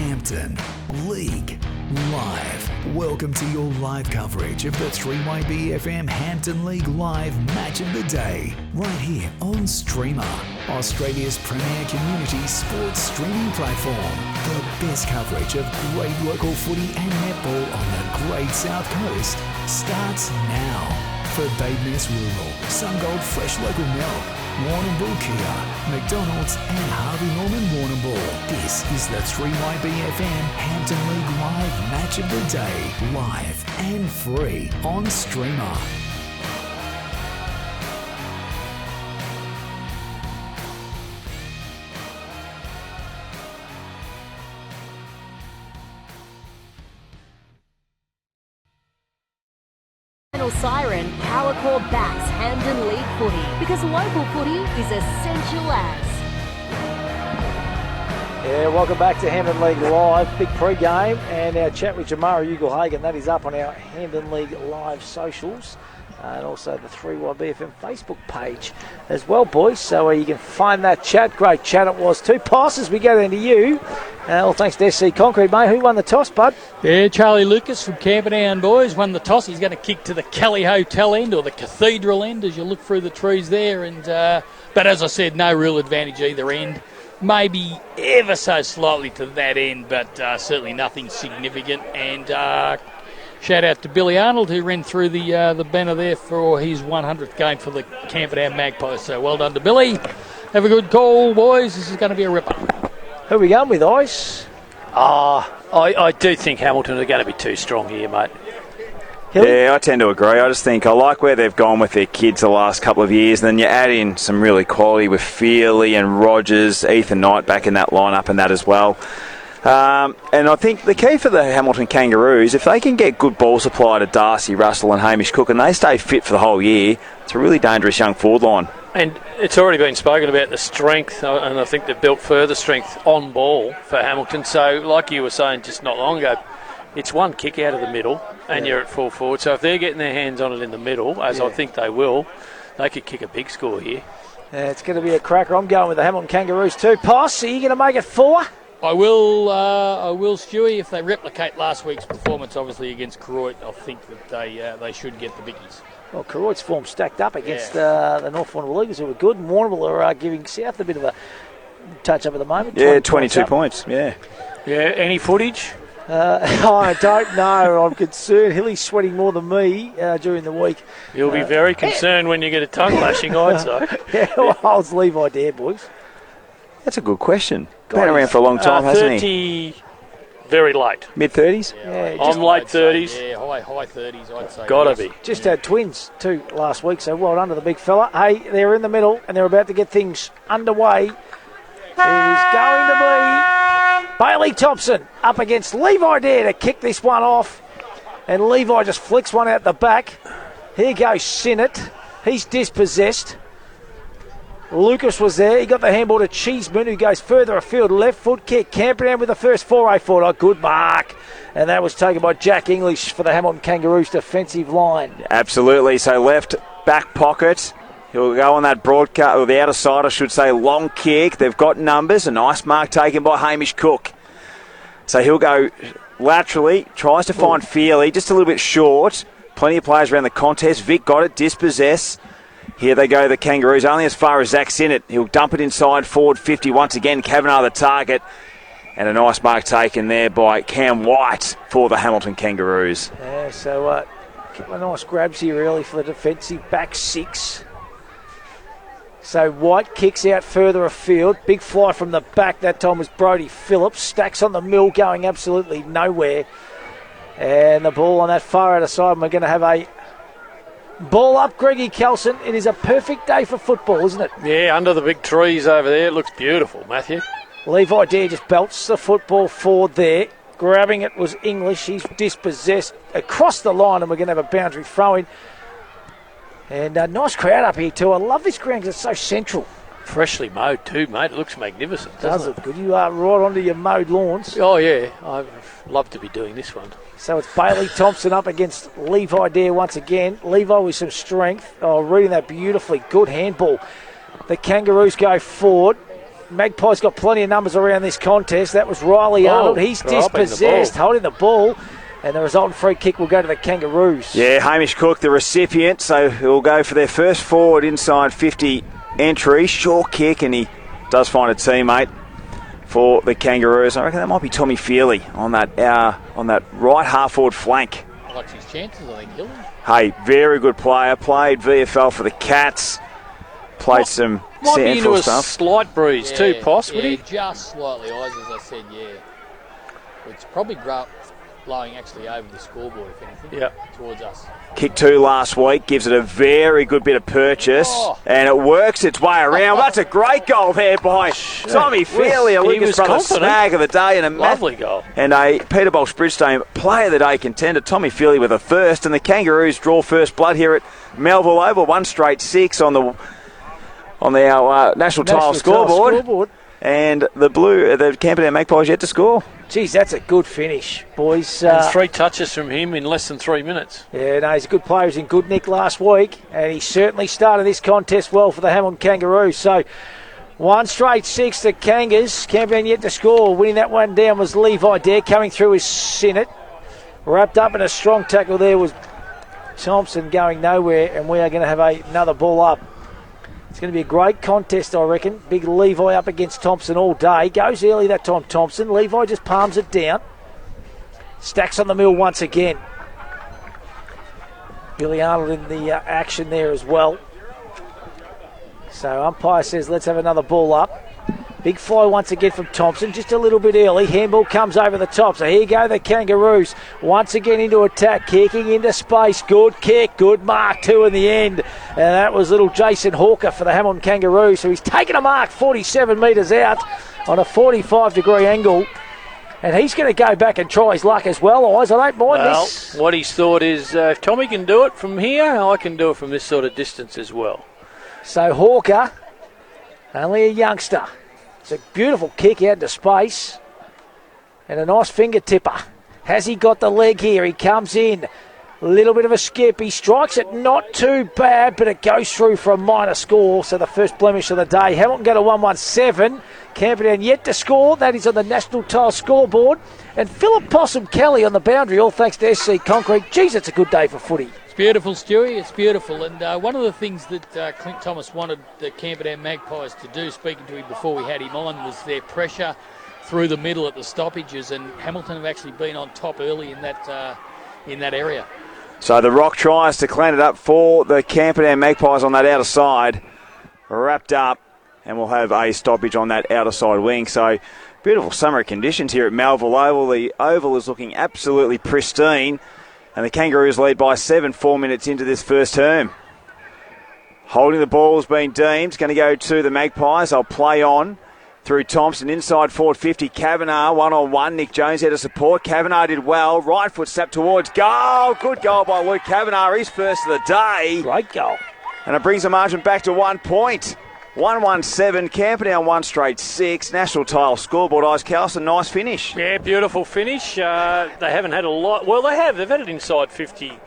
Hampton League Live. Welcome to your live coverage of the 3YB-FM Hampton League Live Match of the Day, right here on Streamer, Australia's premier community sports streaming platform. The best coverage of great local footy and netball on the Great South Coast starts now. For Babeness Rural, Sungold Fresh Local Milk, Warrnambool Kia, McDonald's and Harvey Norman Warrnambool. This is the 3YB-FM Hampton League Live Match of the Day, live and free on Streamer. Siren, Powercore backs Hampton League footy because local footy is essential as. Yeah, welcome back to Hampton League Live, big pre-game, and our chat with Jamara Ugle-Hagan, that is up on our Hampton League Live socials, and also the 3YBFM Facebook page as well, boys, so you can find that chat. Great chat it was too. Passes, we go into you. All thanks to SC Concrete, mate. Who won the toss, bud? Yeah, Charlie Lucas from Camperdown, boys, won the toss. He's going to kick to the Kelly Hotel end or the Cathedral end as you look through the trees there. And but as I said, no real advantage either end. Maybe ever so slightly to that end, but certainly nothing significant. And shout out to Billy Arnold, who ran through the banner there for his 100th game for the Camperdown Magpies. So well done to Billy. Have a good call, boys. This is going to be a ripper. Who are we going with, Ice? I do think Hamilton are going to be too strong here, mate. Yeah, I tend to agree. I just think I like where they've gone with their kids the last couple of years. And then you add in some really quality with Feely and Rogers, Ethan Knight back in that lineup and that as well. And I think the key for the Hamilton Kangaroos, if they can get good ball supply to Darcy, Russell and Hamish Cook and they stay fit for the whole year, it's a really dangerous young forward line. And it's already been spoken about the strength, and I think they've built further strength on ball for Hamilton. So, like you were saying just not long ago, it's one kick out of the middle, and you're at full forward. So if they're getting their hands on it in the middle, as I think they will, they could kick a big score here. Yeah, it's going to be a cracker. I'm going with the Hamilton Kangaroos too. Poss, are you going to make it 4? I will, Stewie. If they replicate last week's performance, obviously against Croydon, I think that they should get the biggies. Well, Croyd's form stacked up against the North Warrnambool Eagles, who were good, and Warrnambool are giving South a bit of a touch-up at the moment. Yeah, 22 points, yeah. Yeah, any footage? I don't know. I'm concerned. Hilly's sweating more than me during the week. You'll be very concerned when you get a tongue lashing, I'd say. Yeah, well, it's Levi Dare, boys. That's a good question. Been around for a long time, hasn't 30, very late. Mid-30s? Yeah, I'm late 30s. Yeah, high 30s, I'd say. Gotta be. Just had twins too last week, so well done to the big fella. Hey, they're in the middle and they're about to get things underway. It is going to be Bailey Thompson up against Levi Dare to kick this one off. And Levi just flicks one out the back. Here goes Sinnott. He's dispossessed. Lucas was there. He got the handball to Cheeseman, who goes further afield. Left foot kick. Camperdown with the first foray forward. Oh, good mark. And that was taken by Jack English for the Hamilton Kangaroos defensive line. Absolutely. So left back pocket. He'll go on that broadcast, or the outer side, I should say, long kick. They've got numbers. A nice mark taken by Hamish Cook. So he'll go laterally. Tries to find Feely. Just a little bit short. Plenty of players around the contest. Vic got it. Dispossess. Here they go, the Kangaroos, only as far as Zach Sinnott. He'll dump it inside, forward 50. Once again, Kavanagh the target. And a nice mark taken there by Cam White for the Hamilton Kangaroos. Yeah, so a couple of nice grabs here early for the defensive back 6. So White kicks out further afield. Big fly from the back. That time was Brodie Phillips. Stacks on the mill, going absolutely nowhere. And the ball on that far outer side. And we're going to have a ball up, Greggy Kelson. It is a perfect day for football, isn't it? Yeah, under the big trees over there. It looks beautiful, Matthew. Levi Dare just belts the football forward there. Grabbing it was English. He's dispossessed across the line, and we're going to have a boundary throw-in. And a nice crowd up here too. I love this ground because it's so central. Freshly mowed too, mate. It looks magnificent, doesn't it? Does it good. You are right onto your mowed lawns. Oh, yeah. I'd love to be doing this one. So it's Bailey Thompson up against Levi Dare once again. Levi with some strength. Oh, reading that beautifully. Good handball. The Kangaroos go forward. Magpies got plenty of numbers around this contest. That was Riley Arnold. He's dispossessed, holding the ball. And the resultant free kick will go to the Kangaroos. Yeah, Hamish Cook, the recipient, so he'll go for their first forward inside 50 entry. Short kick, and he does find a teammate for the Kangaroos. I reckon that might be Tommy Feely on that right half-forward flank. Likes his chances, I think, Hill. Hey, very good player. Played VFL for the Cats. Played some might be into a stuff. slight breeze too, Poss, would he? Just slightly eyes, as I said, yeah. It's probably blowing actually over the scoreboard, if anything, towards us. Kick 2 last week, gives it a very good bit of purchase, and it works its way around. That's a great goal there by Tommy Feely, a Lucas Brothers snag of the day, and a lovely goal. And a Peter Bosch Bridgestone Player of the Day contender, Tommy Feely with a first, and the Kangaroos draw first blood here at Melville Oval, 1 straight 6 on our national tile scoreboard. And the Camperdown Magpies yet to score. Geez, that's a good finish, boys. And 3 touches from him in less than 3 minutes. Yeah, no, he's a good player. He was in good nick last week, and he certainly started this contest well for the Hamilton Kangaroos. So 1 straight 6, the Kangas. Camperdown yet to score. Winning that one down was Levi Dare, coming through his Sinnott. Wrapped up in a strong tackle there was Thompson, going nowhere, and we are going to have another ball up. It's going to be a great contest, I reckon. Big Levi up against Thompson all day. Goes early that time, Thompson. Levi just palms it down. Stacks on the mill once again. Billy Arnold in the action there as well. So umpire says let's have another ball up. Big fly once again from Thompson, just a little bit early. Handball comes over the top. So here go the Kangaroos. Once again into attack, kicking into space. Good kick, good mark too in the end. And that was little Jason Hawker for the Hamilton Kangaroos. So he's taken a mark 47 metres out on a 45-degree angle. And he's going to go back and try his luck as well, Eyes. I don't mind this. What he's thought is, if Tommy can do it from here, I can do it from this sort of distance as well. So Hawker, only a youngster. It's a beautiful kick out into space. And a nice finger tipper. Has he got the leg here? He comes in. A little bit of a skip. He strikes it not too bad, but it goes through for a minor score. So the first blemish of the day. Hamilton go to 117. Camperdown yet to score. That is on the National Tile scoreboard. And Philip Possum Kelly on the boundary, all thanks to SC Concrete. Geez, it's a good day for footy. It's beautiful, Stewie. It's beautiful. And one of the things that Clint Thomas wanted the Camperdown Magpies to do, speaking to him before we had him on, was their pressure through the middle at the stoppages. And Hamilton have actually been on top early in that area. So the Rock tries to clean it up for the Camperdown Magpies on that outer side. Wrapped up, and we'll have a stoppage on that outer side wing. So beautiful summer conditions here at Melville Oval. The oval is looking absolutely pristine. And the Kangaroos lead by 7, 4 minutes into this first term. Holding the ball has been deemed. Going to go to the Magpies. They'll play on through Thompson. Inside forward 50. Kavanagh 1-on-1. Nick Jones had a support. Kavanagh did well. Right foot step towards goal. Good goal by Luke Kavanagh. His first of the day. Great goal. And it brings the margin back to 1 point. 117, Camperdown 1 straight 6. National Tile scoreboard. Eyes Carlson, nice finish. Yeah, beautiful finish. They haven't had a lot. Well, they have. They've had it inside 50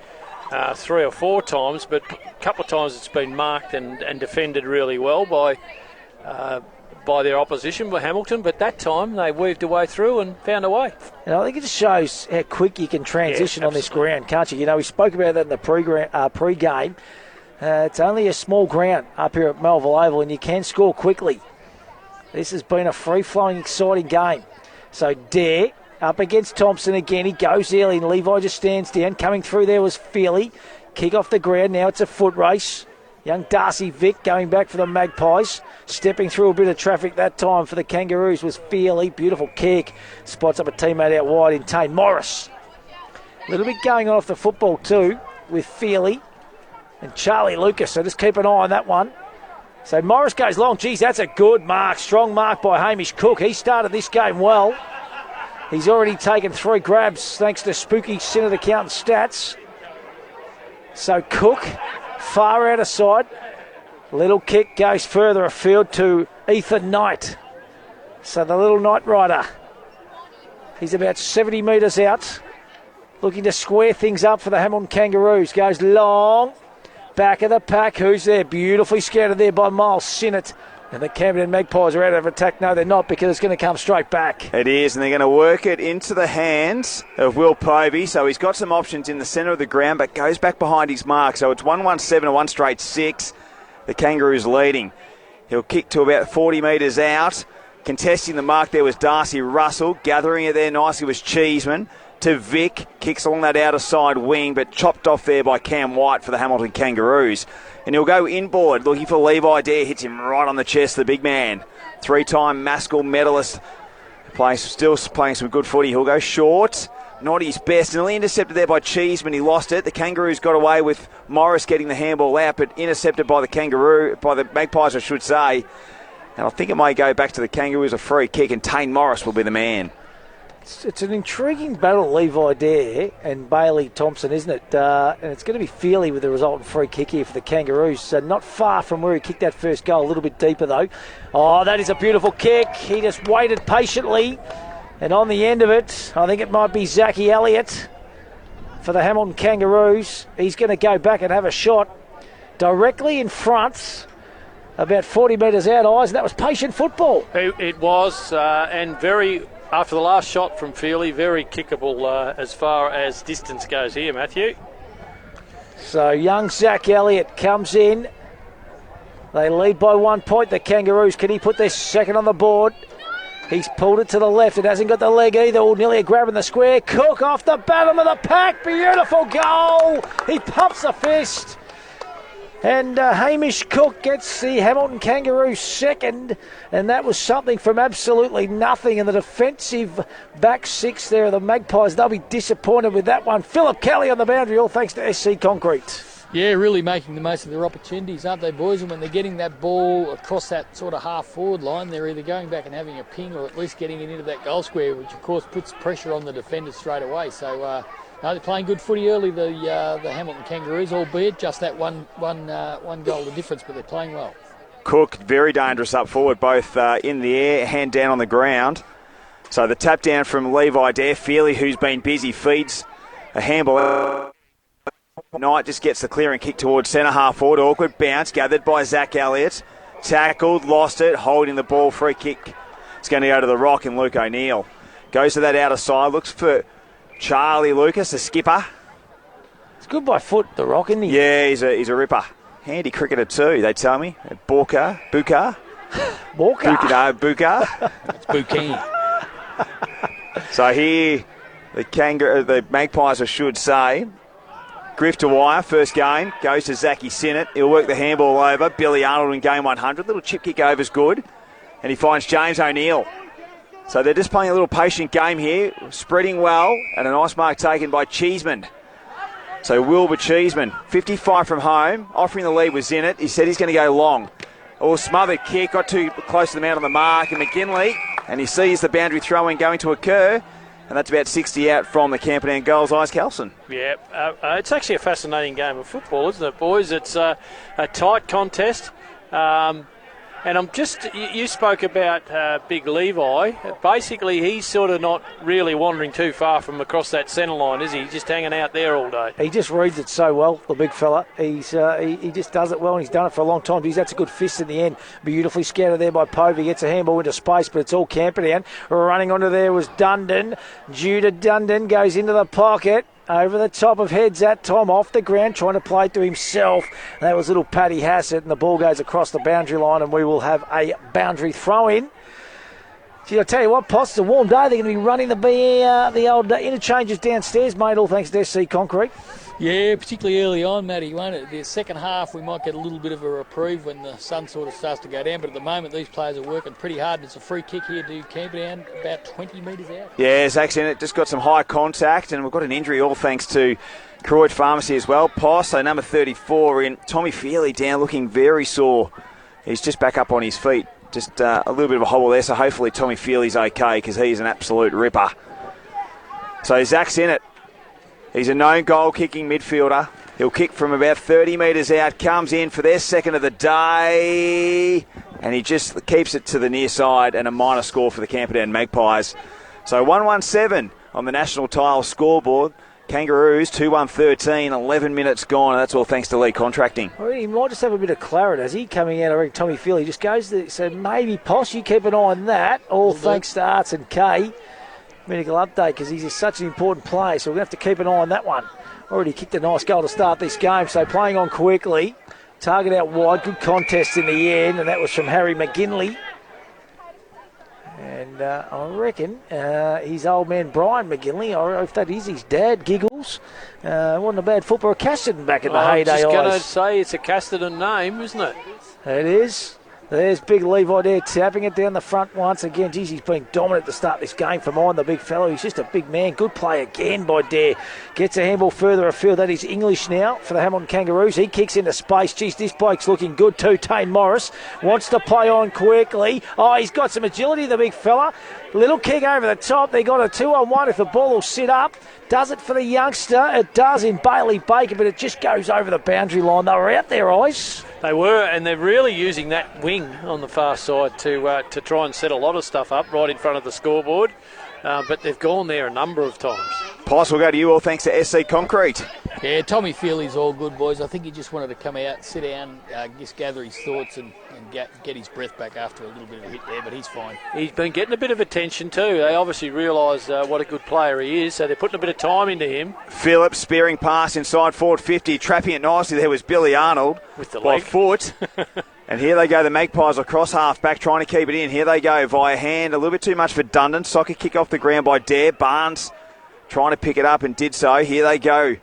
3 or 4 times, but a couple of times it's been marked and defended really well by their opposition, by Hamilton. But that time they weaved a way through and found a way. And I think it just shows how quick you can transition on this ground, can't you? You know, we spoke about that in the pre-game. It's only a small ground up here at Melville Oval, and you can score quickly. This has been a free-flowing, exciting game. So Dare up against Thompson again. He goes early, and Levi just stands down. Coming through there was Feely. Kick off the ground. Now it's a foot race. Young Darcy Vick going back for the Magpies. Stepping through a bit of traffic that time for the Kangaroos was Feely. Beautiful kick. Spots up a teammate out wide in Tane Morris. A little bit going on off the football too with Feely and Charlie Lucas, so just keep an eye on that one. So Morris goes long. Geez, that's a good mark. Strong mark by Hamish Cook. He started this game well. He's already taken 3 grabs thanks to spooky Senate accountant stats. So Cook, far out of sight. Little kick goes further afield to Ethan Knight. So the little Knight Rider, he's about 70 metres out. Looking to square things up for the Hamilton Kangaroos. Goes long. Back of the pack, who's there? Beautifully scouted there by Miles Sinnott And the Camperdown Magpies are out of attack. No, they're not, because it's going to come straight back. It is, and they're going to work it into the hands of Will Povey. So he's got some options in the centre of the ground, but goes back behind his mark. So it's 1-1-7 and 1 straight 6. The Kangaroos leading. He'll kick to about 40 metres out. Contesting the mark there was Darcy Russell. Gathering it there nicely was Cheeseman. To Vic, kicks along that outer side wing, but chopped off there by Cam White for the Hamilton Kangaroos. And he'll go inboard, looking for Levi Dare, hits him right on the chest, the big man. 3-time Maskell medalist, still playing some good footy. He'll go short, not his best, nearly intercepted there by Cheeseman. He lost it. The Kangaroos got away with Morris getting the handball out, but intercepted by the Magpies, I should say. And I think it may go back to the Kangaroos, a free kick, and Tane Morris will be the man. It's an intriguing battle, Levi Dare and Bailey Thompson, isn't it? And it's going to be Feely with the resultant free kick here for the Kangaroos. Not far from where he kicked that first goal, a little bit deeper though. Oh, that is a beautiful kick. He just waited patiently. And on the end of it, I think it might be Zachy Elliott for the Hamilton Kangaroos. He's going to go back and have a shot directly in front, about 40 metres out, eyes, and that was patient football. It was, and very... After the last shot from Feely, very kickable as far as distance goes here, Matthew. So young Zach Elliott comes in. They lead by 1 point, the Kangaroos. Can he put their second on the board? He's pulled it to the left. It hasn't got the leg either. Oh, nearly a grab in the square. Cook off the bottom of the pack. Beautiful goal. He pumps a fist. And Hamish Cook gets the Hamilton Kangaroos second, and that was something from absolutely nothing. And the defensive back six there of the Magpies, they'll be disappointed with that one. Philip Kelly on the boundary, all thanks to SC Concrete. Yeah, really making the most of their opportunities, aren't they, boys? And when they're getting that ball across that sort of half-forward line, they're either going back and having a ping or at least getting it into that goal square, which, of course, puts pressure on the defenders straight away. So... No, they're playing good footy early, the Hamilton Kangaroos, albeit just that one goal the difference, but they're playing well. Cook, very dangerous up forward, both in the air, hand down on the ground. So the tap down from Levi Dare. Feely, who's been busy, feeds a handball. Knight just gets the clearing kick towards centre half forward. Awkward bounce, gathered by Zach Elliott. Tackled, lost it, holding the ball, free kick. It's going to go to the Rock and Luke O'Neill. Goes to that outer side, looks for Charlie Lucas, the skipper. It's good by foot, the Rock, isn't he? Yeah, he's a ripper. Handy cricketer too, they tell me. Buka. It's Buchanan. So here, the Magpies, I should say. Griff to wire, first game, goes to Zachy Sinnott. He'll work the handball over. Billy Arnold in game 100. Little chip kick over's good. And he finds James O'Neill. So they're just playing a little patient game here, spreading well, and a nice mark taken by Cheeseman. So Wilbur Cheeseman, 55 from home, offering the lead was in it. He said he's going to go long. Oh, smothered kick, got too close to the man on the mark, and McGinley, and he sees the boundary throw-in going to occur, and that's about 60 out from the Camperdown goals, Ice Kelson. Yeah, it's actually a fascinating game of football, isn't it, boys? It's a tight contest. And you spoke about Big Levi. Basically, he's sort of not really wandering too far from across that centre line, is he? He's just hanging out there all day. He just reads it so well, the big fella. He just does it well, and he's done it for a long time. That's a good fist in the end. Beautifully scattered there by Povey. Gets a handball into space, but it's all Camperdown. Running onto there was Dundon. Judah Dundon goes into the pocket. Over the top of heads at Tom, off the ground, trying to play it to himself. That was little Paddy Hassett, and the ball goes across the boundary line, and we will have a boundary throw-in. Gee, I'll tell you what, Pots, it's a warm day. They're going to be running the old interchanges downstairs, mate, all thanks to SC Concrete. Yeah, particularly early on, Matty, won't it? The second half, we might get a little bit of a reprieve when the sun sort of starts to go down, but at the moment, these players are working pretty hard. It's a free kick here to Camperdown, about 20 metres out. Yeah, Zach's in it, just got some high contact, and we've got an injury, all thanks to Croyd Pharmacy as well. Poss, so number 34 in. Tommy Feely down, looking very sore. He's just back up on his feet. Just a little bit of a hobble there, so hopefully Tommy Feely's okay, because he's an absolute ripper. So Zach's in it. He's a known goal-kicking midfielder. He'll kick from about 30 metres out, comes in for their second of the day, and he just keeps it to the near side, and a minor score for the Camperdown Magpies. So 1-1-7 on the National Tile scoreboard. Kangaroos 2-1-13, 11 minutes gone, and that's all thanks to Lee Contracting. Well, he might just have a bit of clarity as he coming out. I reckon Tommy Feely just goes to, so maybe Posh, you keep an eye on that. All thanks to Arts and Kay. Medical update because he's such an important player, so we're going to have to keep an eye on that one. Already kicked a nice goal to start this game, so playing on quickly. Target out wide, good contest in the end, and that was from Harry McGinley. And I reckon his old man Brian McGinley, if that is his dad, Giggles, wasn't a bad footballer. Casterton back in the heyday. I was just going to say it's a Casterton name, isn't it? It is. There's big Levi there tapping it down the front once again. Geez, he's been dominant to start this game from on the big fellow. He's just a big man. Good play again by Dare. Gets a handball further afield. That is English now for the Hamilton Kangaroos. He kicks into space. Geez, this bloke's looking good too. Tane Morris wants to play on quickly. Oh, he's got some agility, the big fella. Little kick over the top. They got a 2-on-1 if the ball will sit up. Does it for the youngster. It does in Bailey Baker, but it just goes over the boundary line. They were out there, Ice. They were, and they're really using that wing on the far side to try and set a lot of stuff up right in front of the scoreboard. But they've gone there a number of times. Pice, we'll go to you all thanks to SC Concrete. Yeah, Tommy Feely's all good, boys. I think he just wanted to come out, sit down, just gather his thoughts and get his breath back after a little bit of a hit there, but he's fine. He's been getting a bit of attention too. They obviously realise what a good player he is, so they're putting a bit of time into him. Phillips spearing pass inside forward 50, trapping it nicely. There was Billy Arnold with the by leg. foot. And here they go, the Magpies across half back, trying to keep it in. Here they go via hand, a little bit too much for Dundon. Soccer kick off the ground by Dare. Barnes trying to pick it up and did so. Here they go.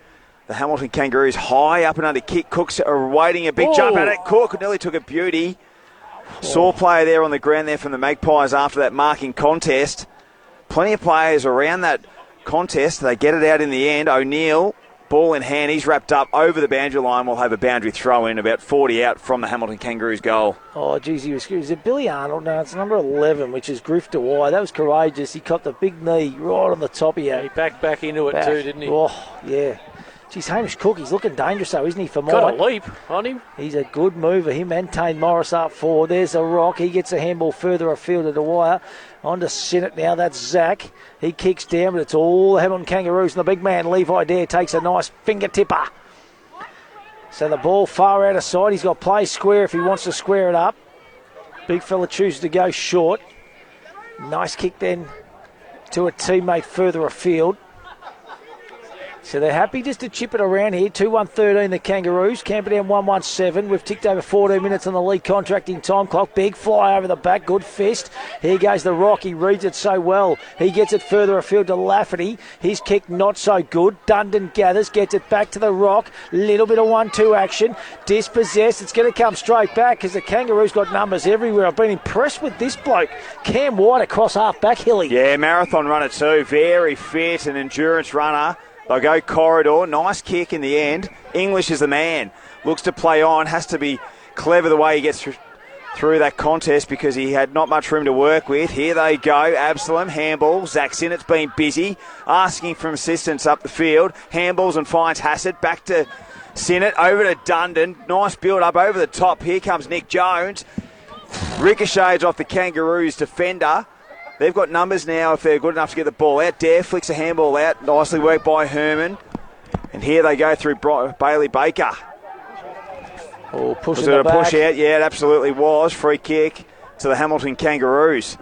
The Hamilton Kangaroos high up and under kick. Cook's awaiting a big jump at it. Cook nearly took a beauty. Sore player there on the ground there from the Magpies after that marking contest. Plenty of players around that contest. They get it out in the end. O'Neill, ball in hand. He's wrapped up over the boundary line. We'll have a boundary throw in about 40 out from the Hamilton Kangaroos goal. Oh, geez, he was good. Is it Billy Arnold? No, it's number 11, which is Grifter Wide. That was courageous. He copped a big knee right on the top here. He backed back into it too, didn't he? Oh, yeah. Geez, Hamish Cook, he's looking dangerous though, isn't he, for Got mine? a leap on him. He's a good mover. Him and Tane Morris up forward. There's a rock. He gets a handball further afield of the wire. On to Sinnott now. That's Zach. He kicks down, but it's all the Hamilton Kangaroos. And the big man, Levi Dare, takes a nice finger tipper. So the ball far out of sight. He's got play square if he wants to square it up. Big fella chooses to go short. Nice kick then to a teammate further afield. So they're happy just to chip it around here. 2-1-13 the Kangaroos. Camperdown 1-1-7. We've ticked over 14 minutes on the league contracting time clock. Big fly over the back. Good fist. Here goes the Rock. He reads it so well. He gets it further afield to Lafferty. His kick not so good. Dundon gathers. Gets it back to the Rock. Little bit of 1-2 action. Dispossessed. It's going to come straight back because the Kangaroos got numbers everywhere. I've been impressed with this bloke. Cam White across half back, Hilly. Yeah, marathon runner too. Very fit and endurance runner. They'll go corridor. Nice kick in the end. English is the man. Looks to play on. Has to be clever the way he gets through that contest because he had not much room to work with. Here they go. Absalom. Handball. Zach Sinnott's been busy. Asking for assistance up the field. Handballs and finds Hassett. Back to Sinnott. Over to Dundon. Nice build up over the top. Here comes Nick Jones. Ricochets off the Kangaroos defender. They've got numbers now if they're good enough to get the ball out. Dare flicks a handball out. Nicely worked by Herman. And here they go through Bailey Baker. Oh, pushing was it a back. push out? Yeah, it absolutely was. Free kick to the Hamilton Kangaroos.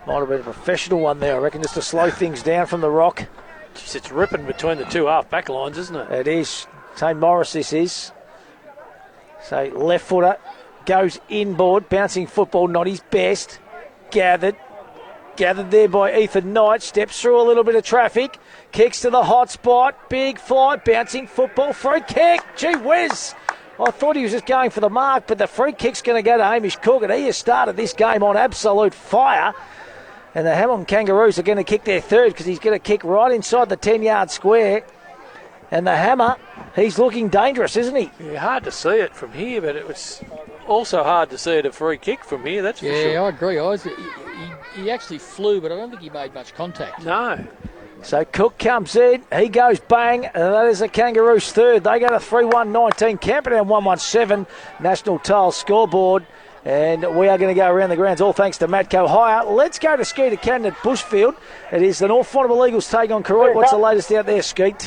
Might have been a professional one there, I reckon, just to slow things down from the Rock. Jeez, it's ripping between the two half-back lines, isn't it? It is. Tane Morris this is. So left footer goes inboard. Bouncing football, not his best. Gathered there by Ethan Knight. Steps through a little bit of traffic. Kicks to the hot spot. Big fly. Bouncing football. Free kick. Gee whiz. I thought he was just going for the mark, but the free kick's going to go to Hamish Cook, and he has started this game on absolute fire. And the Hamilton Kangaroos are going to kick their third because he's going to kick right inside the 10-yard square. And the Hammer, he's looking dangerous, isn't he? Yeah, hard to see it from here, but it was also hard to see it a free kick from here, that's for sure. Yeah, I agree. He actually flew, but I don't think he made much contact. No. So Cook comes in, he goes bang, and that is the Kangaroos' third. They go to 3-1-19, Camperdown 1-1-7, National Tile scoreboard. And we are going to go around the grounds, all thanks to Matco Hire. Let's go to Skeeter Cannon at Bushfield. It is the North Warrnambool Eagles take on Karoit. What's the latest out there, Skeet?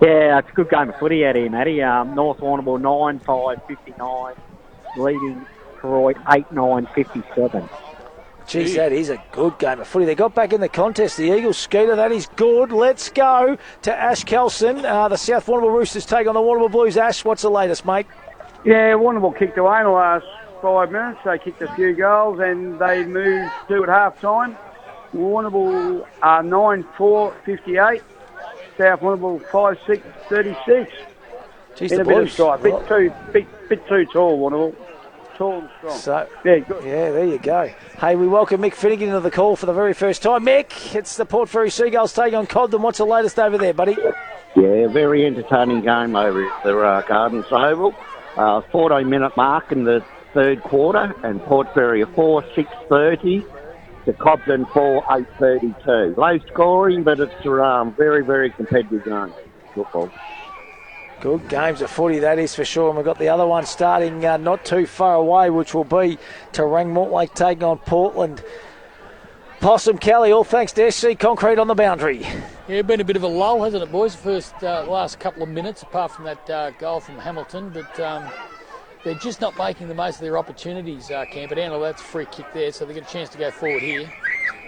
Yeah, it's a good game of footy out here, Matty. North Warrnambool 9-5-59, leading Karoit 8-9-57. Geez, that is a good game of footy. They got back in the contest, the Eagles, Skeeter. That is good. Let's go to Ash Kelson. The South Warrnambool Roosters take on the Warrnambool Blues. Ash, what's the latest, mate? Yeah, Warrnambool kicked away in the last 5 minutes. They kicked a few goals and they moved 2 at half time. Warrnambool 9-4-58. South Warrnambool 5-6-36. Jeez, In the a bit of Blues. strike. Bit too tall, Warrnambool. Tall and strong. So, yeah, good. Yeah, there you go. Hey, we welcome Mick Finnegan into the call for the very first time. Mick, it's the Port Fairy Seagulls take on Cobden. What's the latest over there, buddy? Yeah, very entertaining game over at the Gardens Oval. 14-minute mark in the third quarter, and Port Fairy 4-6-30 to Cobden 4-8-32. Low scoring, but it's a very, very competitive game. Football. Good games of footy, that is for sure. And we've got the other one starting not too far away, which will be Terang Mortlake taking on Portland. Possum Kelly, all thanks to SC Concrete on the boundary. Yeah, been a bit of a lull, hasn't it, boys? Last couple of minutes, apart from that goal from Hamilton. But they're just not making the most of their opportunities, Camperdown. Well, that's a free kick there, so they get a chance to go forward here.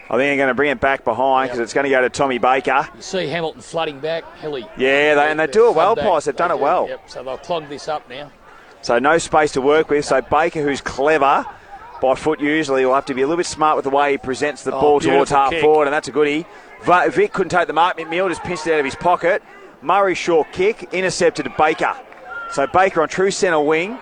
I think they're going to bring it back behind because it's going to go to Tommy Baker. You see Hamilton flooding back, Hilly. Yeah, they do it well, Pies. They've done it well. Yep, so they'll clog this up now. So no space to work with. So Baker, who's clever by foot usually, will have to be a little bit smart with the way he presents the ball towards half forward, and that's a goodie. Vic couldn't take the mark. McNeil just pinched it out of his pocket. Murray short kick, intercepted to Baker. So Baker on true centre wing.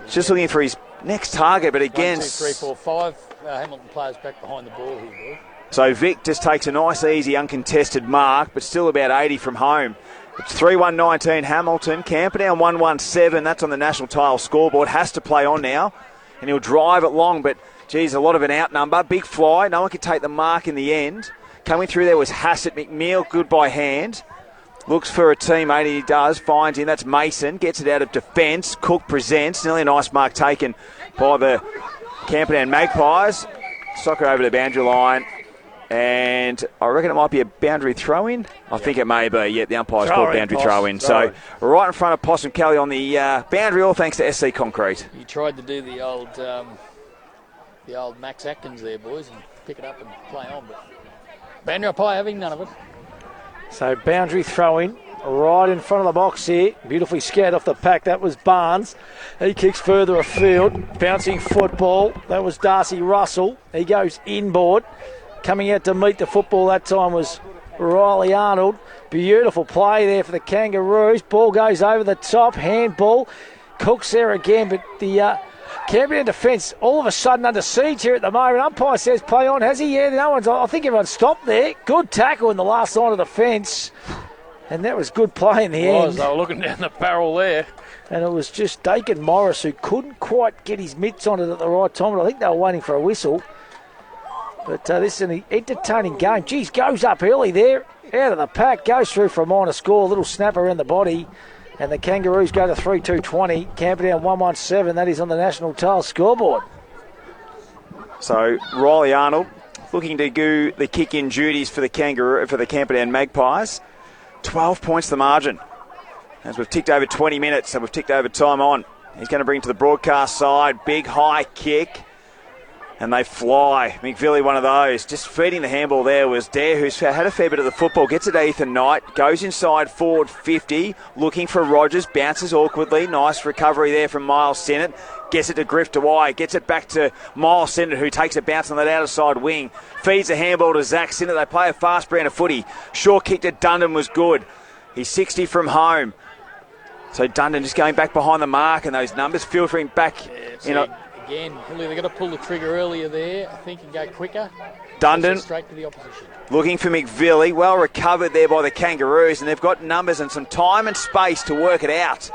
Just looking for his next target, but again... 1, 2, 3, 4, 5. Hamilton players back behind the ball here, boy. So Vic just takes a nice, easy, uncontested mark, but still about 80 from home. It's 3-1-19 Hamilton. Camperdown 1-1-7. That's on the national tile scoreboard. Has to play on now, and he'll drive it long, but, geez, a lot of an outnumber. Big fly. No one could take the mark in the end. Coming through there was Hassett. McNeil, good by hand. Looks for a teammate, he does. Finds him. That's Mason. Gets it out of defence. Cook presents. Nearly a nice mark taken by the Camperdown Magpies. Soccer over the boundary line. And I reckon it might be a boundary throw-in. I think it may be. Yeah, the umpire's called boundary throw-in. So right in front of Possum Kelly on the boundary, all thanks to SC Concrete. You tried to do the old Max Atkins there, boys, and pick it up and play on. But boundary umpire having none of it. So boundary throw-in right in front of the box here. Beautifully scared off the pack. That was Barnes. He kicks further afield. Bouncing football. That was Darcy Russell. He goes inboard. Coming out to meet the football that time was Riley Arnold. Beautiful play there for the Kangaroos. Ball goes over the top. Handball. Cook's there again, but the Camperdown defence all of a sudden under siege here at the moment. Umpire says play on. Has he? Yeah, no one's. I think everyone stopped there. Good tackle in the last line of the fence. And that was good play in the end. They were looking down the barrel there. And it was just Dakin Morris who couldn't quite get his mitts on it at the right time. But I think they were waiting for a whistle. But this is an entertaining game. Geez, goes up early there. Out of the pack. Goes through for a minor score. Little snap around the body. And the Kangaroos go to 3-2-20. Camperdown 1-1-7. That is on the national tile scoreboard. So Riley Arnold looking to do the kick-in duties for the Camperdown Magpies. 12 points the margin. As we've ticked over 20 minutes, so we've ticked over time on. He's going to bring to the broadcast side. Big high kick. And they fly. McVilly, one of those. Just feeding the handball there was Dare, who's had a fair bit of the football. Gets it to Ethan Knight. Goes inside forward 50. Looking for Rogers. Bounces awkwardly. Nice recovery there from Miles Sennett. Gets it to Griff Dewey. Gets it back to Miles Sennett, who takes a bounce on that outer side wing. Feeds the handball to Zach Sennett. They play a fast brand of footy. Short kick to Dundon was good. He's 60 from home. So Dundon just going back behind the mark, and those numbers filtering back. Again, they've got to pull the trigger earlier there, I think, and go quicker. Dundon straight to the opposition. Looking for McVilly. Well recovered there by the Kangaroos, and they've got numbers and some time and space to work it out.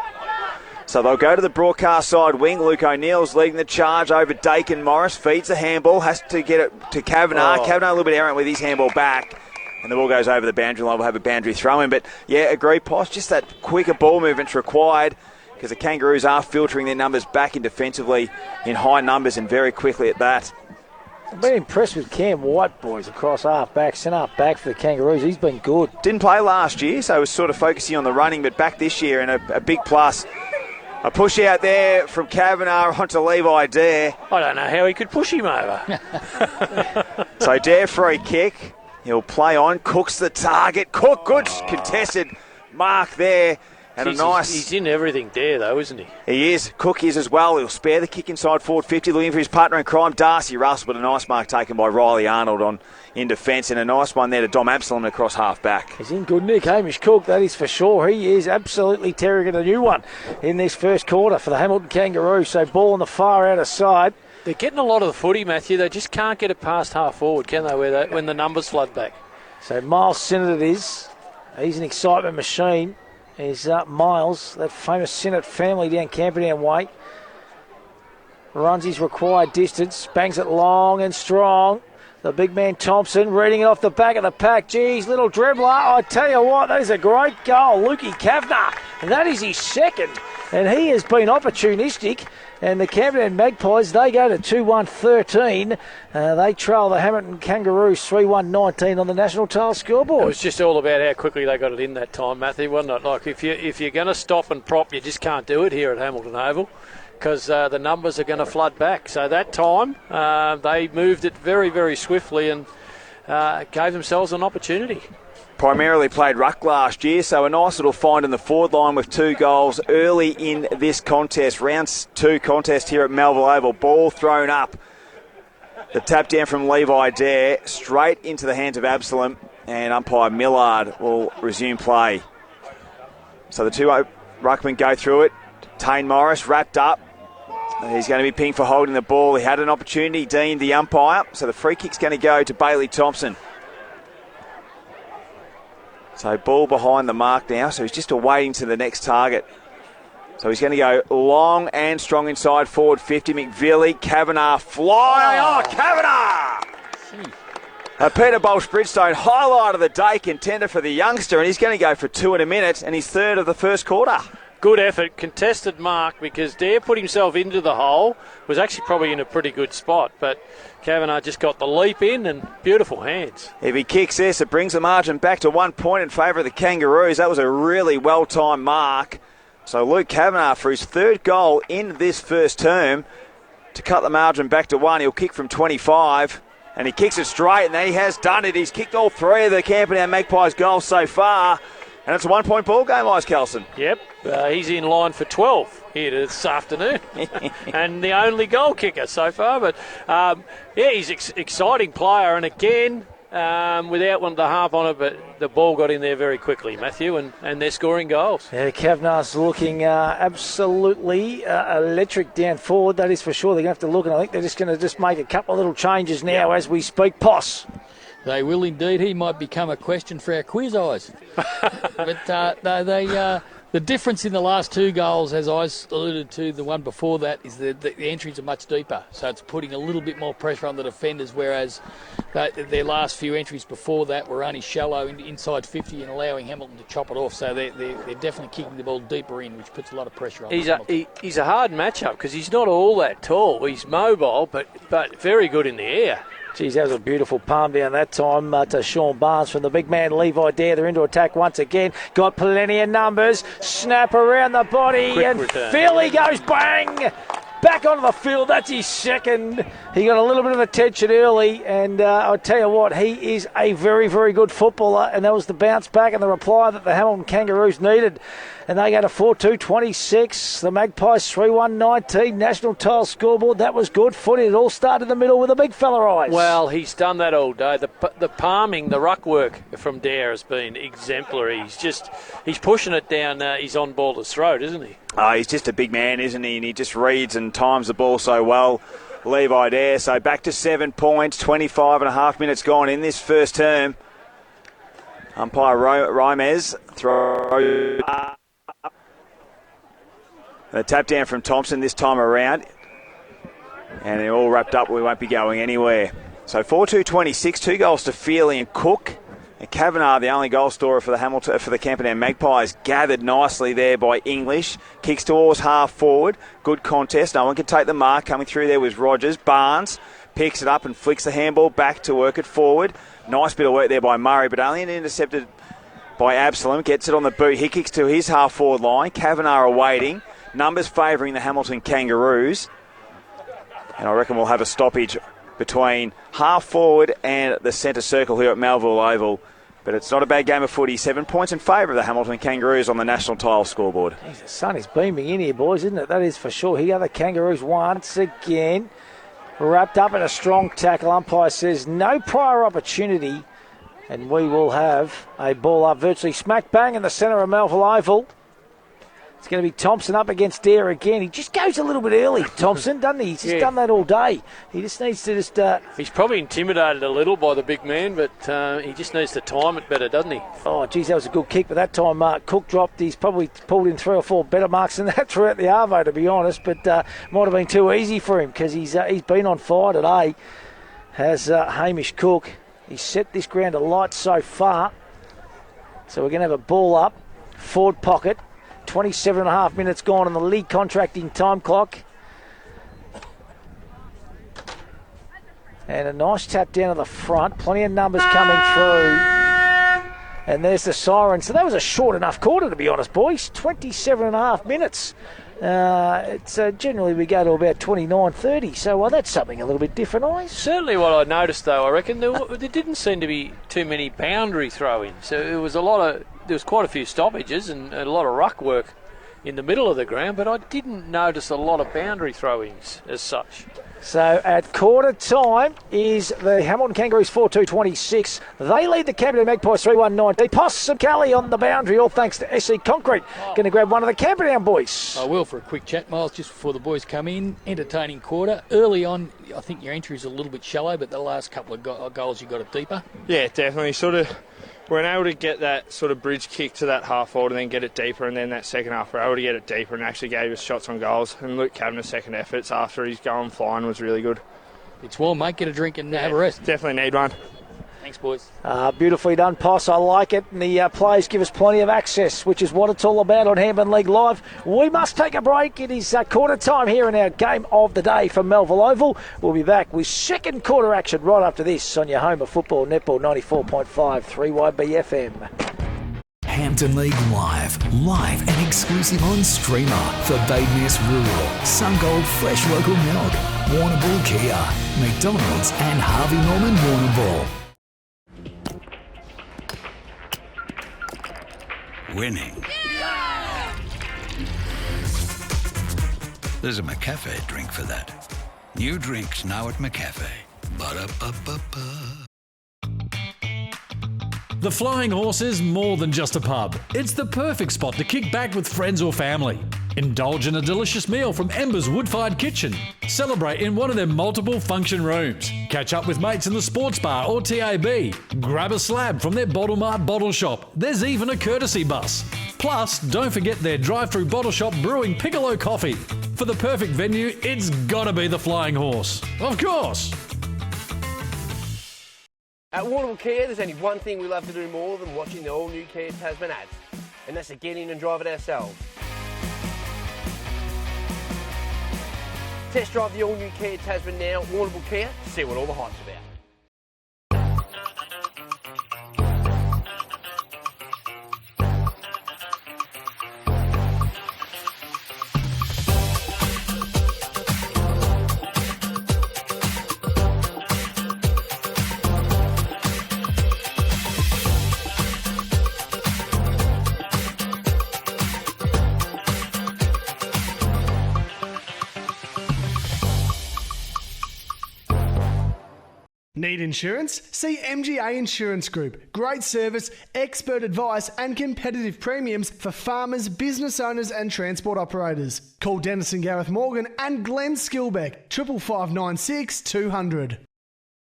So they'll go to the broadcast side wing. Luke O'Neill's leading the charge over Dakin Morris. Feeds the handball. Has to get it to Kavanagh. Kavanagh a little bit errant with his handball back. And the ball goes over the boundary line. We'll have a boundary throw in. But, yeah, agree, Posh. Just that quicker ball movement's required. because the Kangaroos are filtering their numbers back in defensively in high numbers and very quickly at that. I've been impressed with Cam White, boys, across half-back, centre-half-back for the Kangaroos. He's been good. Didn't play last year, so was sort of focusing on the running, but back this year and a big plus. A push out there from Kavanagh onto Levi Dare. I don't know how he could push him over. So Dare free kick. He'll play on. Cook's the target. Cook, good contested mark there. And Jeez, a nice... He's in everything there, though, isn't he? He is. Cook is as well. He'll spare the kick inside forward 50, looking for his partner in crime, Darcy Russell, but a nice mark taken by Riley Arnold in defence, and a nice one there to Dom Absalom across half-back. He's in good nick, Hamish Cook, that is for sure. He is absolutely tearing a new one in this first quarter for the Hamilton Kangaroos. So ball on the far outer side. They're getting a lot of the footy, Matthew. They just can't get it past half forward, can they, when the numbers flood back? So Miles Sinnott it is. He's an excitement machine. Is Miles, that famous Sinnott family down Camperdown way. Runs his required distance, bangs it long and strong. The big man Thompson reading it off the back of the pack. Geez, little dribbler. I tell you what, that is a great goal. Lukey Kavanagh, and that is his second. And he has been opportunistic. And the Camperdown Magpies, they go to 2-1-13. They trail the Hamilton Kangaroos 3-1-19 on the national tail scoreboard. It was just all about how quickly they got it in that time, Matthew, wasn't it? Like if you're going to stop and prop, you just can't do it here at Hamilton Oval because the numbers are going to flood back. So that time they moved it very, very swiftly and gave themselves an opportunity. Primarily played ruck last year, so a nice little find in the forward line with 2 goals early in this contest. Round 2 contest here at Melville Oval. Ball thrown up. The tap down from Levi Dare straight into the hands of Absalom, and umpire Millard will resume play. So the 2 ruckmen go through it. Tane Morris wrapped up. He's going to be pinged for holding the ball. He had an opportunity, Dean, the umpire. So the free kick's going to go to Bailey Thompson. So ball behind the mark now, so he's just awaiting to the next target. So he's going to go long and strong inside forward 50. McVilly, Kavanagh flying. Oh, Kavanagh! Peter Bolsh-Bridgestone, highlight of the day, contender for the youngster, and he's going to go for 2 in a minute, and he's third of the first quarter. Good effort, contested mark because Dare put himself into the hole, was actually probably in a pretty good spot, but Kavanagh just got the leap in and beautiful hands. If he kicks this, it brings the margin back to 1 point in favour of the Kangaroos. That was a really well-timed mark. So Luke Kavanagh for his 3rd goal in this first term to cut the margin back to 1. He'll kick from 25 and he kicks it straight, and he has done it. He's kicked all 3 of the Camperdown Magpies goals so far. And it's a 1 point ball game, Ice Kelson. Yep, he's in line for 12 here this afternoon. And the only goal kicker so far. But, he's an exciting player. And again, without one to harp on it, but the ball got in there very quickly, Matthew, and they're scoring goals. Yeah, Kavanagh's looking absolutely electric down forward, that is for sure. They're going to have to look, and I think they're just going to make a couple of little changes now as we speak. Poss. They will indeed. He might become a question for our quiz eyes. But the difference in the last 2 goals, as I alluded to, the one before that, is the entries are much deeper. So it's putting a little bit more pressure on the defenders, whereas their last few entries before that were only shallow inside 50 and allowing Hamilton to chop it off. So they're definitely kicking the ball deeper in, which puts a lot of pressure on Hamilton. He's a hard matchup because he's not all that tall. He's mobile, but very good in the air. Geez, that was a beautiful palm down that time to Sean Barnes from the big man Levi Dare. They're into attack once again. Got plenty of numbers. Snap around the body. Quick and return. Philly goes bang. Back onto the field. That's his second. He got a little bit of attention early. And I'll tell you what, he is a very, very good footballer. And that was the bounce back and the reply that the Hamilton Kangaroos needed. And they go to 4-2-26. The Magpies 3-1-19. National tile scoreboard. That was good footy. It all started in the middle with a big fella eyes. Well, he's done that all day. The palming, the ruck work from Dare has been exemplary. He's pushing it down his on-baller's throat, isn't he? Oh, he's just a big man, isn't he? And he just reads and times the ball so well, Levi Dare. So back to 7 points, 25 and a half minutes gone in this first term. Umpire Rimes throws up. A tap down from Thompson this time around. And they're all wrapped up. We won't be going anywhere. So 4-2-26, 2 goals to Feely and Cook. And Kavanagh, the only goal scorer for the Camperdown Magpies, gathered nicely there by English. Kicks towards half forward. Good contest. No one can take the mark. Coming through there was Rogers. Barnes picks it up and flicks the handball back to work it forward. Nice bit of work there by Murray, but only intercepted by Absalom. Gets it on the boot. He kicks to his half forward line. Kavanagh awaiting. Numbers favouring the Hamilton Kangaroos. And I reckon we'll have a stoppage between half forward and the centre circle here at Melville Oval. But it's not a bad game of footy. 7 points in favour of the Hamilton Kangaroos on the national tile scoreboard. Jeez, the sun is beaming in here, boys, isn't it? That is for sure. Here are the Kangaroos once again. Wrapped up in a strong tackle. Umpire says no prior opportunity. And we will have a ball up virtually smack bang in the centre of Melville Oval. It's going to be Thompson up against Dare again. He just goes a little bit early, Thompson, doesn't he? He's just done that all day. He just needs to He's probably intimidated a little by the big man, but he just needs to time it better, doesn't he? Oh, geez, that was a good kick. But that time Cook dropped. He's probably pulled in 3 or 4 better marks than that throughout the Arvo, to be honest. But might have been too easy for him because he's been on fire today, has Hamish Cook. He's set this ground alight so far. So we're going to have a ball up, forward pocket. 27 and a half minutes gone on the league contracting time clock. And a nice tap down to the front. Plenty of numbers coming through. And there's the siren. So that was a short enough quarter, to be honest, boys. 27 and a half minutes. Generally we go to about 29:30. So that's something a little bit different, Eyes. Certainly what I noticed, though, I reckon there didn't seem to be too many boundary throw-ins. So there was quite a few stoppages and a lot of ruck work in the middle of the ground, but I didn't notice a lot of boundary throw-ins as such. So at quarter time is the Hamilton Kangaroos 4-2-26. They lead the Camperdown Magpies 3-1-19. Possum Kelly on the boundary, all thanks to SC Concrete. Going to grab one of the Camperdown boys. I will for a quick chat, Miles, just before the boys come in. Entertaining quarter. Early on, I think your entry is a little bit shallow, but the last couple of goals you got it deeper. Yeah, definitely. We're able to get that sort of bridge kick to that half forward and then get it deeper, and then that second half we're able to get it deeper and actually gave us shots on goals. And Luke Kavanagh's second efforts after he's going flying was really good. It's warm, mate. Get a drink and have a rest. Definitely need one. Thanks, boys. Beautifully done, Poss. I like it. And the players give us plenty of access, which is what it's all about on Handman League Live. We must take a break. It is quarter time here in our game of the day from Melville Oval. We'll be back with second quarter action right after this on your home of football, Netball 94.5 3YB FM. Hampton League Live and exclusive on Streamer for Badeness Rural, Sungold Fresh Local Milk, Warrnambool Kia, McDonald's and Harvey Norman Warrnambool. Winning. Yeah! There's a McCafe drink for that. New drinks now at McCafe. Ba-da-ba-ba-ba. The Flying Horse is more than just a pub. It's the perfect spot to kick back with friends or family. Indulge in a delicious meal from Ember's wood-fired kitchen. Celebrate in one of their multiple function rooms. Catch up with mates in the sports bar or TAB. Grab a slab from their Bottle Mart bottle shop. There's even a courtesy bus. Plus, don't forget their drive-through bottle shop brewing Piccolo coffee. For the perfect venue, it's gotta be the Flying Horse. Of course! At Warrnambool Kia, there's only one thing we love to do more than watching the all-new Kia Tasman ads, and that's to get in and drive it ourselves. Test drive the all-new Kia Tasman now at Warrnambool Kia to see what all the hype's about. Need insurance? See MGA Insurance Group. Great service, expert advice and competitive premiums for farmers, business owners and transport operators. Call Dennis and Gareth Morgan and Glenn Skilbeck, 55596 200.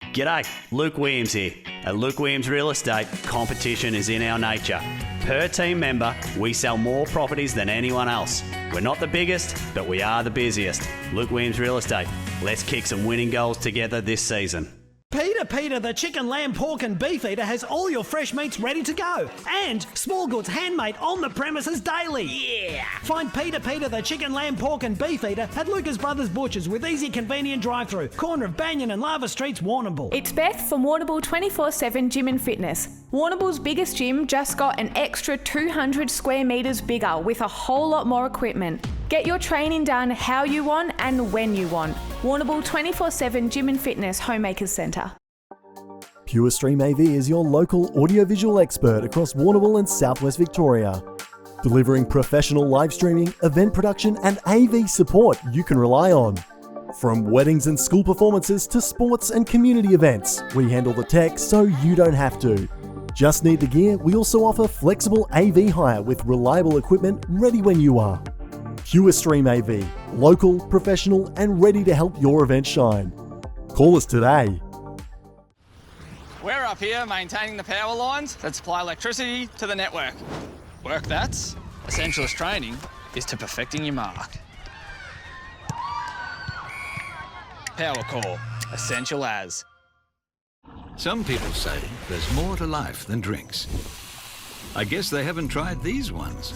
G'day, Luke Williams here. At Luke Williams Real Estate, competition is in our nature. Per team member, we sell more properties than anyone else. We're not the biggest, but we are the busiest. Luke Williams Real Estate. Let's kick some winning goals together this season. Peter, the chicken, lamb, pork and beef eater has all your fresh meats ready to go. And small goods handmade on the premises daily. Yeah! Find Peter, the chicken, lamb, pork and beef eater at Lucas Brothers Butchers with easy, convenient drive-through. Corner of Banyan and Lava Streets, Warrnambool. It's Beth from Warrnambool 24/7 Gym and Fitness. Warrnambool's biggest gym just got an extra 200 square metres bigger with a whole lot more equipment. Get your training done how you want and when you want. Warrnambool 24/7 Gym and Fitness Homemakers Centre. Pure Stream AV is your local audiovisual expert across Warrnambool and southwest Victoria. Delivering professional live streaming, event production and AV support you can rely on. From weddings and school performances to sports and community events, we handle the tech so you don't have to. Just need the gear? We also offer flexible AV hire with reliable equipment ready when you are. Pure Stream AV, local, professional and ready to help your event shine. Call us today. We're up here maintaining the power lines that supply electricity to the network. Work that's essential training is to perfecting your mark. Power core, essential as. Some people say there's more to life than drinks. I guess they haven't tried these ones.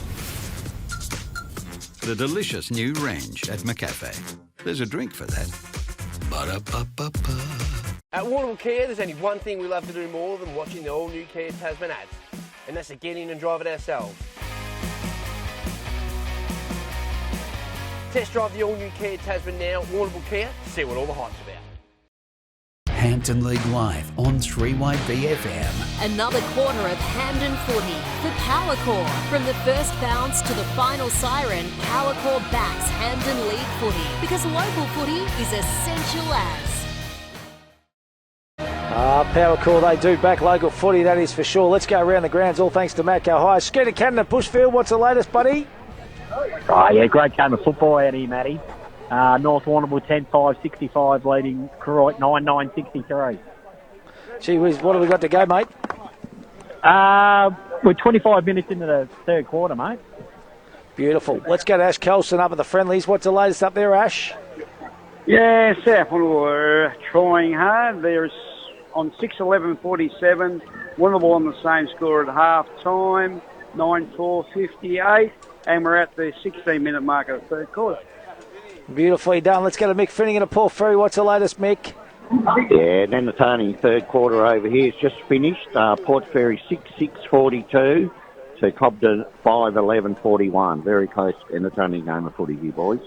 The delicious new range at McCafe. There's a drink for that. Ba-da-ba-ba-ba. At Warrnambool Kia, there's only one thing we love to do more than watching the all-new Kia Tasman ads, and that's to get in and drive it ourselves. Test drive the all-new Kia Tasman now at Warrnambool Kia to see what all the hype's about. Hampton League Live on 3YB FM. Another quarter of Hampden footy. The Power Core. From the first bounce to the final siren, Power Core backs Hampden League footy because local footy is essential as. Power Core, they do back local footy, that is for sure. Let's go around the grounds, all thanks to Matt High. Scooter Cannon at Bushfield, what's the latest, buddy? Oh, yeah, great game of football out here, Matty. North Warrnambool 10-5-65 leading Croydon 9-9-63. Gee whiz, what have we got to go, mate? We're 25 minutes into the third quarter, mate. Beautiful. Let's go to Ash Colson up at the friendlies. What's the latest up there, Ash? Yeah, South Warrnambool are trying hard. There's on 6-11-47. Warrnambool on the same score at half time, 9-4-58. And we're at the 16-minute mark of the third quarter. Beautifully done. Let's go to Mick Finnegan at Port Ferry. What's the latest, Mick? Yeah, then the Tony third quarter over here is just finished. Port Ferry 6-6-42 to Cobden 5-11-41. Very close entertaining game of footy here, boys.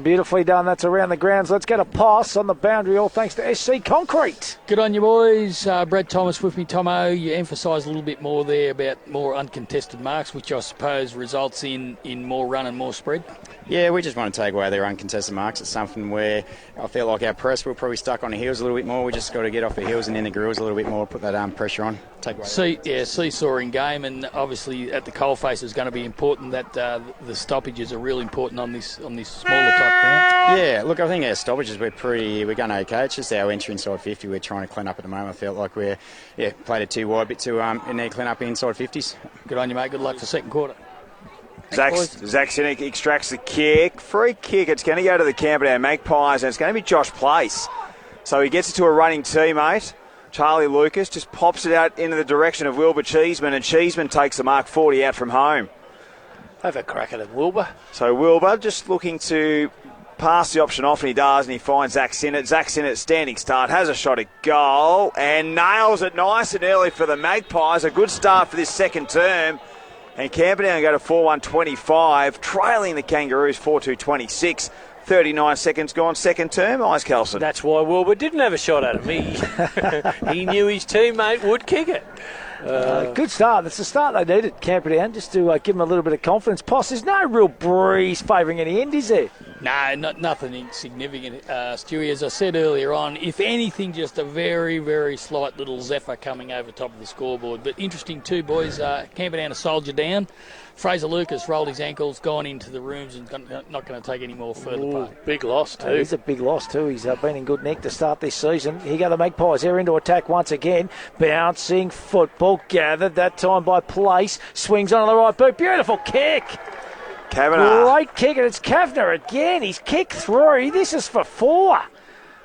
Beautifully done. That's around the grounds. Let's get a pass on the boundary, all thanks to SC Concrete. Good on you, boys. Brad Thomas with me, Tomo. You emphasised a little bit more there about more uncontested marks, which I suppose results in more run and more spread. Yeah, we just want to take away their uncontested marks. It's something where I feel like our press, we're probably stuck on the heels a little bit more. We just got to get off the heels and in the grills a little bit more, put that pressure on. Take away seesawing game, and obviously at the coalface is going to be important that the stoppages are really important on this smaller type ground. Yeah, look, I think our stoppages we're going okay. It's just our entry inside 50 we're trying to clean up at the moment. I felt like we're played it too wide, a bit too in there, clean up inside 50s. Good on you, mate. Good luck for second quarter. Zach Sinek extracts the kick. Free kick. It's going to go to the Camperdown Magpies, and it's going to be Josh Place. So he gets it to a running teammate. Charlie Lucas just pops it out into the direction of Wilbur Cheeseman, and Cheeseman takes the mark 40 out from home. Have a crack at it, Wilbur. So Wilbur just looking to pass the option off, and he does, and he finds Zach Sinnott. Zach Sinnott, standing start, has a shot at goal, and nails it nice and early for the Magpies. A good start for this second term. And Camperdown go to 4-1-25, trailing the Kangaroos 4-2-26. 39 seconds gone, second term. Ice Kelson. That's why Wilbur didn't have a shot at him. He knew his teammate would kick it. Good start. That's the start they needed, Camperdown, just to give them a little bit of confidence. Poss, there's no real breeze favouring any end, is there? No, nothing insignificant, Stewie. As I said earlier on, if anything, just a very, very slight little zephyr coming over top of the scoreboard. But interesting too, boys. Camperdown a soldier down. Fraser Lucas rolled his ankles, gone into the rooms, and not going to take any more further part. Big loss too. He's a big loss too. He's been in good nick to start this season. Here go the Magpies. They're into attack once again. Bouncing football gathered that time by Place. Swings on the right boot. Beautiful kick. Kavanagh. Great kick, and it's Kavanagh again. He's kicked through. This is for 4.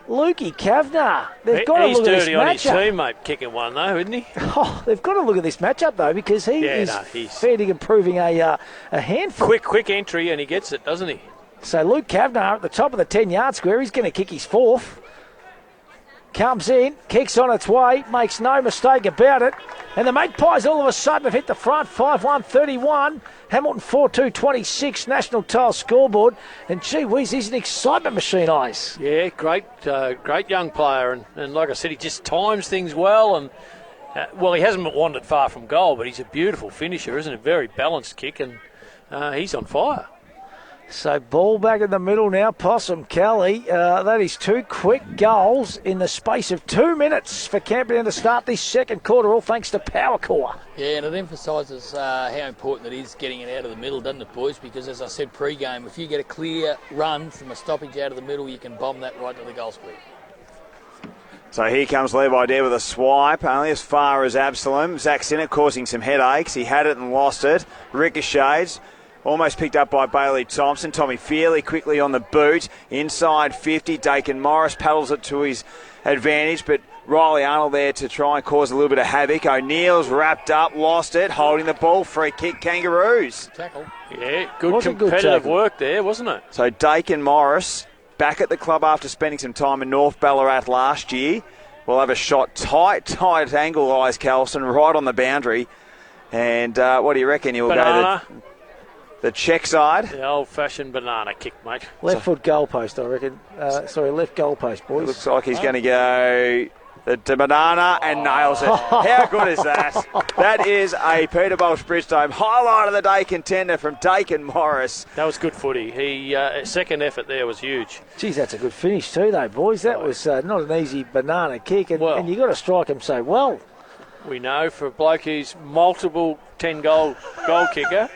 Lukey Kavanagh. They've got to look at this He's dirty on his matchup. teammate kicking one, though, isn't he? Oh, they've got to look at this matchup, though, because he's feeding and proving a handful. Quick entry, and he gets it, doesn't he? So Luke Kavanagh at the top of the 10-yard square. He's going to kick his fourth. Comes in, kicks on its way, makes no mistake about it. And the Magpies all of a sudden have hit the front, 5-1-31. Hamilton 4-2-26, national tile scoreboard. And gee whiz, he's an excitement machine, Ice. Yeah, great young player. And like I said, he just times things well. And he hasn't wandered far from goal, but he's a beautiful finisher, isn't it? Very balanced kick, and he's on fire. So ball back in the middle now, Possum Kelly. That is 2 quick goals in the space of 2 minutes for Camperdown to start this second quarter, all thanks to Power Core. Yeah, and it emphasises how important it is getting it out of the middle, doesn't it, boys? Because as I said pre-game, if you get a clear run from a stoppage out of the middle, you can bomb that right to the goal square. So here comes Levi Dare with a swipe, only as far as Absalom. Zach Sinnott causing some headaches. He had it and lost it. Ricochets. Almost picked up by Bailey Thompson. Tommy Fearley quickly on the boot. Inside 50. Dakin Morris paddles it to his advantage, but Riley Arnold there to try and cause a little bit of havoc. O'Neill's wrapped up, lost it, holding the ball. Free kick, Kangaroos. Tackle. Yeah, good competitive work there, wasn't it? So Dakin Morris back at the club after spending some time in North Ballarat last year. We'll have a shot tight angle, Eyes Carlson, right on the boundary. And what do you reckon? You'll go the check side. The old-fashioned banana kick, mate. Left foot goalpost, I reckon. Left goalpost, boys. It looks like he's going to go the banana and nails it. How good is that? That is a Peter Bosch Bridgestone highlight of the day contender from Dakin Morris. That was good footy. Second effort there was huge. Geez, that's a good finish too, though, boys. That was not an easy banana kick, and you got to strike him so well. We know for a bloke who's multiple 10-goal goal kicker,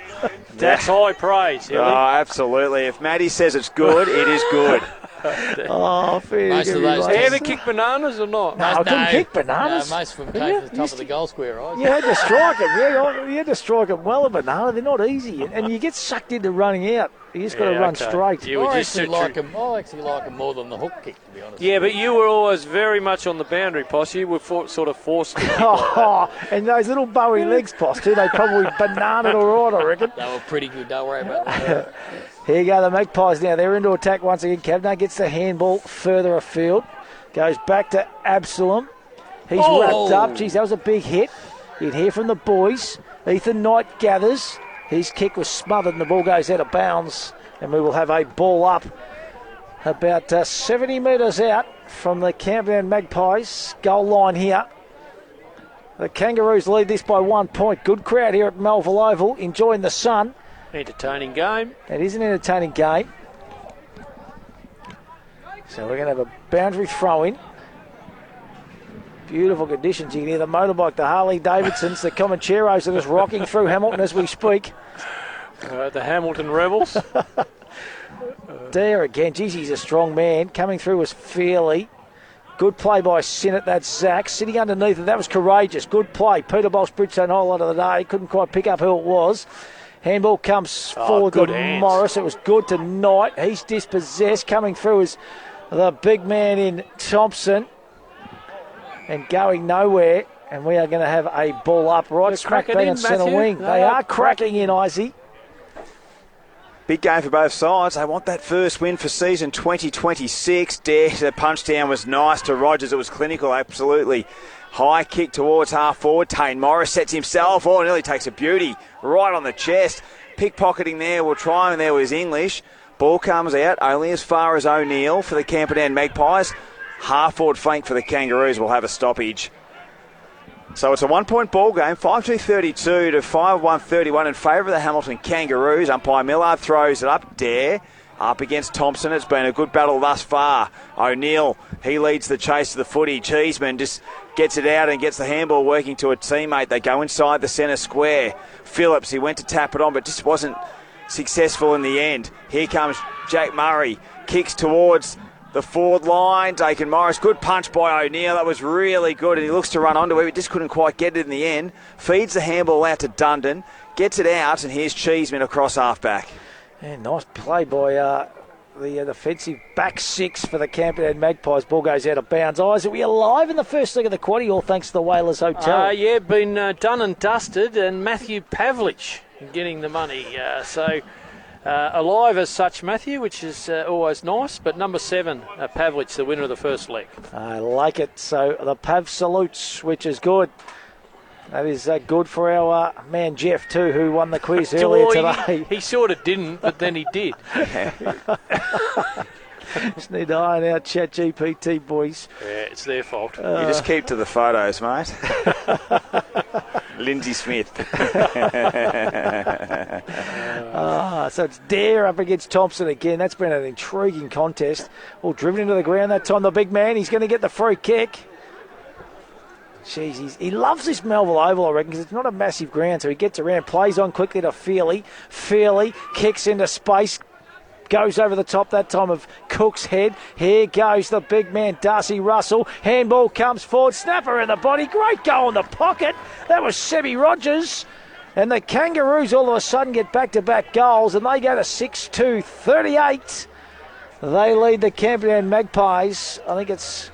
that's high praise. Oh, absolutely. If Matty says it's good, it is good. Fair. Most of those. Do you ever kick bananas or not? No, I couldn't kick bananas. No, most of them came to the top of the goal square, right? You had to strike them. Yeah, you had to strike them well, a banana. They're not easy, and you get sucked into running out. You just got to run straight. I actually like them more than the hook kick, to be honest. Yeah, but you were always very much on the boundary, Poss. You were sort of forced to kick like that. And those little Bowie legs, Poss, too, they probably bananaed all right, I reckon. They were pretty good, don't worry about that. Here you go, the Magpies now. They're into attack once again. Kavanagh gets the handball further afield. Goes back to Absalom. He's wrapped up. Geez, that was a big hit. You'd hear from the boys. Ethan Knight gathers. His kick was smothered and the ball goes out of bounds. And we will have a ball up about 70 metres out from the Camperdown Magpies goal line here. The Kangaroos lead this by 1 point. Good crowd here at Melville Oval, enjoying the sun. Entertaining game. It is an entertaining game. So we're going to have a boundary throw-in. Beautiful conditions. You can hear the motorbike, the Harley Davidsons, the Comancheros are just rocking through Hamilton as we speak. The Hamilton Rebels. There again. Geez, he's a strong man. Coming through was Fairley. Good play by Sinnott. That's Zach. Sitting underneath it. That was courageous. Good play. Peter Bosch Bridgestone highlight of the day. Couldn't quite pick up who it was. Handball comes forward to Morris. It was good to Knight. He's dispossessed. Coming through is the big man in Thompson. And going nowhere. And we are going to have a ball up right smack bang in centre wing. They are cracking in, Izzy. Big game for both sides. They want that first win for season 2026. The punch down was nice to Rogers. It was clinical, absolutely. High kick towards half forward. Tane Morris sets himself. Nearly takes a beauty right on the chest. Pickpocketing there. We'll try him there with English. Ball comes out only as far as O'Neill for the Camperdown Magpies. Half forward flank for the Kangaroos will have a stoppage. So it's a 1 point ball game, 5-2-32 to 5-1-31 in favour of the Hamilton Kangaroos. Umpire Millard throws it up. Dare up against Thompson. It's been a good battle thus far. O'Neill, he leads the chase to the footy. Cheeseman just gets it out and gets the handball working to a teammate. They go inside the centre square. Phillips, he went to tap it on but just wasn't successful in the end. Here comes Jack Murray. Kicks towards the forward line. Dakin Morris, good punch by O'Neill. That was really good, and he looks to run onto it. He just couldn't quite get it in the end. Feeds the handball out to Dundon. Gets it out, and here's Cheeseman across half-back. Yeah, nice play by the defensive back six for the Camperdown Magpies. Ball goes out of bounds. Isaac, we are live in the first leg of the quaddie, all thanks to the Whalers Hotel. Yeah, been done and dusted, and Matthew Pavlich getting the money. Alive as such, Matthew, which is always nice, but number 7, Pavlich, the winner of the first leg. I like it. So the Pav salutes, which is good. That is good for our man Jeff too, who won the quiz earlier today. He sort of didn't, but then he did. Just need to iron out ChatGPT, boys. Yeah, it's their fault. You just keep to the photos, mate. Lindsay Smith. So it's Dare up against Thompson again. That's been an intriguing contest. All driven into the ground that time. The big man, he's going to get the free kick. Jeez, he loves this Melville Oval, I reckon, because it's not a massive ground, so he gets around, plays on quickly to Feely. Feely kicks into space, goes over the top that time of Cook's head. Here goes the big man, Darcy Russell. Handball comes forward, snapper in the body. Great goal in the pocket. That was Sebby Rogers. And the Kangaroos all of a sudden get back-to-back goals, and they go to 6-2, 38. They lead the Camperdown Magpies. I think it's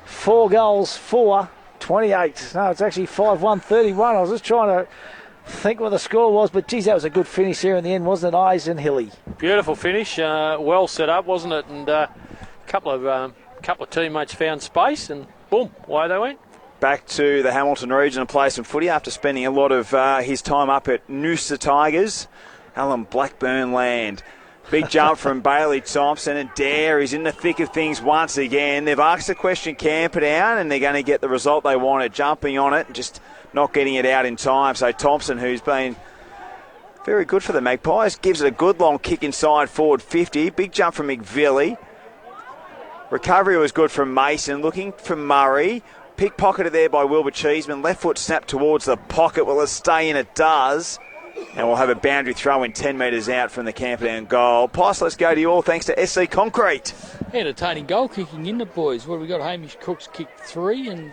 4 goals, 4. 28. No, it's actually 5-1, 31. I was just trying to think what the score was, but geez, that was a good finish here in the end, wasn't it, Eyes and Hilly? Beautiful finish, well set up, wasn't it? And a couple of teammates found space, and boom, away they went. Back to the Hamilton region and play some footy after spending a lot of his time up at Noosa Tigers. Alan Blackburn land. Big jump from Bailey Thompson, and Dare is in the thick of things once again. They've asked the question Camperdown, and they're going to get the result they wanted, jumping on it and just not getting it out in time. So Thompson, who's been very good for the Magpies, gives it a good long kick inside forward 50. Big jump from McVilly. Recovery was good from Mason, looking for Murray. Pickpocketed there by Wilbur Cheeseman. Left foot snapped towards the pocket. Will it stay in? It does. And we'll have a boundary throw in 10 metres out from the Camperdown goal. Pice, let's go to you all thanks to SC Concrete. Entertaining goal kicking in the boys. What have we got? Hamish Cook's kicked 3 and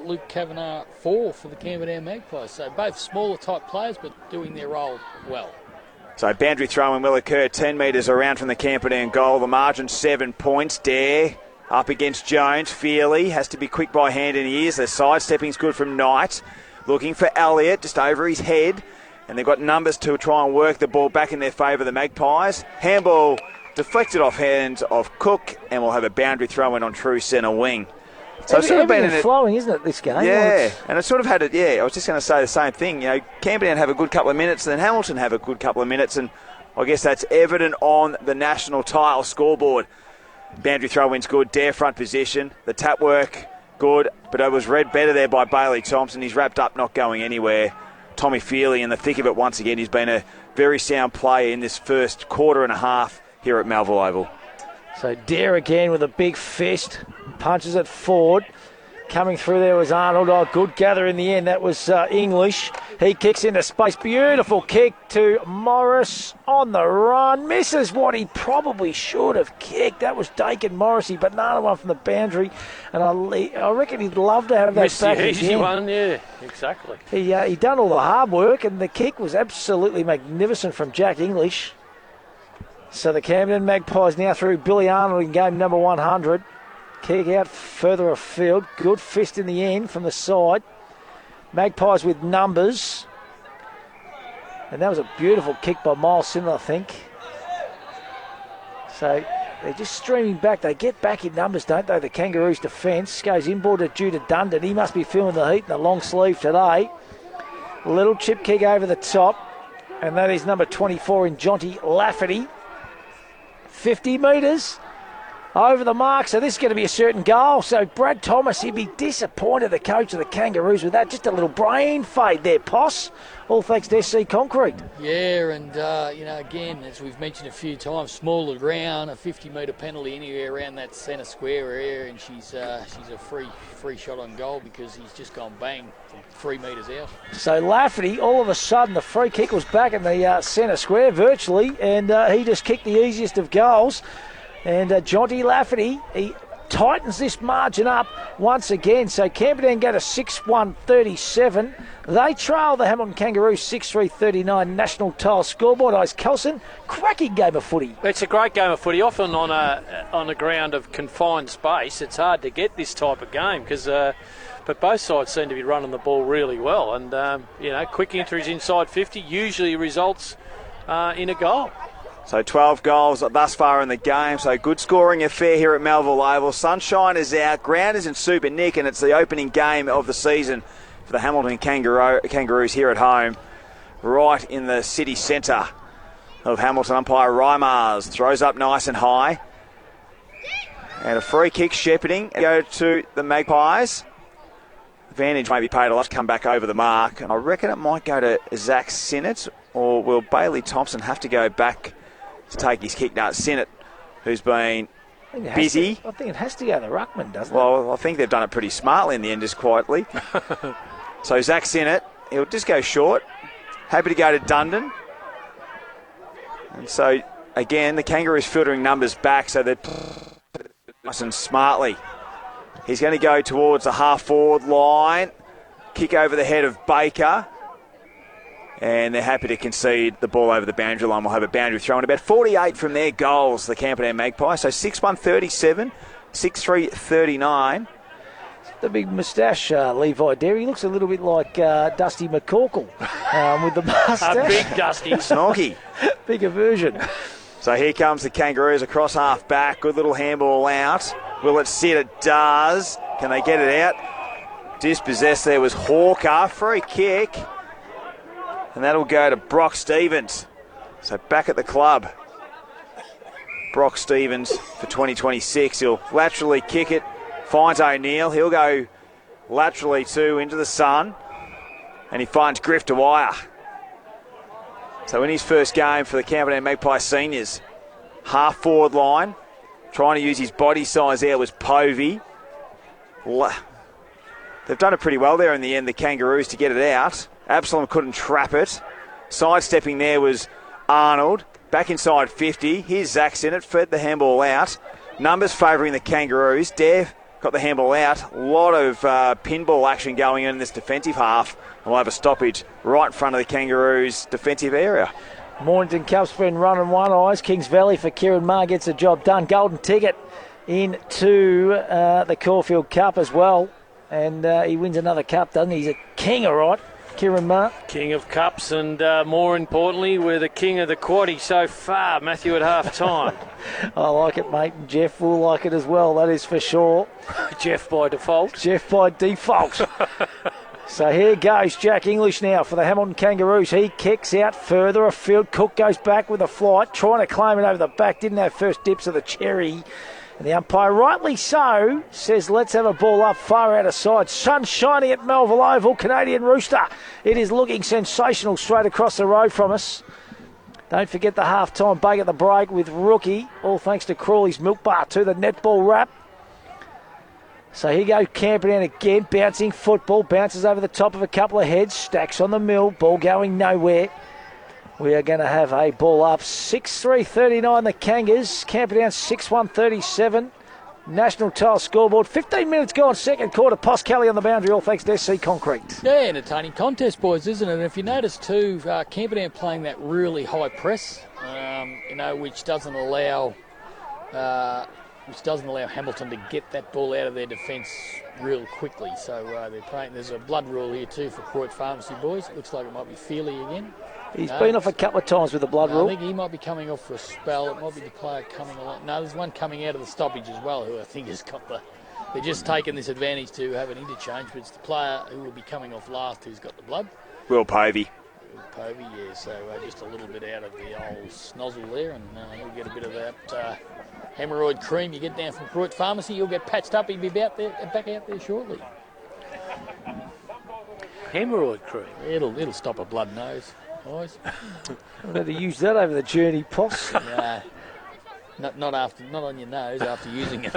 Luke Kavanagh 4 for the Camperdown Magpies. So both smaller type players but doing their role well. So boundary throw in will occur 10 metres around from the Camperdown goal. The margin 7 points. Dare up against Jones. Feely has to be quick by hand, and he is. The sidestepping's good from Knight. Looking for Elliott just over his head. And they've got numbers to try and work the ball back in their favour, the Magpies. Handball deflected off hands of Cook, and we'll have a boundary throw in on true centre wing. So it's sort of been flowing, isn't it, this game? Yeah, and it sort of had it. Yeah, I was just going to say the same thing. You know, Camperdown have a good couple of minutes, and then Hamilton have a good couple of minutes, and I guess that's evident on the national tile scoreboard. Boundary throw in's good. Dare front position. The tap work good, but it was read better there by Bailey Thompson. He's wrapped up, not going anywhere. Tommy Feely in the thick of it once again. He's been a very sound player in this first quarter and a half here at Melville Oval. So Dare again with a big fist. Punches it forward. Coming through there was Arnold. Oh, good gather in the end. That was English. He kicks into space. Beautiful kick to Morris on the run. Misses what he probably should have kicked. That was Dakin Morrissey, but another one from the boundary. And I reckon he'd love to have that Missed back the easy again. one, yeah, exactly. He done all the hard work, and the kick was absolutely magnificent from Jack English. So the Camden Magpies now through Billy Arnold in game number 100. Kick out further afield. Good fist in the end from the side. Magpies with numbers. And that was a beautiful kick by Miles Simler, I think. So they're just streaming back. They get back in numbers, don't they? The Kangaroos' defence goes inboard to Judah Dundon. He must be feeling the heat in the long sleeve today. Little chip kick over the top. And that is number 24 in Jonty Lafferty. 50 metres. Over the mark, so this is going to be a certain goal. So Brad Thomas, he'd be disappointed, the coach of the Kangaroos, with that. Just a little brain fade there, Poss. All thanks to SC Concrete. Yeah, and, again, as we've mentioned a few times, smaller ground, a 50-metre penalty anywhere around that centre square area, and she's a free shot on goal because he's just gone bang from 3 metres out. So Lafferty, all of a sudden, the free kick was back in the centre square virtually, and he just kicked the easiest of goals. And Jonty Lafferty, he tightens this margin up once again. So Camperdown go to 6-1-37. They trail the Hamilton Kangaroos 6-3-39 national tile scoreboard. Ice Kelson, cracking game of footy. It's a great game of footy. Often on a ground of confined space, it's hard to get this type of game because. But both sides seem to be running the ball really well, and quick entries inside 50 usually results in a goal. So 12 goals thus far in the game, so good scoring affair here at Melville Oval. Sunshine is out, ground is in super nick, and it's the opening game of the season for the Hamilton Kangaroos here at home, right in the city centre of Hamilton. Umpire Reimers throws up nice and high. And a free kick shepherding. Go to the Magpies. Advantage may be paid a lot to come back over the mark. And I reckon it might go to Zach Sinnott, or will Bailey Thompson have to go back to take his kick? No, Sinnott, who's been busy. I think it has to go to the ruckman, doesn't it? Well, I think they've done it pretty smartly in the end, just quietly. So Zach Sinnott, he'll just go short. Happy to go to Dundon. And so, again, the Kangaroos filtering numbers back, so they're nice and smartly. He's going to go towards the half-forward line. Kick over the head of Baker. And they're happy to concede the ball over the boundary line. We'll have a boundary throw in. About 48 from their goals, the Camperdown Magpies. So 6-1-37, 6-3-39. The big moustache, Levi Derry. He looks a little bit like Dusty McCorkle with the moustache. A big Dusty. Snorky. Bigger version. So here comes the Kangaroos across half back. Good little handball out. Will it sit? It does. Can they get it out? Dispossessed there was Hawker. Free kick. And that'll go to Brock Stevens. So back at the club. Brock Stevens for 2026. He'll laterally kick it. Finds O'Neill. He'll go laterally too into the sun. And he finds Griff Dwyer. So in his first game for the Camperdown Magpie seniors, half forward line, trying to use his body size there was Povey. They've done it pretty well there in the end, the Kangaroos, to get it out. Absalom couldn't trap it. Sidestepping there was Arnold. Back inside 50. Here's Zach Sinnott, fed the handball out. Numbers favouring the Kangaroos. Dev got the handball out. A lot of pinball action going on in this defensive half. We'll have a stoppage right in front of the Kangaroos' defensive area. Mornington Cup's been running one eyes. Kings Valley for Kieran Marr gets the job done. Golden ticket into the Caulfield Cup as well. And he wins another cup, doesn't he? He's a king, all right, Kieran Marr. King of cups, and more importantly, we're the king of the quaddie so far, Matthew, at half time. I like it, mate. And Jeff will like it as well, that is for sure. Jeff by default. Jeff by default. So here goes Jack English now for the Hamilton Kangaroos. He kicks out further afield. Cook goes back with a flight, trying to claim it over the back. Didn't have first dips of the cherry. And the umpire, rightly so, says let's have a ball up far out of side. Sun shining at Melville Oval. Canadian Rooster. It is looking sensational straight across the road from us. Don't forget the half-time bake at the break with Rookie. All thanks to Crawley's Milk Bar to the netball wrap. So here goes Camperdown again, bouncing football, bounces over the top of a couple of heads, stacks on the mill, ball going nowhere. We are going to have a ball up, 6-3-39 the Kangas, Camperdown 6-1-37, national tile scoreboard, 15 minutes gone, second quarter, Poss Kelly on the boundary, all thanks to SC Concrete. Yeah, entertaining contest, boys, isn't it? And if you notice too, Camperdown playing that really high press, which doesn't allow Hamilton to get that ball out of their defence real quickly. So they're playing. There's a blood rule here too for Croydon Pharmacy boys. It looks like it might be Feely again. He's been off a couple of times with the blood rule. I think he might be coming off for a spell. It might be the player coming along. No, there's one coming out of the stoppage as well who I think has got the... They're just taking this advantage to have an interchange, but it's the player who will be coming off last who's got the blood. Will Povey. Povey, yeah, so just a little bit out of the old snozzle there, and he'll get a bit of that hemorrhoid cream you get down from Croydon Pharmacy. You'll get patched up. He'll be back out there shortly. Hemorrhoid cream? It'll stop a blood nose, guys. I've had to use that over the journey, Poss. Nah, not on your nose after using it.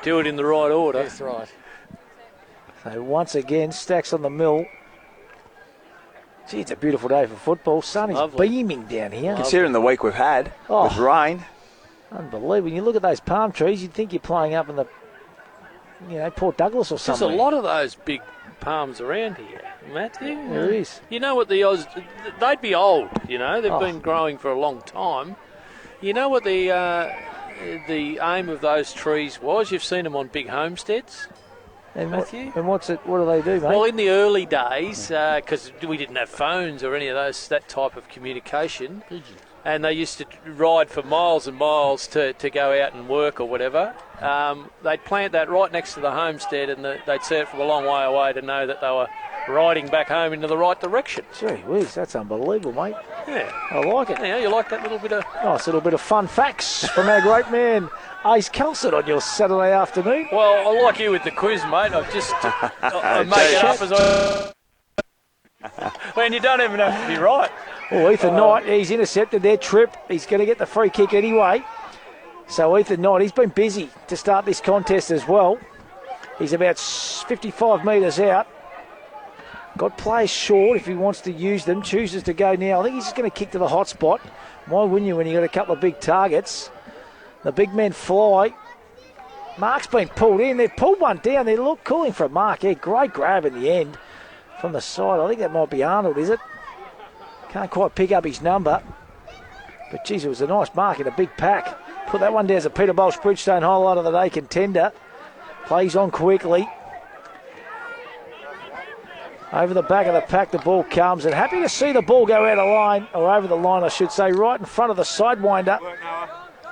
Do it in the right order. That's right. So once again, stacks on the mill. Gee, it's a beautiful day for football. Sun is beaming down here. Considering the week we've had with rain. Unbelievable. When you look at those palm trees, you'd think you're playing up in the, Port Douglas or something. There's a lot of those big palms around here, Matthew. There is. You know what they'd be old, they've been growing for a long time. You know what the aim of those trees was? You've seen them on big homesteads. And Matthew? What do they do, mate? Well, in the early days, because we didn't have phones or any of that type of communication, and they used to ride for miles and miles to go out and work or whatever, they'd plant that right next to the homestead, and they'd see it from a long way away to know that they were riding back home into the right direction. Gee whiz, that's unbelievable, mate. Yeah. I like it. Yeah, you like that little bit of... Nice little bit of fun facts from our great man, Ace Kelson, on your Saturday afternoon. Well, I like you with the quiz, mate. I've just... I make it up as I... When you don't even have to be right. Well, Ethan Knight, he's intercepted their trip. He's going to get the free kick anyway. So Ethan Knight, he's been busy to start this contest as well. He's about 55 metres out. Got players short if he wants to use them. Chooses to go now. I think he's just going to kick to the hot spot. Why wouldn't you when you got a couple of big targets? The big men fly. Mark's been pulled in. They've pulled one down. They look calling for a mark. Yeah, great grab in the end from the side. I think that might be Arnold, is it? Can't quite pick up his number. But, geez, it was a nice mark in a big pack. Put that one down as a Peter Bolsh Bridgestone highlight of the day contender. Plays on quickly. Over the back of the pack, the ball comes. And happy to see the ball go out of line, or over the line, I should say, right in front of the sidewinder,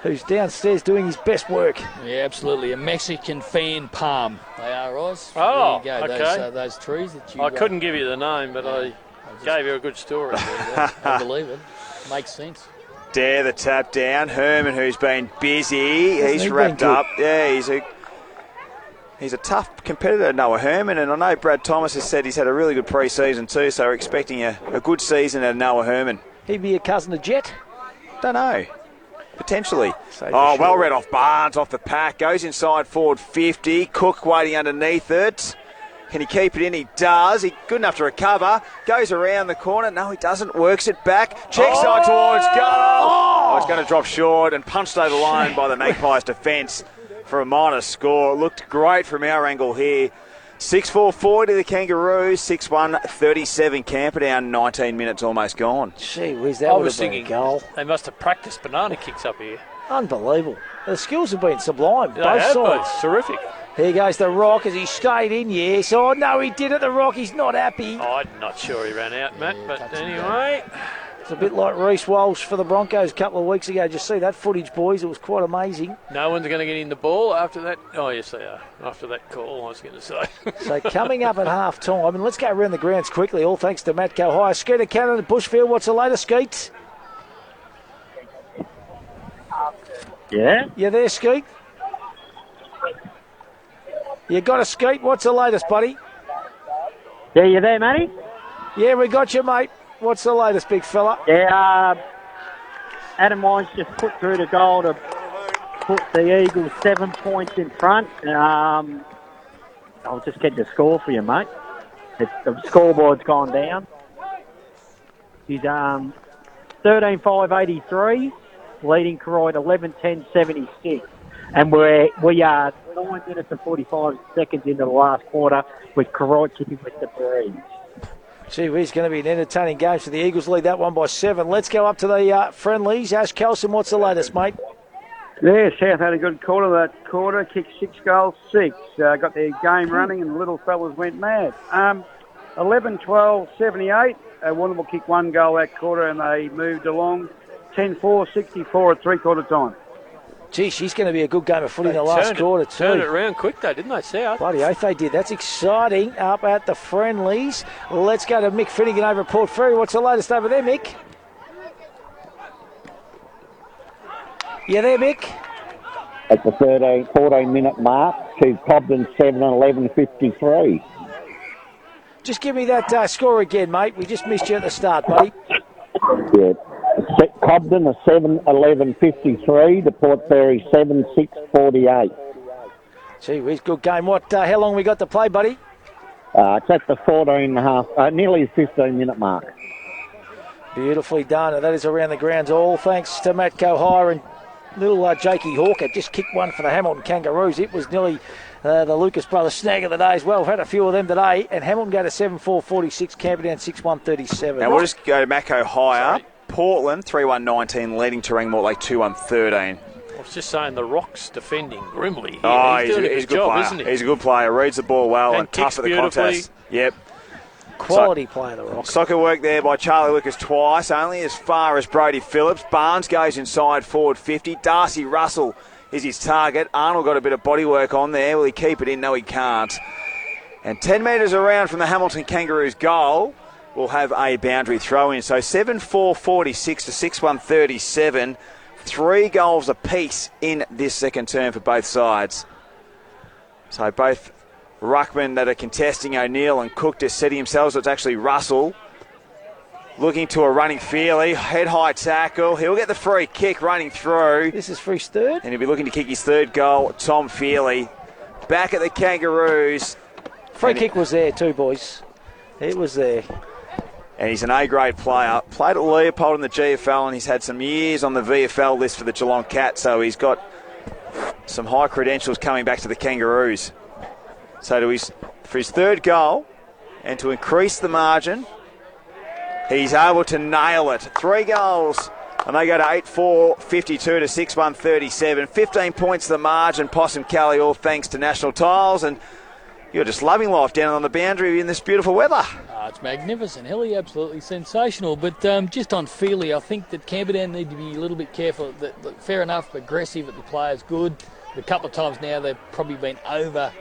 who's downstairs doing his best work. Yeah, absolutely. A Mexican fan palm. They are, Oz. Oh, there you go. okay. Those trees that you... I couldn't give you the name, but I gave you a good story. I believe it. Makes sense. Dare the tap down. Herman, who's been busy. He's wrapped up. Yeah, he's a tough competitor, Noah Herman, and I know Brad Thomas has said he's had a really good pre-season too, so we're expecting a good season out of Noah Herman. He'd be a cousin to Jet? Don't know. Potentially. Well read off Barnes, off the pack, goes inside forward 50, Cook waiting underneath it. Can he keep it in? He does. He's good enough to recover. Goes around the corner. No, he doesn't. Works it back. Check side towards goal. It's going to drop short and punched over the line by the Magpies defence for a minor score. Looked great from our angle here. 6-4-40 to the Kangaroos. 6-1-37 Camperdown. 19 minutes almost gone. Gee whiz, that would have been a goal. They must have practiced banana kicks up here. Unbelievable. The skills have been sublime. They both have sides. been. Terrific. Here goes the Rock as he stayed in, yes. Oh, no, he did it, the Rock. He's not happy. I'm not sure he ran out, Matt, but anyway. It's a bit like Reece Walsh for the Broncos a couple of weeks ago. Just see that footage, boys. It was quite amazing. No one's going to get in the ball after that. Oh, yes, they are. After that call, I was going to say. So coming up at half time, and let's go around the grounds quickly, all thanks to Matt Cohire. Skeeter Cannon at Bushfield. What's the latest, Skeet? Yeah? You there, Skeet? You got a Skeet? What's the latest, buddy? Yeah, you there, Matty? Yeah, we got you, mate. What's the latest, big fella? Yeah, Adam Wines just put through the goal to put the Eagles 7 points in front. I'll just get the score for you, mate. The scoreboard's gone down. He's 13-5-83, leading Koroit 11-10-76. And we are 9 minutes and 45 seconds into the last quarter with Koroit kicking with the breeze. Gee, it's going to be an entertaining game. So the Eagles lead that one by 7. Let's go up to the friendlies. Ash Kelson, what's the latest, mate? Yeah, South had a good quarter that quarter. Kicked 6 goals, 6. Got their game running and the little fellas went mad. 11-12-78. Warrnambool kicked 1 goal that quarter and they moved along. 10-4-64 at three-quarter time. Gee, she's going to be a good game of footy in the last quarter too. Turned it around quick though, didn't they, South? Bloody oath they did. That's exciting up at the friendlies. Let's go to Mick Finnegan over at Port Fairy. What's the latest over there, Mick? You there, Mick? At the 14-minute mark to Cobden 7-11-53. Just give me that score again, mate. We just missed you at the start, buddy. Yeah. Cobden a 7-11-53 to Port Fairy 7-6-48. Gee whiz, good game. How long we got to play, buddy? It's at the 14.5, nearly 15-minute mark. Beautifully done. And that is around the grounds. All thanks to Matt Cohire and little Jakey Hawker just kicked one for the Hamilton Kangaroos. It was nearly the Lucas Brothers snag of the day as well. We've had a few of them today, and Hamilton go to 7-4-46, Camperdown 6-1-37. Now we'll just go to Mako higher. Portland 3-1-19, leading Terang Mortlake 2-1-13. I was just saying the Rock's defending grimly. Oh, he's doing a good job, player. isn't he? He's a good player. Reads the ball well and tough at the contest. Yep. Quality player, the Rock. Soccer work there by Charlie Lucas twice, only as far as Brody Phillips. Barnes goes inside forward 50. Darcy Russell is his target. Arnold got a bit of body work on there. Will he keep it in? No, he can't. And 10 metres around from the Hamilton Kangaroos goal, we'll have a boundary throw-in. So 7-4-46 to 6-1-37. 3 goals apiece in this second term for both sides. So both ruckmen that are contesting, O'Neill and Cook, to set himself. So it's actually Russell looking to a running Feely. Head-high tackle. He'll get the free kick running through. This is for his third. And he'll be looking to kick his third goal. Tom Feely back at the Kangaroos. Free kick was there too, boys. It was there. And he's an A-grade player. Played at Leopold in the GFL, and he's had some years on the VFL list for the Geelong Cats, so he's got some high credentials coming back to the Kangaroos. So for his third goal, and to increase the margin, he's able to nail it. 3 goals, and they go to 8-4-52 to 6-1-37. 15 points the margin, Possum Cali, all thanks to National Tiles, and you're just loving life down on the boundary in this beautiful weather. It's magnificent, Hilly, absolutely sensational. But just on Feely, I think that Camperdown need to be a little bit careful. Fair enough, aggressive at the players, good. But a couple of times now they've probably been over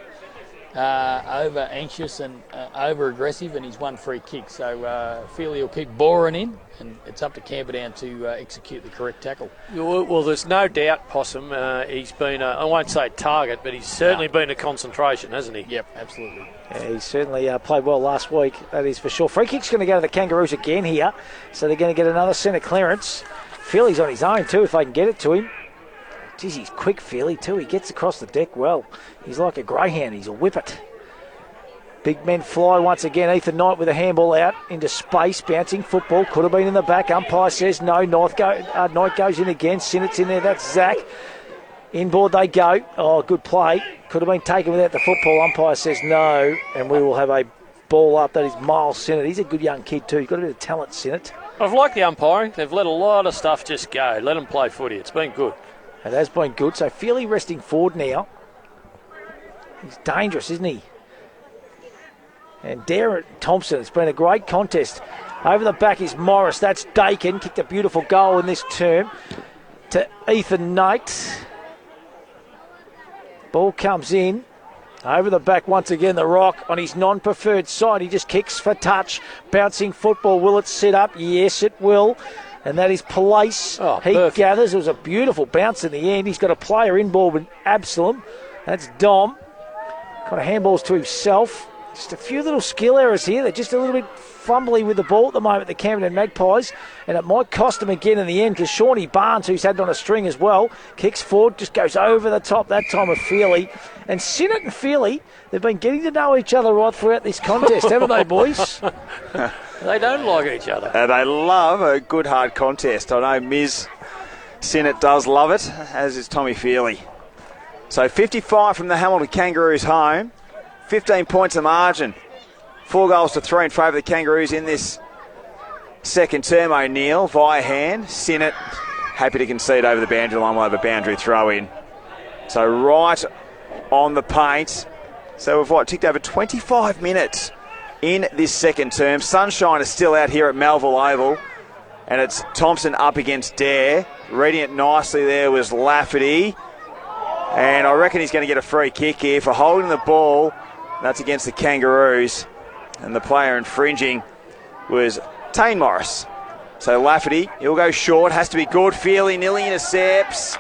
anxious and over aggressive, and he's won free kick. So Feely will keep boring in, and it's up to Camperdown to execute the correct tackle. Well, there's no doubt, Possum. He's been, I won't say target, but he's certainly been a concentration, hasn't he? Yep, absolutely. Yeah, he certainly played well last week, that is for sure. Free kick's going to go to the Kangaroos again here, so they're going to get another centre clearance. Feely's on his own too, if they can get it to him. Geez, he's quick, Feely, too. He gets across the deck well. He's like a greyhound. He's a whippet. Big men fly once again. Ethan Knight with a handball out into space. Bouncing football. Could have been in the back. Umpire says no. Knight goes in again. Sinnott's in there. That's Zach. Inboard they go. Oh, good play. Could have been taken without the football. Umpire says no. And we will have a ball up. That is Miles Sinnott. He's a good young kid, too. He's got a bit of talent, Sinnott. I've liked the umpiring. They've let a lot of stuff just go. Let them play footy. It's been good. It has been good. So Feely resting forward now. He's dangerous, isn't he? And Darren Thompson, it's been a great contest. Over the back is Morris. That's Dakin. Kicked a beautiful goal in this term to Ethan Knight. Ball comes in. Over the back once again, the Rock on his non-preferred side. He just kicks for touch. Bouncing football. Will it sit up? Yes, it will. And that is Place. He gathers. It was a beautiful bounce in the end. He's got a player in ball with Absalom. That's Dom. Kind of handballs to himself. Just a few little skill errors here. They're just a little bit fumbly with the ball at the moment, the Camperdown Magpies. And it might cost them again in the end because Shawnee Barnes, who's had on a string as well, kicks forward, just goes over the top that time of Feely. And Sinnott and Feely, they've been getting to know each other right throughout this contest, haven't they, boys? They don't like each other. They love a good hard contest. I know Ms. Sinnott does love it, as is Tommy Feely. So 55 from the Hamilton Kangaroos home. 15 points of margin. 4 goals to 3 in favour of the Kangaroos in this second term. O'Neill via hand. Sinnott happy to concede over the boundary line. We'll have a boundary throw in. So right on the paint. So we've ticked over 25 minutes in this second term. Sunshine is still out here at Melville Oval, and it's Thompson up against Dare. Reading it nicely there was Lafferty, and I reckon he's going to get a free kick here for holding the ball. That's against the Kangaroos, and the player infringing was Tane Morris. So Lafferty, he'll go short, has to be good. Feely nearly intercepts.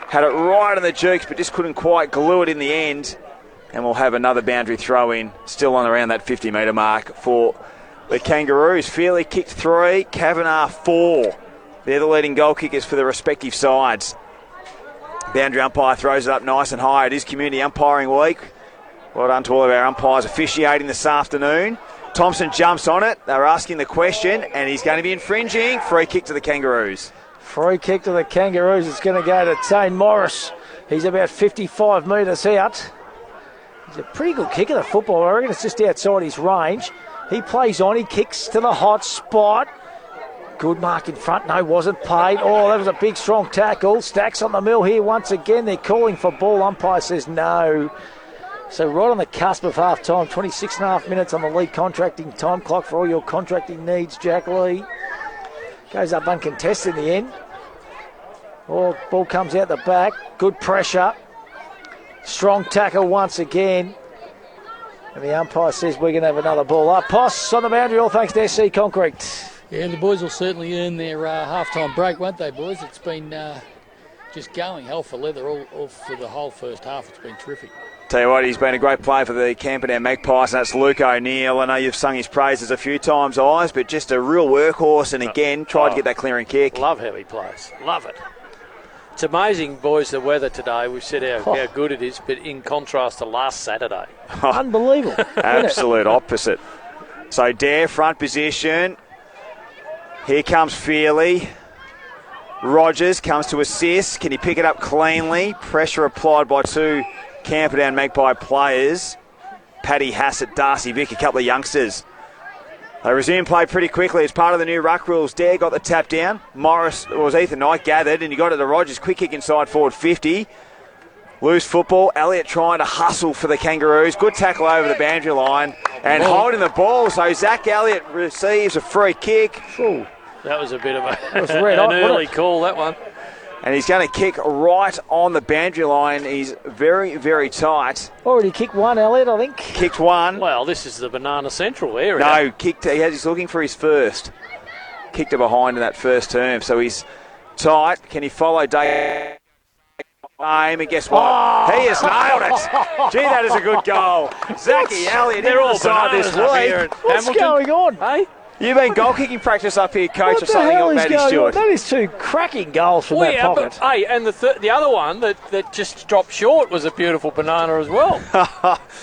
Had it right on the jukes, but just couldn't quite glue it in the end. And we'll have another boundary throw in, still on around that 50-metre mark for the Kangaroos. Feely kicked 3, Kavanagh 4. They're the leading goal kickers for the respective sides. Boundary umpire throws it up nice and high. It is community umpiring week. Well done to all of our umpires officiating this afternoon. Thompson jumps on it. They're asking the question, and he's going to be infringing. Free kick to the Kangaroos. Free kick to the Kangaroos. It's going to go to Tane Morris. He's about 55 metres out. He's a pretty good kicker, the football. I reckon it's just outside his range. He plays on. He kicks to the hot spot. Good mark in front. No, wasn't paid. Oh, that was a big, strong tackle. Stacks on the mill here once again. They're calling for ball. Umpire says no. So right on the cusp of half-time, 26.5 minutes on the league contracting time clock for all your contracting needs, Jack Lee. Goes up uncontested in the end. Oh, ball comes out the back. Good pressure. Strong tackle once again. And the umpire says we're going to have another ball up. Posts on the boundary, all thanks to SC Concrete. Yeah, the boys will certainly earn their half-time break, won't they, boys? It's been just going hell for leather all for the whole first half. It's been terrific. Tell you what, he's been a great player for the Camperdown Magpies, and that's Luke O'Neill. I know you've sung his praises a few times, Eyes, but just a real workhorse, and again, tried to get that clearing kick. Love how he plays. Love it. It's amazing, boys, the weather today. We've said how good it is, but in contrast to last Saturday. Unbelievable. Absolute opposite. So Dare, front position. Here comes Fearley. Rogers comes to assist. Can he pick it up cleanly? Pressure applied by two Camperdown Magpie players. Paddy Hassett, Darcy Vick, a couple of youngsters. They resume play pretty quickly as part of the new ruck rules. Dare got the tap down. Ethan Knight gathered, and he got it to Rogers. Quick kick inside forward 50. Loose football. Elliott trying to hustle for the Kangaroos. Good tackle over the boundary line and holding the ball. So Zach Elliott receives a free kick. Ooh. That was a bit of an early call, that one. And he's going to kick right on the boundary line. He's very, very tight. Already kicked one, Elliott, I think. Kicked one. Well, this is the Banana Central area. No, he's looking for his first. Kicked it behind in that first term. So he's tight. Can he follow Dave? And guess what? Oh! He has nailed it. Gee, that is a good goal. Zachy Elliott, they're all side this week. What's going on? Hey? You've been goal kicking practice up here, coach, or something What on the hell Matty is going Stewart. on? That is two cracking goals from that pocket. But, hey, and the other one that just dropped short was a beautiful banana as well.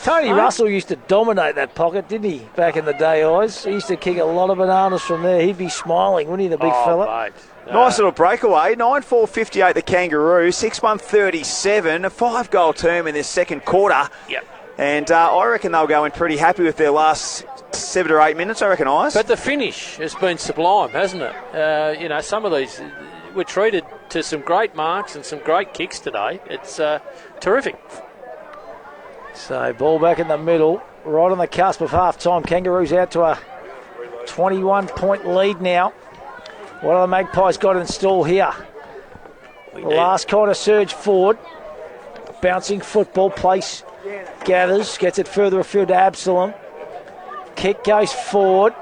Tony Russell used to dominate that pocket, didn't he, back in the day, Eyes? He used to kick a lot of bananas from there. He'd be smiling, wouldn't he, the big fella? Mate. Nice little breakaway. 9-4-58 the Kangaroos. 6-1-37. A 5-goal term in this second quarter. Yep. And I reckon they'll go in pretty happy with their last 7 or 8 minutes, I reckon, Eyes. But the finish has been sublime, hasn't it? Some of these, we're treated to some great marks and some great kicks today. It's terrific. So, ball back in the middle, right on the cusp of half-time. Kangaroos out to a 21-point lead now. What have the Magpies got in store here? Last kind of surge forward. Bouncing football, place gathers, gets it further afield to Absalom. Kick goes forward.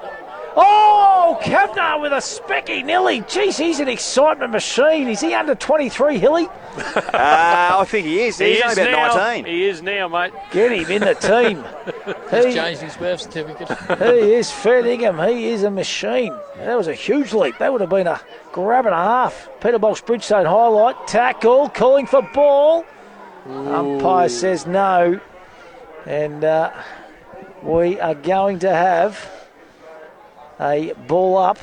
Oh, Kavnar with a specky nilly. Jeez, he's an excitement machine. Is he under 23, Hilly? I think he is. He's only about 19. He is now, mate. Get him in the team. He's changed his birth certificate. He is fair dinkum. He is a machine. That was a huge leap. That would have been a grab and a half. Peter Box Bridgestone highlight. Tackle, calling for ball. Umpire says no. And we are going to have a ball up.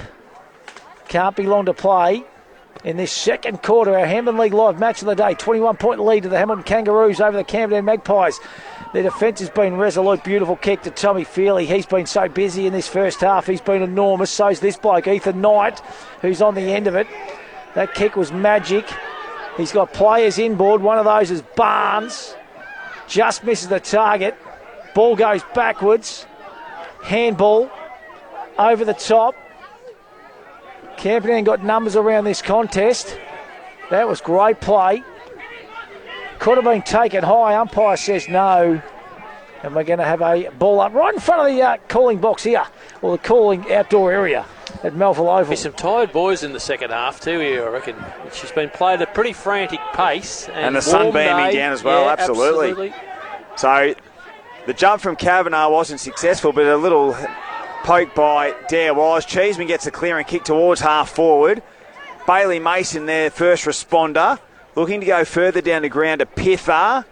Can't be long to play in this second quarter. Our Hamilton League Live match of the day. 21-point lead to the Hamilton Kangaroos over the Camperdown Magpies. Their defence has been resolute. Beautiful kick to Tommy Fearley. He's been so busy in this first half. He's been enormous. So's this bloke, Ethan Knight, who's on the end of it. That kick was magic. He's got players inboard. One of those is Barnes. Just misses the target. Ball goes backwards. Handball over the top. Camperdown got numbers around this contest. That was great play. Could have been taken high. Umpire says no. And we're going to have a ball up right in front of the calling box here. Or the calling outdoor area at Melville Oval. There's some tired boys in the second half too here, I reckon. She's been played at a pretty frantic pace. And the sun beaming down as well, yeah, absolutely. So the jump from Kavanagh wasn't successful, but a little poke by Dare was. Cheeseman gets a clearing kick towards half forward. Bailey Mason, their first responder, looking to go further down the ground to Pither.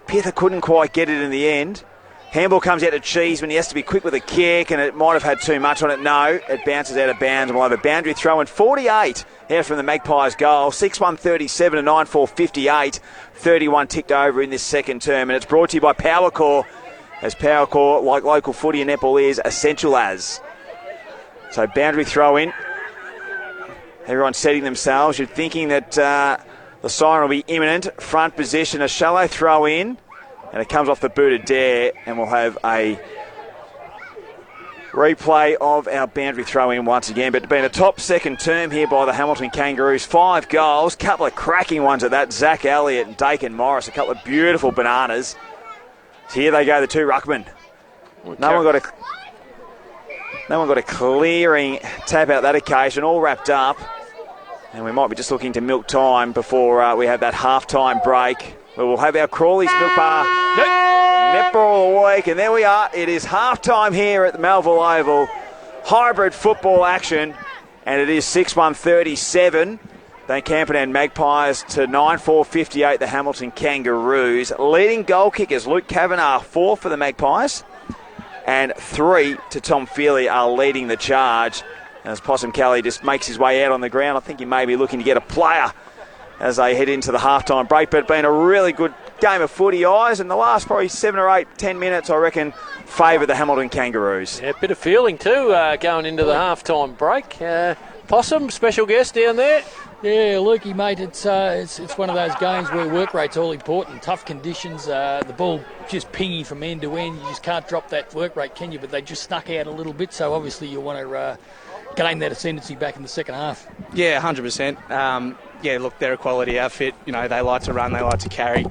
Pither couldn't quite get it in the end. Handball comes out to Cheeseman. He has to be quick with a kick, and it might have had too much on it. No, it bounces out of bounds, and we'll have a boundary throw in 48 here from the Magpies goal. 6-1-37 to 9-4-58. 31 ticked over in this second term, and it's brought to you by Powercore, as Powercore, like local footy and netball, is essential as. So boundary throw in. Everyone's setting themselves. You're thinking that the siren will be imminent. Front position, a shallow throw in. And it comes off the boot of Dare, and we'll have a replay of our boundary throw-in once again. But it's been a top second term here by the Hamilton Kangaroos. 5 goals, couple of cracking ones at that. Zach Elliott and Dakin Morris, a couple of beautiful bananas. So here they go, the two ruckmen. No one got a clearing tap out that occasion, all wrapped up. And we might be just looking to milk time before we have that half-time break. We'll have our Crawley's Milk Bar netball of the week, and there we are. It is half-time here at the Melville Oval. Hybrid football action, and it is 6-1-37. The Camperdown Magpies to 9-4-58, the Hamilton Kangaroos. Leading goal kickers, Luke Kavanagh, 4 for the Magpies, and 3 to Tom Feely are leading the charge. As Possum Kelly just makes his way out on the ground, I think he may be looking to get a player as they head into the halftime break. But it's been a really good game of footy, eyes, and the last probably 7 or 8, 10 minutes, I reckon, favour the Hamilton Kangaroos. Yeah, a bit of feeling too going into the halftime break. Possum, special guest down there. Yeah, Lukey, mate, it's one of those games where work rate's all important. Tough conditions, the ball just pinging from end to end. You just can't drop that work rate, can you? But they just snuck out a little bit, so obviously you want to gain that ascendancy back in the second half. Yeah, 100%. Yeah, look, they're a quality outfit. You know, they like to run, they like to carry.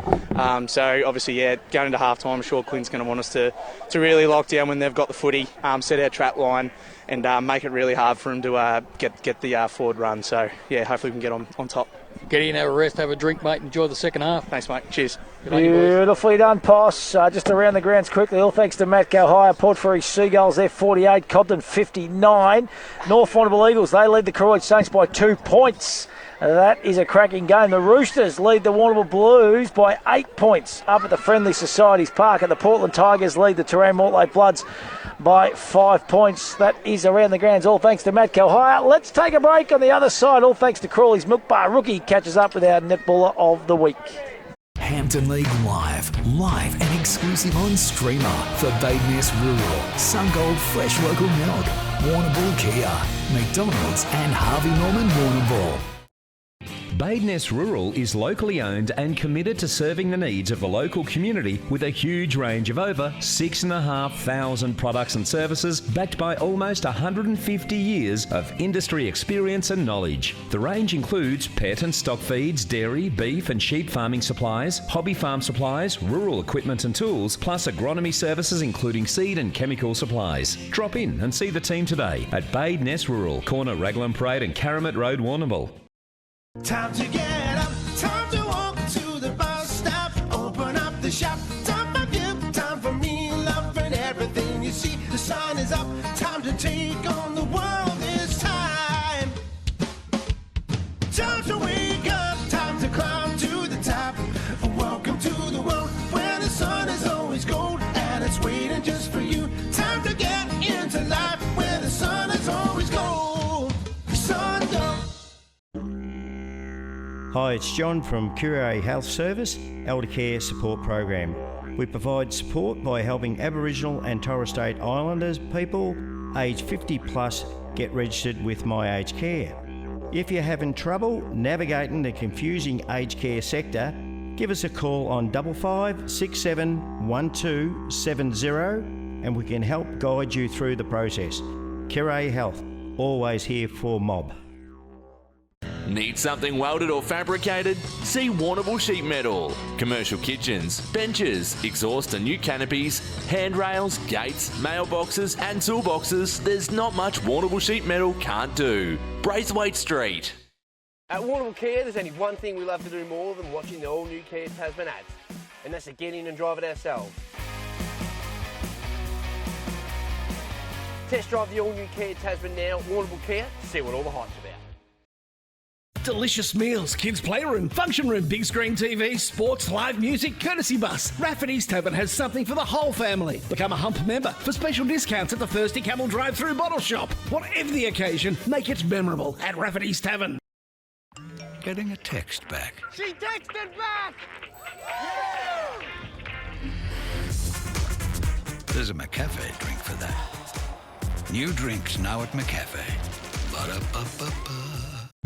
So, obviously, yeah, going into half-time, I'm sure Clint's going to want us to really lock down when they've got the footy, set our trap line, and make it really hard for them to get the forward run. So, yeah, hopefully we can get on top. Get in, have a rest, have a drink, mate. Enjoy the second half. Thanks, mate. Cheers. Beautifully done, Poss. Just around the grounds quickly. All thanks to Matt Galhire. Port Fairy Seagulls, they're 48. Cobden, 59. North Warrnambool Eagles, they lead the Koroit Saints by 2 points. That is a cracking game. The Roosters lead the Warrnambool Blues by 8 points up at the Friendly Societies Park. And the Portland Tigers lead the Terran Mortlake Bloods by 5 points. That is around the grounds. All thanks to Matt Calhire. Let's take a break on the other side. All thanks to Crawley's Milk Bar. Rookie catches up with our netballer of the week. Hampton League live and exclusive on streamer for Badeness Rural, Sungold Fresh Local Milk, Warrnambool Kia, McDonald's and Harvey Norman Warrnambool. Badeness Rural is locally owned and committed to serving the needs of the local community with a huge range of over 6,500 products and services backed by almost 150 years of industry experience and knowledge. The range includes pet and stock feeds, dairy, beef and sheep farming supplies, hobby farm supplies, rural equipment and tools, plus agronomy services including seed and chemical supplies. Drop in and see the team today at Badeness Rural, corner Raglan Parade and Karamat Road, Warrnambool. Time to get up, time to walk to the bus stop, open up the shop, time for you, time for me, love and everything you see. The sun is up, time to take on the world this time. Time to wake up, time to climb to the top. Welcome to the world where the sun is always gold and it's waiting just for you. Time to get into life where the sun is always gold. Sungold. Hi, it's John from Curie Health Service, Elder Care Support Program. We provide support by helping Aboriginal and Torres Strait Islanders people aged 50 plus get registered with My Aged Care. If you're having trouble navigating the confusing aged care sector, give us a call on 55 67 1270 and we can help guide you through the process. Curie Health, always here for mob. Need something welded or fabricated? See Warrnambool Sheet Metal. Commercial kitchens, benches, exhaust and new canopies, handrails, gates, mailboxes and toolboxes. There's not much Warrnambool Sheet Metal can't do. Braithwaite Street. At Warrnambool Kia, there's only one thing we love to do more than watching the all-new Kia Tasman ads, and that's to get in and drive it ourselves. Test drive the all-new Kia Tasman now at Warrnambool Kia, see what all the hype's about. Delicious meals, kids' playroom, function room, big screen TV, sports, live music, courtesy bus. Rafford East Haven has something for the whole family. Become a Hump member for special discounts at the Thirsty Camel drive-through bottle shop. Whatever the occasion, make it memorable at Rafford East Haven. Getting a text back. She texted back! There's a McCafe drink for that. New drinks now at McCafe. Ba-da-ba-ba-ba.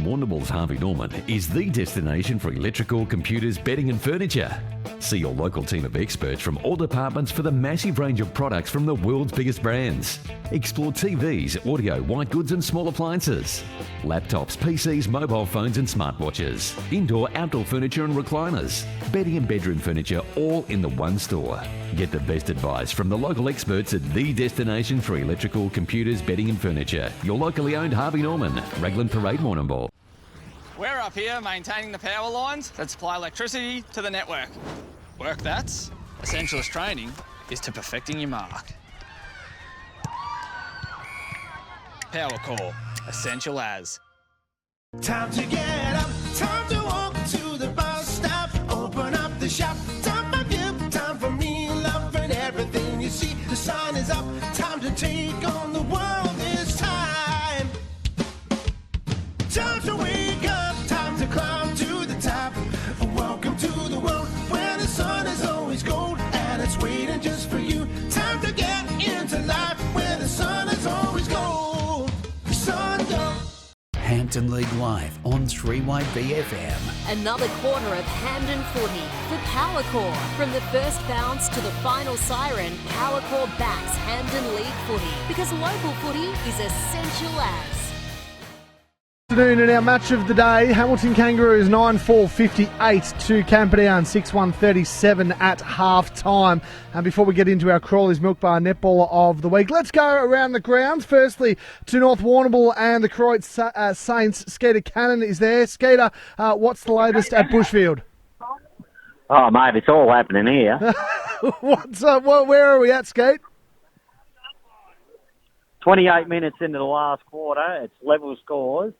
Warrnambool's Harvey Norman is the destination for electrical, computers, bedding and furniture. See your local team of experts from all departments for the massive range of products from the world's biggest brands. Explore TVs, audio, white goods and small appliances. Laptops, PCs, mobile phones and smartwatches. Indoor-outdoor furniture and recliners. Bedding and bedroom furniture all in the one store. Get the best advice from the local experts at the destination for electrical, computers, bedding and furniture. Your locally owned Harvey Norman, Raglan Parade, Warrnambool. We're up here maintaining the power lines that supply electricity to the network. Work that's essentialist training is to perfecting your mark. Power core, essential as. Time to get up, time to walk to the bus stop, open up the shop, time for you, time for me, loving everything you see. The sun is up, time to take on the world this time. Time to wake up, time to climb to the top. Welcome to the world where the sun is always gold and it's waiting just for you. Time to get into life where the sun is always gold. Sungold. Hampton League Live on 3YB FM. Another quarter of Hampden footy for Power Core. From the first bounce to the final siren, Power Core backs Hampden League footy because local footy is essential as. Afternoon and our match of the day, Hamilton Kangaroos 9-4-58 to Camperdown 6-1-37 at half time. And before we get into our Crawley's Milk Bar netballer of the week, let's go around the grounds. Firstly to North Warrnambool and the Croydon Saints. Skeeter Cannon is there. Skeeter, what's the latest at Bushfield? Oh, mate, it's all happening here. Where are we at, Skate? 28 minutes into the last quarter, it's level scores.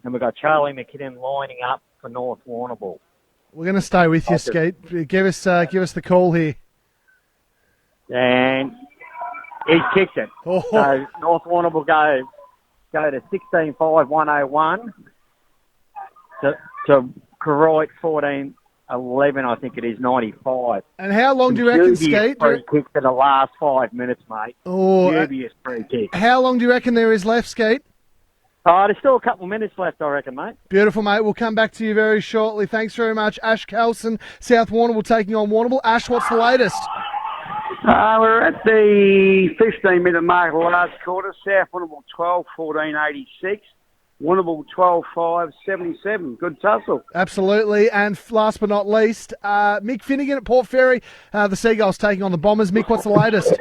And we've got Charlie McKinnon lining up for North Warrnambool. We're going to stay with you, Skeet. Give us the call here. And he's kicked it. Oh. So North Warrnambool go to 16-5-101 to Croydon 14-11, I think it is, 95. And how long do you reckon, Skeet? Free kick for the last 5 minutes, mate. Oh, dubious free kick. How long do you reckon there is left, Skeet? There's still a couple of minutes left, I reckon, mate. Beautiful, mate. We'll come back to you very shortly. Thanks very much. Ash Kelson, South Warrnambool taking on Warrnambool. Ash, what's the latest? We're at the 15-minute mark of the last quarter. South Warrnambool 12-14-86. Warrnambool 12-5-77. Good tussle. Absolutely. And last but not least, Mick Finnegan at Port Fairy. The Seagulls taking on the Bombers. Mick, what's the latest?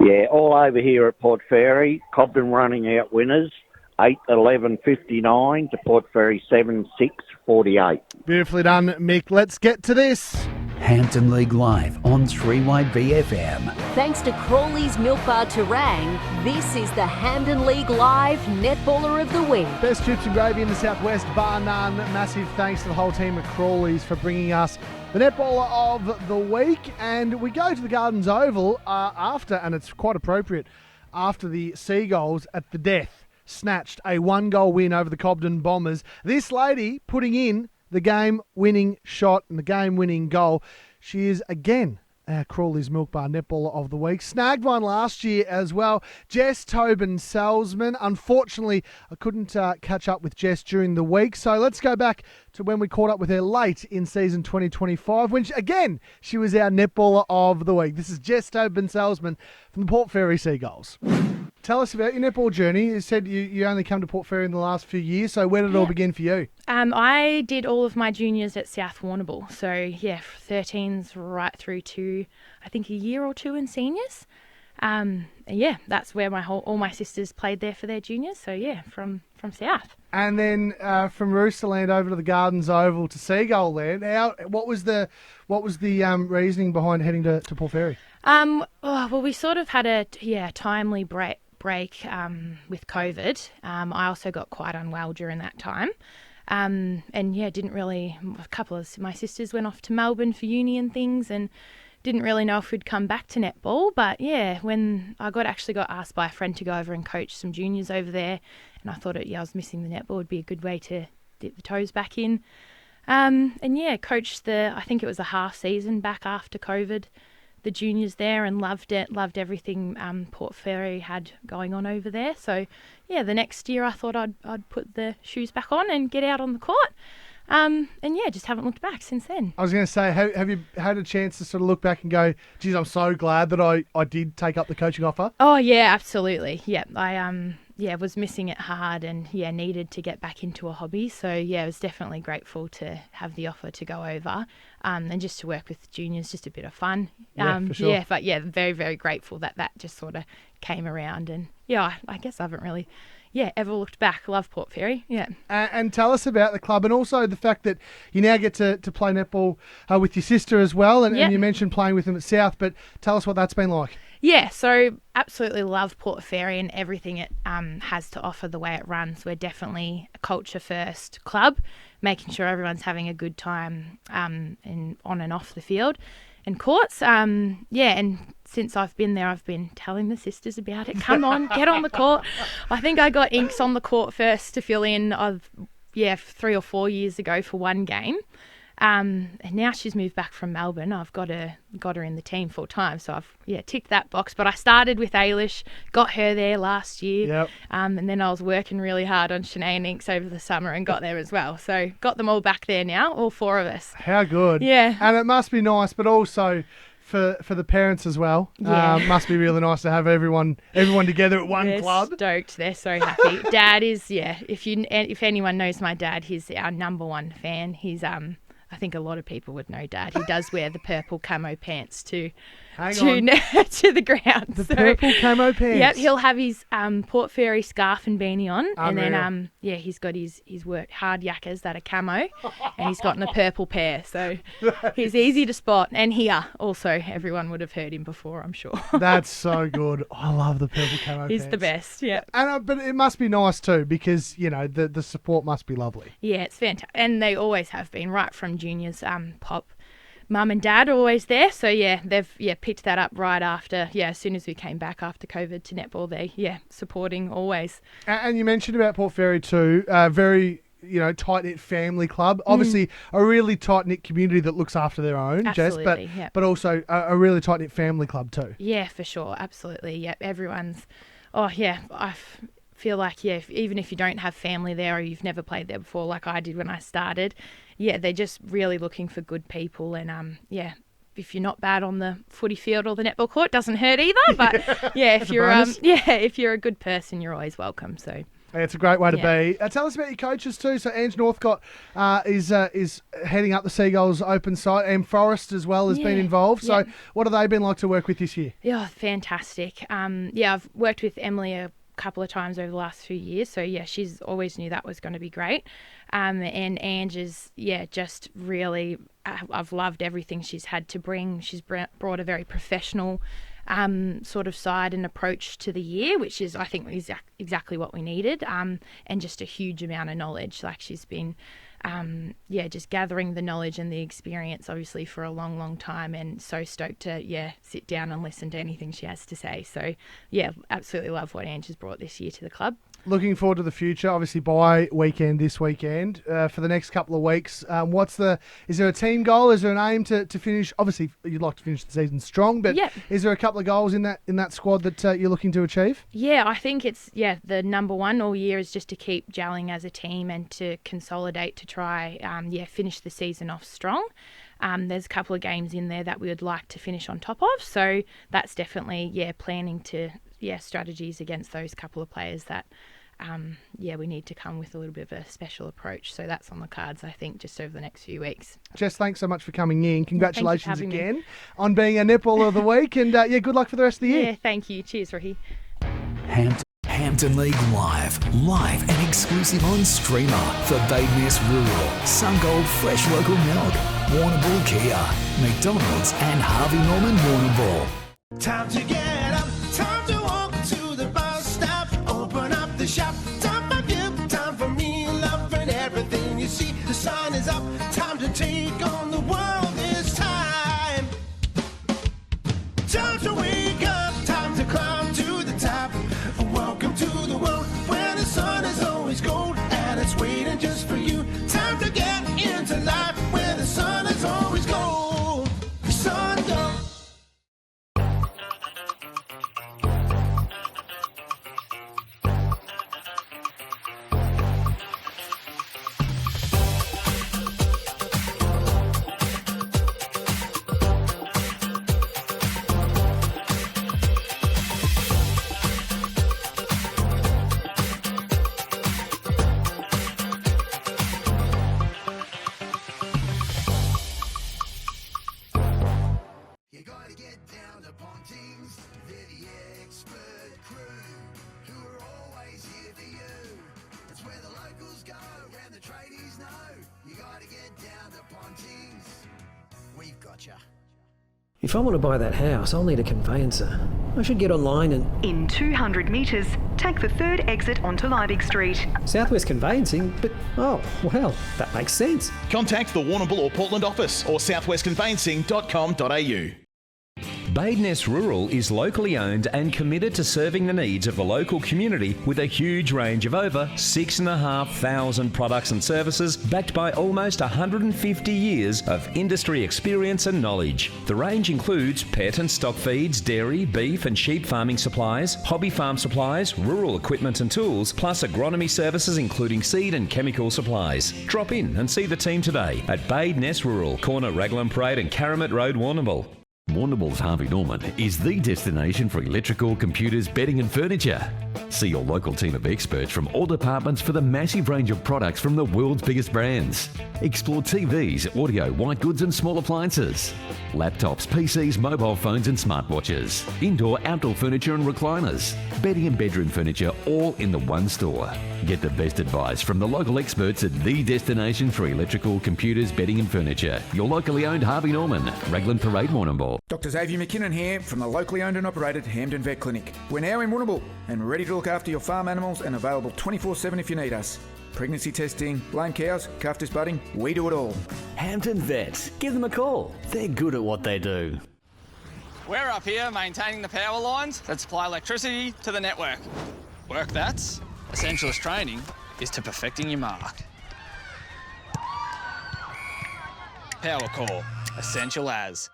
Yeah, all over here at Port Fairy. Cobden running out winners. 8-11-59 to Port Fairy 7-6-48. Beautifully done, Mick. Let's get to this. Hampton League Live on 3YB FM. Thanks to Crawley's Milk Bar Terang, this is the Hampden League Live Netballer of the Week. Best chips and gravy in the southwest, bar none. Massive thanks to the whole team at Crawley's for bringing us the Netballer of the Week. And we go to the Gardens Oval after, and it's quite appropriate, after the Seagulls at the death snatched a 1-goal win over the Cobden Bombers. This lady putting in the game-winning shot and the game-winning goal. She is, again, our Crawley's Milk Bar Netballer of the Week. Snagged one last year as well. Jess Tobin-Salzman. Unfortunately, I couldn't catch up with Jess during the week, so let's go back to when we caught up with her late in season 2025, when, again, she was our Netballer of the Week. This is Jess Tobin-Salzman from the Port Fairy Seagulls. Tell us about your netball journey. You said you only come to Port Fairy in the last few years, so where did it all begin for you? I did all of my juniors at South Warrnambool, so 13s right through to I think a year or two in seniors. That's where all my sisters played there for their juniors. So from South. And then from Roosterland over to the Gardens Oval to Seagull Land. What was the reasoning behind heading to Port Fairy? We sort of had a timely break with COVID. I also got quite unwell during that time. And yeah, didn't really. A couple of my sisters went off to Melbourne for uni and things, and didn't really know if we'd come back to netball. But yeah, when I got asked by a friend to go over and coach some juniors over there, and I thought I was missing the netball, would be a good way to dip the toes back in. And yeah, coached I think it was a half season back after COVID, the juniors there, and loved it. Loved everything Port Fairy had going on over there. So yeah, the next year I thought I'd put the shoes back on and get out on the court. And yeah, just haven't looked back since then. I was going to say, have you had a chance to sort of look back and go, geez, I'm so glad that I did take up the coaching offer? Oh yeah, absolutely. Yeah, I was missing it hard, and yeah, needed to get back into a hobby. So yeah, I was definitely grateful to have the offer to go over, and just to work with juniors, just a bit of fun. For sure. Yeah, but yeah, very, very grateful that just sort of came around, and yeah, I guess I haven't really ever looked back. Love Port Fairy. Yeah. And tell us about the club, and also the fact that you now get to play netball with your sister as well, and you mentioned playing with them at South, but tell us what that's been like. Yeah, so absolutely love Port Fairy and everything it has to offer, the way it runs. We're definitely a culture-first club, making sure everyone's having a good time on and off the field and courts. And since I've been there, I've been telling the sisters about it. Come on, get on the court. I think I got Inks on the court first to fill in 3 or 4 years ago for one game. And now she's moved back from Melbourne. I've got her in the team full time, so I've ticked that box. But I started with Ailish, got her there last year, yep. And then I was working really hard on Shanae and Inks over the summer and got there as well. So got them all back there now, all 4 of us. How good! Yeah, and it must be nice, but also for the parents as well. Yeah. Must be really nice to have everyone together at one club. They're stoked. They're so happy. Dad is if anyone knows my dad, he's our number one fan. He's I think a lot of people would know Dad. He does wear the purple camo pants to the ground. The purple camo pants. Yep, he'll have his Port Fairy scarf and beanie on, Unreal. And then he's got his work hard yakkers that are camo, and he's got a purple pair, so he's easy to spot. And here also, everyone would have heard him before, I'm sure. That's so good. I love the purple camo pants. He's the best. Yeah, and but it must be nice too, because the support must be lovely. Yeah, it's fantastic, and they always have been, right from juniors. Pop, Mum and Dad are always there, so yeah, they've picked that up right after as soon as we came back after COVID to netball. They supporting always. And you mentioned about Port Fairy too, very tight knit family club. Obviously, a really tight knit community that looks after their own, absolutely, Jess, but also a really tight knit family club too. Yeah, for sure, absolutely. Yep, everyone's. Oh yeah, I feel like even if you don't have family there or you've never played there before, like I did when I started. Yeah, they're just really looking for good people, and if you're not bad on the footy field or the netball court, doesn't hurt either. But if you're if you're a good person, you're always welcome. So it's a great way to be. Tell us about your coaches too. So Ange Northcott is heading up the Seagulls open site, and Forrest as well has been involved. So what have they been like to work with this year? Yeah, fantastic. I've worked with Emily a couple of times over the last few years, so she's always knew that was going to be great. And Ange is just really, I've loved everything she's had to bring. She's brought a very professional sort of side and approach to the year, which is, I think, exactly what we needed, and just a huge amount of knowledge. Like, she's been just gathering the knowledge and the experience, obviously, for a long, long time, and so stoked to sit down and listen to anything she has to say. So absolutely love what Ange has brought this year to the club. Looking forward to the future. Obviously, bye weekend this weekend. For the next couple of weeks, is there a team goal? Is there an aim to finish? Obviously, you'd like to finish the season strong, but is there a couple of goals in that squad that you're looking to achieve? Yeah, I think it's the number one all year is just to keep gelling as a team and to consolidate to try finish the season off strong. There's a couple of games in there that we would like to finish on top of, so that's definitely planning to strategies against those couple of players that we need to come with a little bit of a special approach. So that's on the cards, I think, just over the next few weeks. Jess, thanks so much for coming in. Congratulations again on being a Netballer of the Week, and good luck for the rest of the year. Yeah, thank you. Cheers, Ricky. Hampton League live and exclusive on Streamer for Badeness Rural, Sungold Fresh Local Milk, Warrnambool Kia, McDonald's and Harvey Norman Warrnambool. Time to get up, time to walk to the bus stop, open up the shop, time for you, time for me, love and everything you sun is up, time to take on the world this time. Time to wake up, time to climb to the top. Welcome to the world where the sun is always gold and it's waiting just for you. Time to get into life where the sun is always gold. Sungold. If I want to buy that house, I'll need a conveyancer. I should get online and... In 200 metres, take the third exit onto Liebig Street. Southwest Conveyancing? But, oh, well, that makes sense. Contact the Warrnambool or Portland office or southwestconveyancing.com.au. Badeness Rural is locally owned and committed to serving the needs of the local community with a huge range of over 6,500 products and services backed by almost 150 years of industry experience and knowledge. The range includes pet and stock feeds, dairy, beef and sheep farming supplies, hobby farm supplies, rural equipment and tools, plus agronomy services including seed and chemical supplies. Drop in and see the team today at Badeness Rural, corner Raglan Parade and Karamat Road, Warrnambool. Warrnambool's Harvey Norman is the destination for electrical, computers, bedding and furniture. See your local team of experts from all departments for the massive range of products from the world's biggest brands. Explore TVs, audio, white goods and small appliances. Laptops, PCs, mobile phones and smartwatches. Indoor, outdoor furniture and recliners. Bedding and bedroom furniture all in the one store. Get the best advice from the local experts at the destination for electrical, computers, bedding and furniture. Your locally owned Harvey Norman, Raglan Parade, Warrnambool. Dr. Xavier McKinnon here from the locally owned and operated Hampden Vet Clinic. We're now in Warrnambool and ready to look after your farm animals and available 24/7 if you need us. Pregnancy testing, lame cows, calf disbudding, we do it all. Hampden Vets. Give them a call. They're good at what they do. We're up here maintaining the power lines that supply electricity to the network. Work that's essentialist training is to perfecting your mark. Power Core, essential as.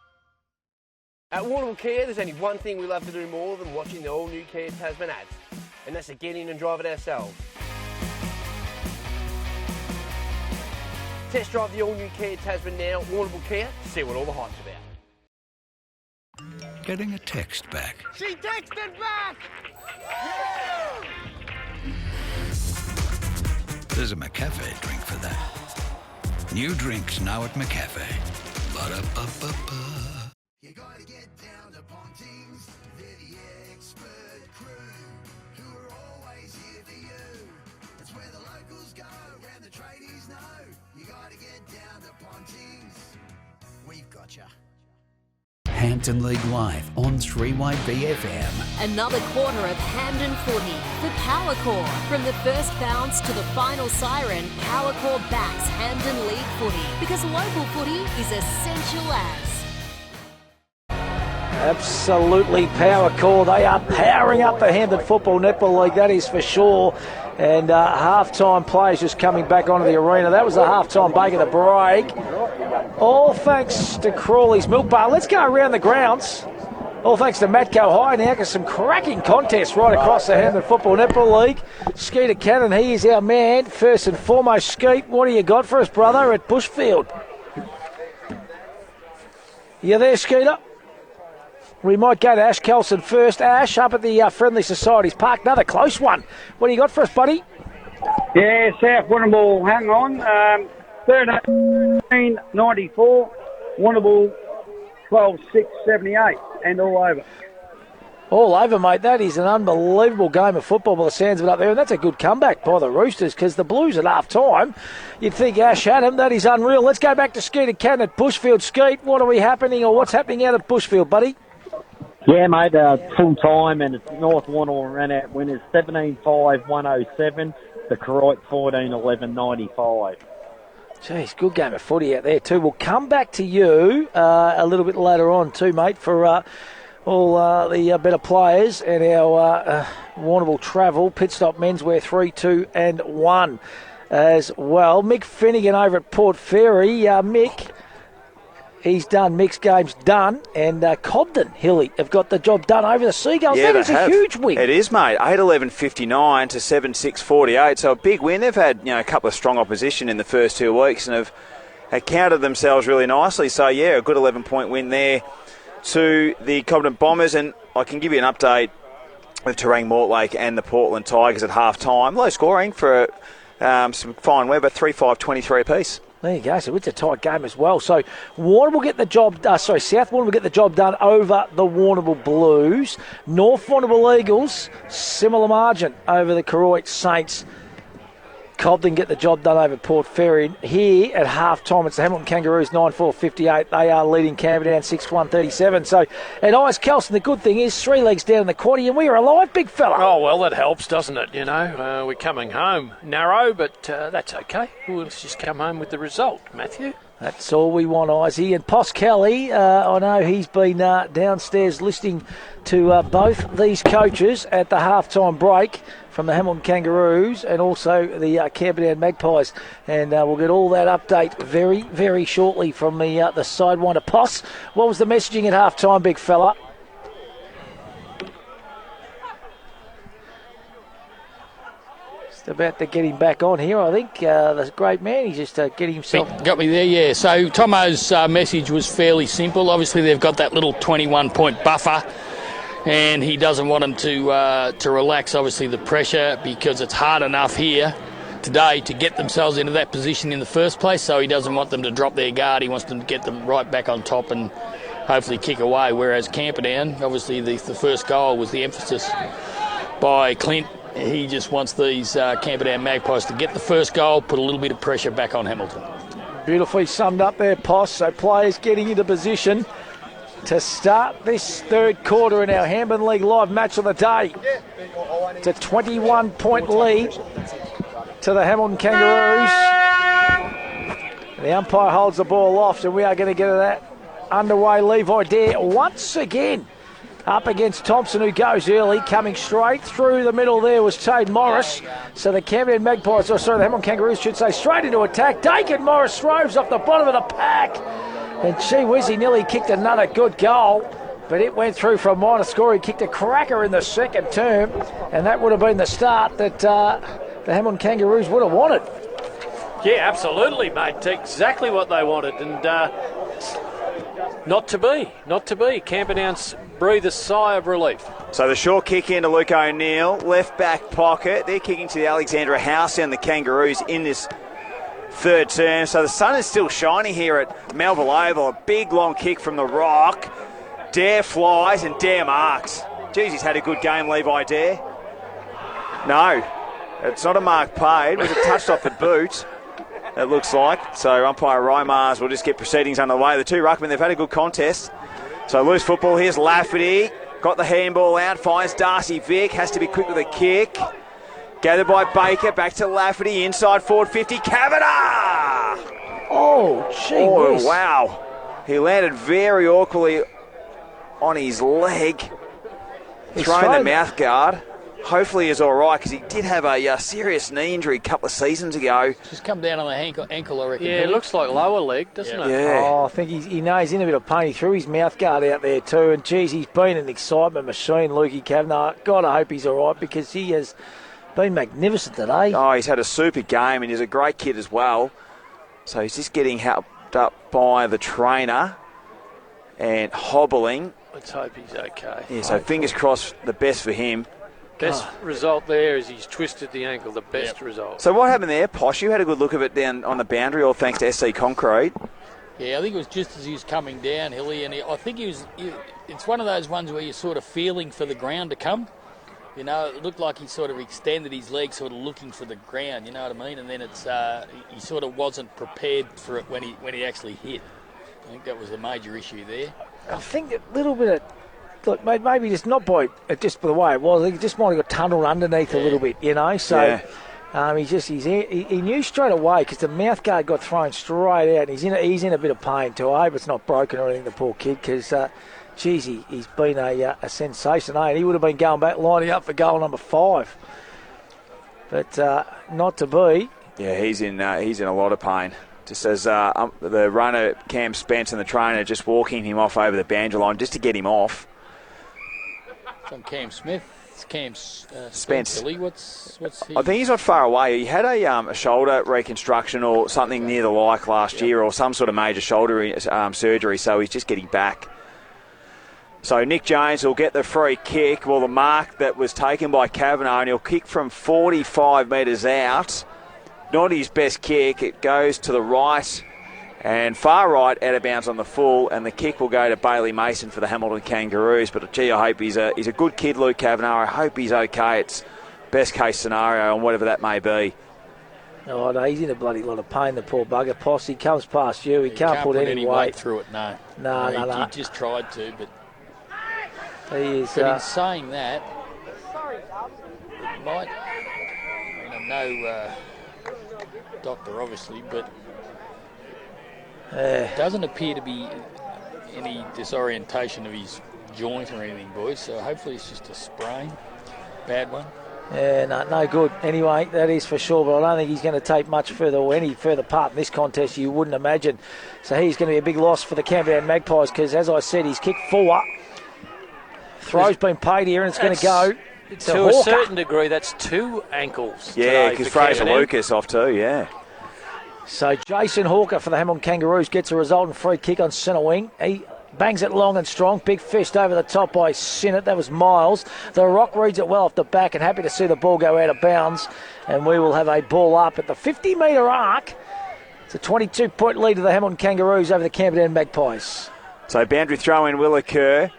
At Warrnambool Kia, there's only one thing we love to do more than watching the all-new Kia Tasman ads, and that's to get in and drive it ourselves. Test drive the all-new Kia Tasman now at Warrnambool Kia to see what all the hype's about. Getting a text back. She texted back! There's a McCafe drink for that. New drinks now at McCafe. Ba-da-ba-ba-ba. You gotta get down to Pontins, they're the expert crew, who are always here for you. That's where the locals go, and the tradies know. You gotta get down to Pontins, we've got ya. Hampton League Live on 3YBFM. Another quarter of Hampden footy for Power Core. From the first bounce to the final siren, Power Core backs Hampden League footy because local footy is essential as. Absolutely power core. They are powering up the Hampden Football Netball League, that is for sure. And half-time players just coming back onto the arena. That was the half-time break of the break. All thanks to Crawley's Milk Bar. Let's go around the grounds. All thanks to Matco High now, because some cracking contests right across the Hampden Football Netball League. Skeeter Cannon, he is our man. First and foremost, Skeet, what do you got for us, brother, at Bushfield? You there, Skeeter? We might go to Ash Kelson first. Ash, up at the Friendly Societies Park. Another close one. What do you got for us, buddy? Yeah, South Warrnambool, hang on. 13-94, Warrnambool 12-6-78, and all over. All over, mate. That is an unbelievable game of football by the sounds of it up there. And that's a good comeback by the Roosters, because the Blues at half-time, you'd think Ash had him. That is unreal. Let's go back to Skeeter Cannon at Bushfield. Skeet, what are we happening, or what's happening out at Bushfield, buddy? Yeah, mate, full time, and it's North Warrnambool ran out winners 17-5-107, the Koroit 14-11-95. Jeez, good game of footy out there too. We'll come back to you a little bit later on too, mate, for all the better players and our Warrnambool travel. Pit Stop Menswear 3, 2 and 1 as well. Mick Finnegan over at Port Fairy. Mick, he's done. Mick's game's done. And Cobden, Hilly, have got the job done over the Seagulls. Yeah, that is a huge win. It is, mate. 8-11-59 to 7-6-48. So a big win. They've had a couple of strong opposition in the first 2 weeks and have counted themselves really nicely. So, yeah, a good 11-point win there to the Cobden Bombers. And I can give you an update with Terang Mortlake and the Portland Tigers at half-time. Low scoring for some fine weather, 3-5-23 apiece. There you go. So it's a tight game as well. So Warrnambool will get the job. South Warrnambool will get the job done over the Warrnambool Blues. North Warrnambool Eagles, similar margin over the Koroit Saints. Cobden get the job done over Port Fairy. Here at half-time, it's the Hamilton Kangaroos 9-4-58. They are leading Camperdown 6-1-37. So at Ice Kelson, the good thing is 3 legs down in the quaddie and we are alive, big fella. Oh, well, that helps, doesn't it? We're coming home narrow, but that's okay. We'll just come home with the result, Matthew. That's all we want, Izzy. And Pos Kelly, I know he's been downstairs listening to both these coaches at the half-time break from the Hamilton Kangaroos and also the Camperdown Magpies. And we'll get all that update very, very shortly from the Sidewinder. Pos, what was the messaging at half-time, big fella? Just about to get him back on here, I think. The great man, he's just getting himself... Got me there, yeah. So Tomo's message was fairly simple. Obviously, they've got that little 21-point buffer, and he doesn't want them to relax, obviously, the pressure, because it's hard enough here today to get themselves into that position in the first place, so he doesn't want them to drop their guard. He wants them to get them right back on top and hopefully kick away, whereas Camperdown, obviously the first goal was the emphasis by Clint. He just wants these Camperdown Magpies to get the first goal, put a little bit of pressure back on Hamilton. Beautifully summed up there, Pos. So players getting into position to start this third quarter in our Handball League live match of the day. It's a 21-point lead to the Hamilton Kangaroos. The umpire holds the ball off, and we are going to get that underway. Levi Dare once again up against Thompson, who goes early. Coming straight through the middle there was Tade Morris. So the Camperdown Magpies, the Hamilton Kangaroos should say, straight into attack. Dakin Morris throws off the bottom of the pack. And gee whiz, he nearly kicked another good goal, but it went through for a minor score. He kicked a cracker in the second term, and that would have been the start that the Hamilton Kangaroos would have wanted. Yeah, absolutely, mate. Exactly what they wanted, and not to be. Camperdown's breathe a sigh of relief. So the short kick into Luke O'Neill, left back pocket. They're kicking to the Alexandra House and the Kangaroos in this third term. So the sun is still shining here at Melville Oval. A big long kick from the rock. Dare flies and Dare marks. Jeez, he's had a good game, Levi Dare. No, it's not a mark paid. It was a touched off the boot, it looks like. So umpire Rymars will just get proceedings underway. The two ruckmen, they've had a good contest. So loose football. Here's Lafferty. Got the handball out. Finds Darcy Vick. Has to be quick with a kick. Gathered by Baker, back to Lafferty, inside forward 50, Kavanagh! Oh, gee whiz. Wow. He landed very awkwardly on his leg, throwing the mouth guard. Hopefully he's all right, because he did have a serious knee injury a couple of seasons ago. Just come down on the ankle, I reckon. Yeah, it looks like lower leg, doesn't it? Yeah. Oh, I think he knows he's in a bit of pain. He threw his mouth guard out there too, and geez, he's been an excitement machine, Lukey Kavanagh. God, I hope he's all right, because he has been magnificent today. Oh, he's had a super game, and he's a great kid as well. So he's just getting helped up by the trainer and hobbling. Let's hope he's okay. Yeah, so fingers crossed, the best for him. Best result there is he's twisted the ankle, the best result. So what happened there, Posh? You had a good look of it down on the boundary, all thanks to SC Concrete. Yeah, I think it was just as he was coming down, Hilly, and I think it's one of those ones where you're sort of feeling for the ground to come. You know, it looked like he sort of extended his leg, sort of looking for the ground. You know what I mean? And then he sort of wasn't prepared for it when he actually hit. I think that was the major issue there. I think a little bit of, look, maybe just not by just by the way it was. I think he just might have got tunneled underneath a little bit. You know, so He knew straight away because the mouth guard got thrown straight out. And he's in a bit of pain too. I hope it's not broken or anything, the poor kid, because, he's been a sensation, and he would have been going back lining up for goal number 5. But not to be. Yeah, he's in a lot of pain. Just as the runner, Cam Spence, and the trainer just walking him off over the boundary line just to get him off. From Cam Smith. Spence. What's he? I think he's not far away. He had a shoulder reconstruction or something near the like last year, or some sort of major shoulder surgery, so he's just getting back. So Nick Jones will get the free kick. Well, the mark that was taken by Kavanagh, and he'll kick from 45 metres out. Not his best kick. It goes to the right and far right, out of bounds on the full, and the kick will go to Bailey Mason for the Hamilton Kangaroos. But gee, I hope he's a good kid, Luke Kavanagh. I hope he's okay. It's best case scenario, and whatever that may be. Oh no, he's in a bloody lot of pain, the poor bugger. Posse comes past you. He can't put any weight through it. No. He just tried to, but he is. But in saying that, it might. I'm no doctor, obviously, but. Doesn't appear to be any disorientation of his joint or anything, boys. So hopefully it's just a sprain. Bad one. Yeah, no good. Anyway, that is for sure. But I don't think he's going to take much further or any further part in this contest. You wouldn't imagine. So he's going to be a big loss for the Camperdown Magpies because, as I said, he's kicked 4. Throw's been paid here, and it's going to go to a certain degree. That's 2 ankles. Yeah, because Fraser Lucas off too. Yeah. So Jason Hawker for the Hamilton Kangaroos gets a resultant free kick on centre wing. He bangs it long and strong. Big fist over the top by Sinnott. That was Miles. The Rock reads it well off the back, and happy to see the ball go out of bounds. And we will have a ball up at the 50-metre arc. It's a 22-point lead to the Hamilton Kangaroos over the Camperdown Magpies. So boundary throw-in will occur.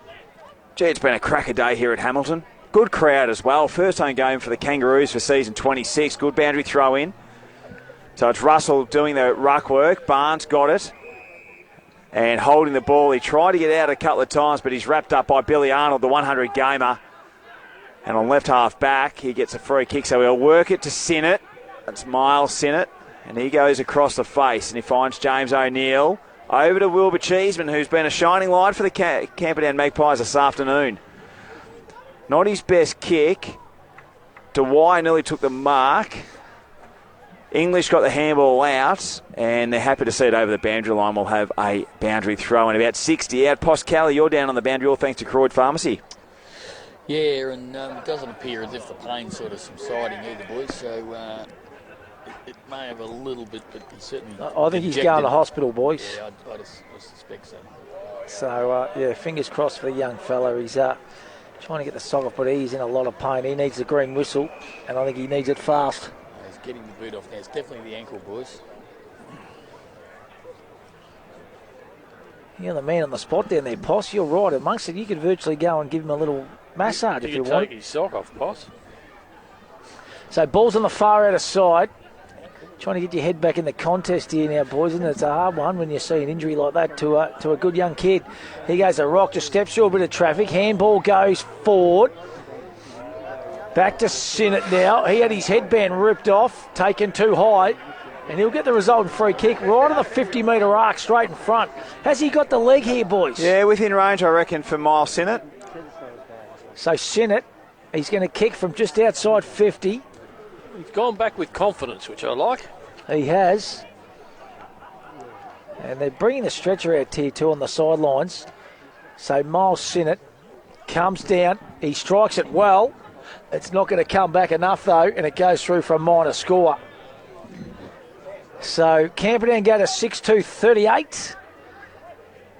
Gee, it's been a cracker day here at Hamilton. Good crowd as well. First home game for the Kangaroos for season 26. Good boundary throw-in. So it's Russell doing the ruck work. Barnes got it and holding the ball. He tried to get out a couple of times, but he's wrapped up by Billy Arnold, the 100 gamer. And on left half back, he gets a free kick. So he'll work it to Sinnott. That's Miles Sinnott. And he goes across the face and he finds James O'Neill. Over to Wilbur Cheeseman, who's been a shining light for the Camperdown Magpies this afternoon. Not his best kick. Dewey nearly took the mark. English got the handball out, and they're happy to see it over the boundary line. We'll have a boundary throw in about 60 out. Poscali, you're down on the boundary, all thanks to Croyd Pharmacy. Yeah, and it doesn't appear as if the pain's sort of subsiding either, boys, so it may have a little bit, but he certainly... I think he's going to hospital, boys. Yeah, I suspect so. So, fingers crossed for the young fella. He's trying to get the sock off, but he's in a lot of pain. He needs the green whistle, and I think he needs it fast. Getting the boot off now. It's definitely the ankle, boys. You're the man on the spot down there, Poss. You're right. Amongst it, you could virtually go and give him a little massage if you want. Take his sock off, Poss. So ball's on the far outer side. Trying to get your head back in the contest here now, boys. And it's a hard one when you see an injury like that to a good young kid. He goes a rock, just steps through a bit of traffic. Handball goes forward. Back to Sinnott now. He had his headband ripped off, taken too high, and he'll get the resultant free kick right on the 50-metre arc, straight in front. Has he got the leg here, boys? Yeah, within range, I reckon, for Miles Sinnott. So Sinnott, he's going to kick from just outside 50. He's gone back with confidence, which I like. He has. And they're bringing the stretcher out here too on the sidelines. So Miles Sinnott comes down. He strikes it well. It's not going to come back enough, though, and it goes through for a minor score. So Camperdown go to 6-2-38.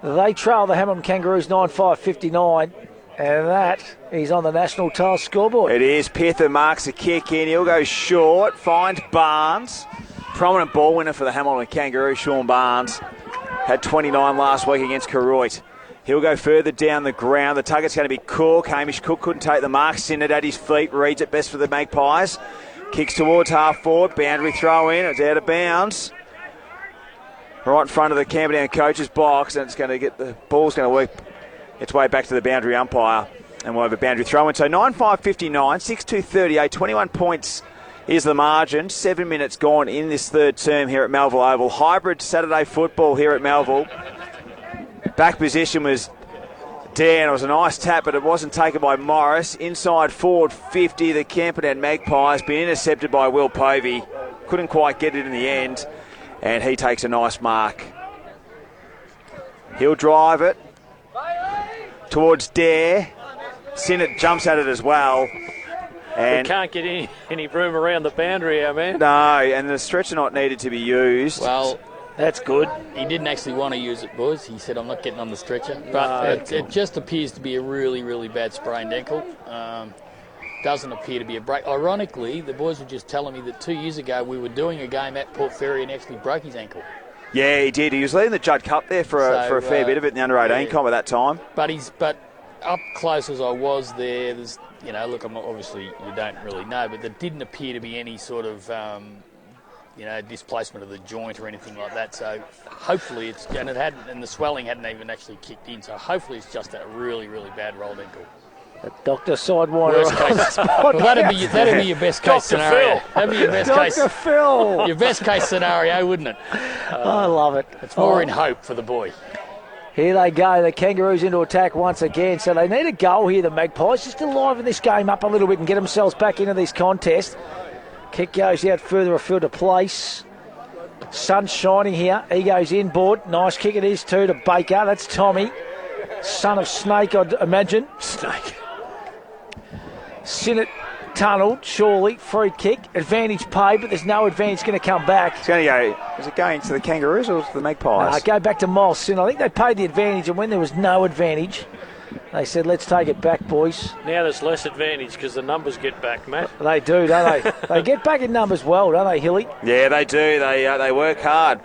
They trail the Hamilton Kangaroos 9-5-59, and that is on the national tiles scoreboard. It is. Pither marks a kick in. He'll go short, finds Barnes. Prominent ball winner for the Hamilton Kangaroos, Sean Barnes. Had 29 last week against Koroit. He'll go further down the ground. The target's going to be Cook. Hamish Cook couldn't take the mark. Sinnott at his feet. Reads it best for the Magpies. Kicks towards half forward. Boundary throw in. It's out of bounds. Right in front of the Camperdown coach's box. And it's going to get the ball's going to work its way back to the boundary umpire. And we'll have a boundary throw in. So 9-5-59, 6-2-38, 21 points Here's the margin. 7 minutes gone in this third term here at Melville Oval. Hybrid Saturday football here at Melville. Back position was down. It was a nice tap, but it wasn't taken by Morris. Inside forward 50, the Camperdown Magpies been intercepted by Will Povey. Couldn't quite get it in the end, and he takes a nice mark. He'll drive it towards Dare. Sinnott jumps at it as well. And we can't get any room around the boundary, man. No, and the stretcher not needed to be used. Well, that's good. He didn't actually want to use it, boys. He said, I'm not getting on the stretcher. But it just appears to be a really, really bad sprained ankle. Doesn't appear to be a break. Ironically, the boys were just telling me that 2 years ago we were doing a game at Port Fairy and actually broke his ankle. Yeah, he did. He was leading the Judd Cup there for a fair bit of it in the under-18 comp at that time. But up close as I was there's, look, I'm not, obviously you don't really know, but there didn't appear to be any sort of, displacement of the joint or anything like that. So hopefully and the swelling hadn't even actually kicked in. So hopefully it's just a really, really bad rolled ankle. Dr. Sidewinder. Well, that'd be your best case scenario. That'd be your best case. Dr. Phil. Your best case scenario, wouldn't it? I love it. It's more in hope for the boy. Here they go. The Kangaroos into attack once again. So they need a goal here, the Magpies, just to liven this game up a little bit and get themselves back into this contest. Kick goes out further afield to place. Sun's shining here. He goes inboard. Nice kick it is too to Baker. That's Tommy. Son of Snake, I'd imagine. Snake. Sinnott tunnelled, surely. Free kick. Advantage paid, but there's no advantage going to come back. It's going to go. Is it going to the Kangaroos or to the Magpies? Go back to Miles Sinnott. I think they paid the advantage, and when there was no advantage, they said, let's take it back, boys. Now there's less advantage because the numbers get back, Matt. They do, don't they? They get back in numbers well, don't they, Hilly? Yeah, they do. They work hard.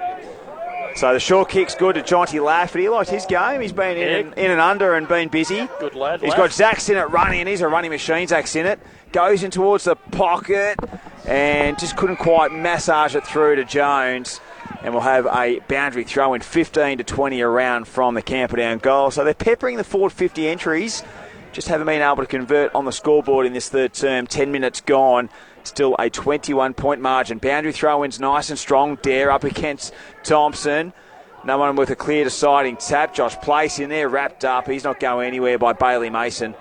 So the short kick's good to Jonty Lafferty. He liked his game. He's been in and under and been busy. Good lad. He's got Zach Sinnott running, and he's a running machine, Zach Sinnott. Goes in towards the pocket and just couldn't quite massage it through to Jones. And we'll have a boundary throw in 15 to 20 around from the Camperdown goal. So they're peppering the forward 50 entries. Just haven't been able to convert on the scoreboard in this third term. 10 minutes gone. Still a 21-point margin. Boundary throw-in's nice and strong. Dare up against Thompson. No one with a clear deciding tap. Josh Place in there, wrapped up. He's not going anywhere by Bailey Mason.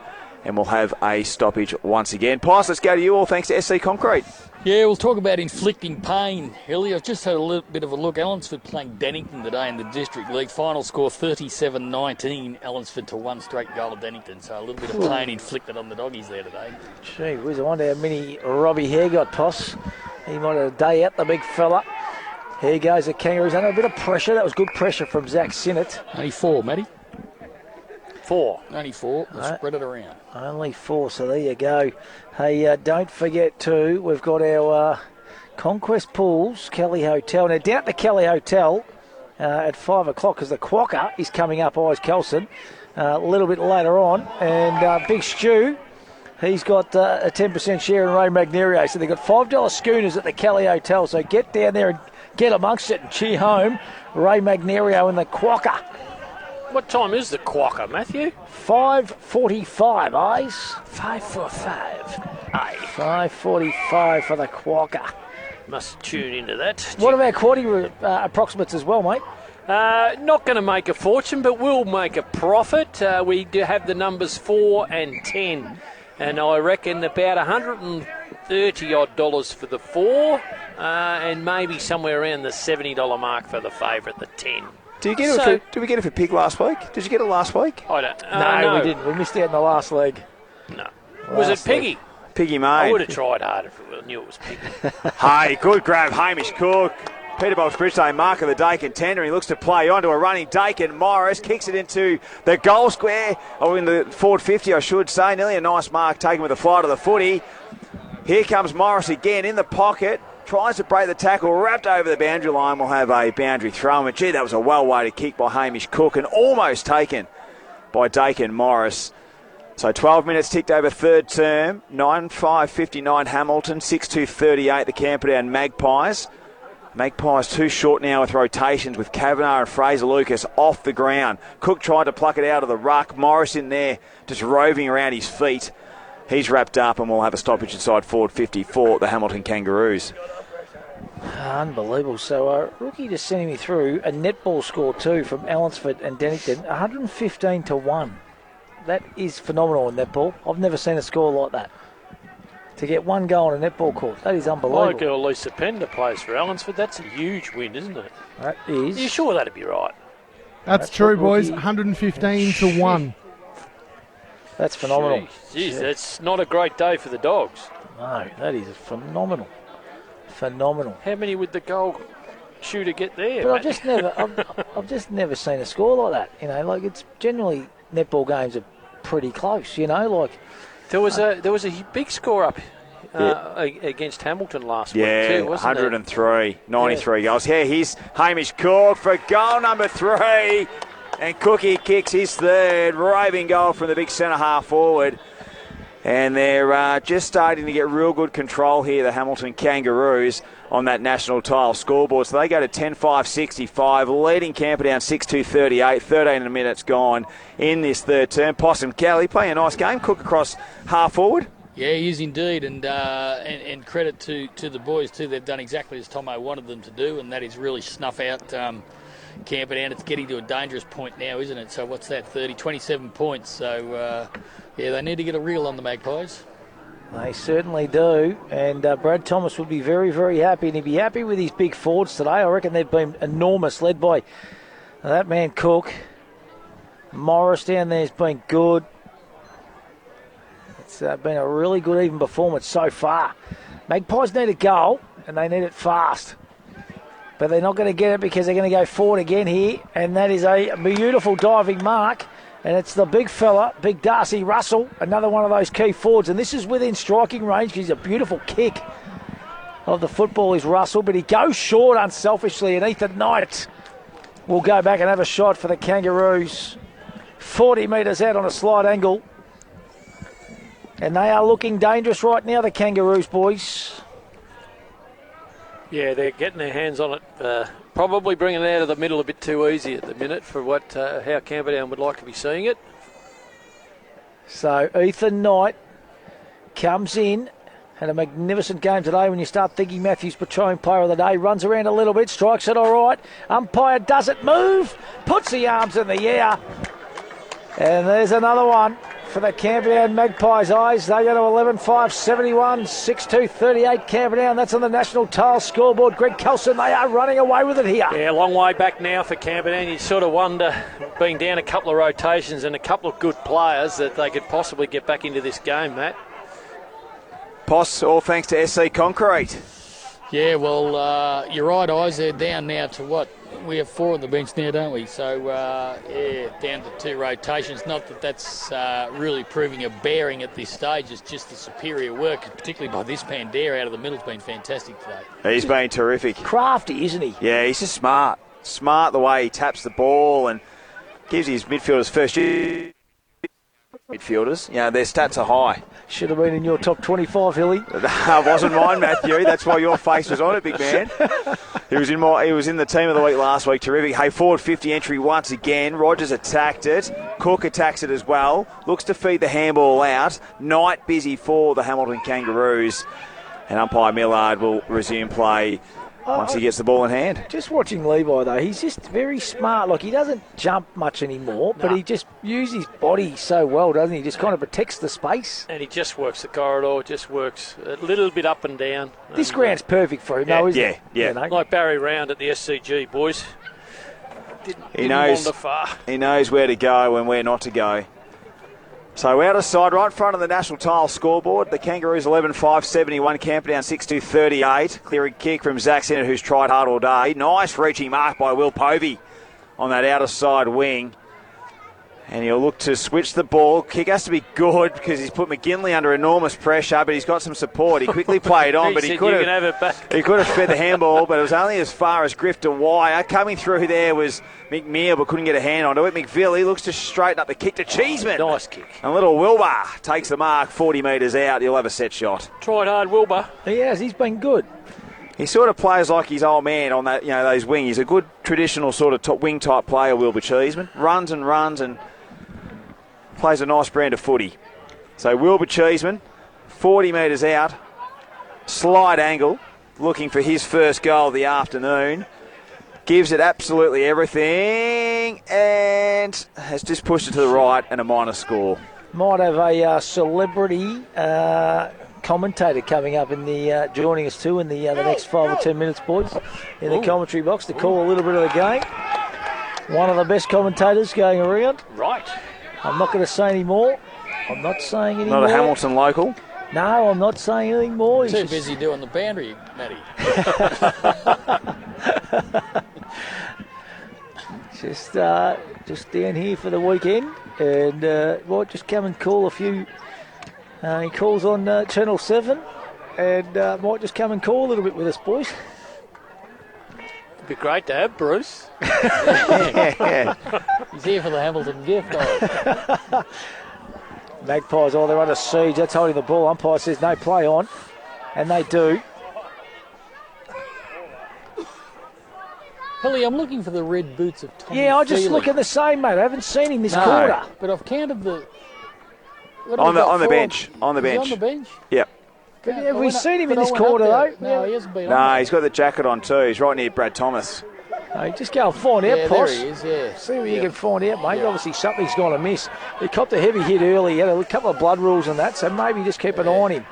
And we'll have a stoppage once again. Pies, let's go to you all thanks to SC Concrete. Yeah, we'll talk about inflicting pain. Hilly, I've just had a little bit of a look. Ellinsford playing Dennington today in the District League. Final score 37-19. Ellinsford to one straight goal of Dennington. So a little bit of pain inflicted on the doggies there today. Gee whiz, I wonder how many Robbie Hare got, Poss. He might have a day out, the big fella. Here goes the Kangaroos under a bit of pressure. That was good pressure from Zach Sinnott. Only 4, Matty. 4. Only 4. We'll spread it around. Only 4, so there you go. Hey, don't forget too, we've got our Conquest Pools, Kelly Hotel. Now down at the Kelly Hotel at 5 o'clock because the Quokka is coming up, Eyes Kelson, a little bit later on. And Big Stu, he's got a 10% share in Ray Magnerio. So they've got $5 schooners at the Kelly Hotel. So get down there and get amongst it and cheer home Ray Magnerio and the Quokka. What time is the Quokka, Matthew? 5:45, Eyes. 5:45. Aye. 5:45 for the Quokka. Must tune into that. What about quarterly approximates as well, mate? Not going to make a fortune, but we'll make a profit. We do have the numbers 4 and 10, and I reckon about $130 for the 4, and maybe somewhere around the $70 mark for the favourite, the 10. Did we get it for pig last week? Did you get it last week? I don't. No, we didn't. We missed out in the last leg. No. Was it Piggy? Piggy, mate. I would have tried harder if I knew it was Piggy. Hey, good grab, Hamish Cook. Peterbolt Bridgestone, mark of the day contender. He looks to play on to a running Dakin. Morris kicks it into the goal square, or in the forward 50, I should say. Nearly a nice mark taken with a fly to the footy. Here comes Morris again in the pocket. Tries to break the tackle, wrapped over the boundary line. We'll have a boundary throw. And gee, that was a well-weighted kick by Hamish Cook and almost taken by Dakin Morris. So 12 minutes ticked over third term. 9:5:59 Hamilton, 6:2:38 the Camperdown Magpies. Magpies too short now with rotations with Kavanagh and Fraser Lucas off the ground. Cook tried to pluck it out of the ruck. Morris in there just roving around his feet. He's wrapped up and we'll have a stoppage inside forward 50 for the Hamilton Kangaroos. Unbelievable. So Rookie just sending me through a netball score too from Allansford and Dennington, 115-1. That is phenomenal in netball. I've never seen a score like that. To get one goal on a netball court, that is unbelievable. My girl Lisa Pender plays for Allansford. That's a huge win, isn't it? That is. You sure that'd be right? That's true, boys. 115-1. That's phenomenal. Jeez, that's not a great day for the Dogs. No, that is phenomenal. Phenomenal. How many would the goal shooter get there? But I've just never seen a score like that. You know, like it's generally netball games are pretty close. You know, like there was a big score up against Hamilton last week too, wasn't 103, 93 goals. Yeah, here's Hamish Cook for goal number 3. And Cookie kicks his third. Raving goal from the big centre half forward. And they're just starting to get real good control here, the Hamilton Kangaroos, on that national tile scoreboard. So they go to 10-5-65, leading Camperdown 6-2-38, 13 minutes gone in this third term. Possum Kelly playing a nice game. Cook across half forward. Yeah, he is indeed, and credit to the boys too. They've done exactly as Tomo wanted them to do, and that is really snuff out Camperdown. It's getting to a dangerous point now, isn't it? So what's that, 27 points. So, they need to get a reel on the Magpies. They certainly do, and Brad Thomas would be very, very happy, and he'd be happy with his big forwards today. I reckon they've been enormous, led by that man Cook. Morris down there has been good. It's been a really good even performance so far. Magpies need a goal, and they need it fast. But they're not going to get it because they're going to go forward again here. And that is a beautiful diving mark. And it's the big fella, big Darcy Russell, another one of those key forwards. And this is within striking range because he's a beautiful kick of the football is Russell. But he goes short unselfishly. And Ethan Knight will go back and have a shot for the Kangaroos. 40 metres out on a slight angle. And they are looking dangerous right now, the Kangaroos, boys. Yeah, they're getting their hands on it. Probably bringing it out of the middle a bit too easy at the minute for how Camperdown would like to be seeing it. So Ethan Knight comes in. Had a magnificent game today when you start thinking Matthews Petroleum Player of the Day. Runs around a little bit, strikes it all right. Umpire doesn't move, puts the arms in the air. And there's another one for the Camperdown Magpies eyes. They go to 11-5-71, 6-2-38 Camperdown. That's on the national tile scoreboard. Greg Kelson, they are running away with it here. Yeah, a long way back now for Camperdown. You sort of wonder, being down a couple of rotations and a couple of good players, that they could possibly get back into this game, Matt. Poss, all thanks to SC Concrete. Yeah, well, you're right, Eyes. They're down now to what? We have 4 on the bench now, don't we? So, down to 2 rotations. Not that that's really proving a bearing at this stage. It's just the superior work, particularly by this Pandera out of the middle, has been fantastic today. He's been terrific. Crafty, isn't he? Yeah, he's just smart. Smart the way he taps the ball and gives his midfielders first year. Midfielders, their stats are high. Should have been in your top 25, Hilly. Wasn't mine, Matthew. That's why your face was on it, big man. He was in the team of the week last week. Terrific. Hey, forward 50 entry once again. Rogers attacked it. Cook attacks it as well. Looks to feed the handball out. Knight busy for the Hamilton Kangaroos. And umpire Millard will resume play once he gets the ball in hand. Just watching Levi, though, he's just very smart. Like, he doesn't jump much anymore, but he just uses his body so well, doesn't he? Just kind of protects the space. And he just works the corridor, just works a little bit up and down. This ground's perfect for him, though, isn't it? Yeah. You know? Like Barry Round at the SCG, boys. He knows where to go and where not to go. So out of side, right in front of the national tile scoreboard, the Kangaroos 11-5-71, Camperdown 6-2-38. Clearing kick from Zach Sennett, who's tried hard all day. Nice reaching mark by Will Povey on that outer side wing. And he'll look to switch the ball. Kick has to be good because he's put McGinley under enormous pressure, but he's got some support. He quickly played on, but he could have fed the handball, but it was only as far as Griff to wire. Coming through there was McMeal, but couldn't get a hand onto it. McVilly looks to straighten up the kick to Cheeseman. Nice kick. And little Wilbur takes the mark 40 metres out. He'll have a set shot. Tried hard, Wilbur. He has. He's been good. He sort of plays like his old man on that, those wing. He's a good traditional sort of top wing type player, Wilbur Cheeseman. Runs and plays a nice brand of footy. So Wilbur Cheeseman, 40 metres out, slight angle, looking for his first goal of the afternoon. Gives it absolutely everything and has just pushed it to the right and a minor score. Might have a celebrity commentator coming up in the joining us too in the next 5 or 10 minutes, boys, in the commentary box to call a little bit of the game. One of the best commentators going around. Right. I'm not going to say any more. I'm not saying any more. Not a Hamilton local? No, I'm not saying anything more. He's too busy doing the boundary, Matty. Just down here for the weekend, and might just come and call a few. He calls on Channel 7, and might just come and call a little bit with us, boys. It'd be great to have Bruce. He's here for the Hamilton gift. Magpies, they're under siege. That's holding the ball. Umpire says no play on, and they do. Hilly, I'm looking for the red boots of Tommy. Yeah, I just Feely. look at the same, mate. I haven't seen him this quarter. But I've counted the... On the bench. On the bench. Is he on the bench? Yep. Have we seen him in this quarter, though? No, he hasn't been on No, there. he's got the jacket on too. He's right near Brad Thomas. Just go and find out, Yeah, Posh. there he is, yeah. See what you can find out, mate. Obviously, something's gone amiss. He copped a heavy hit early. He had a couple of blood rules and that, so maybe just keep an eye on him.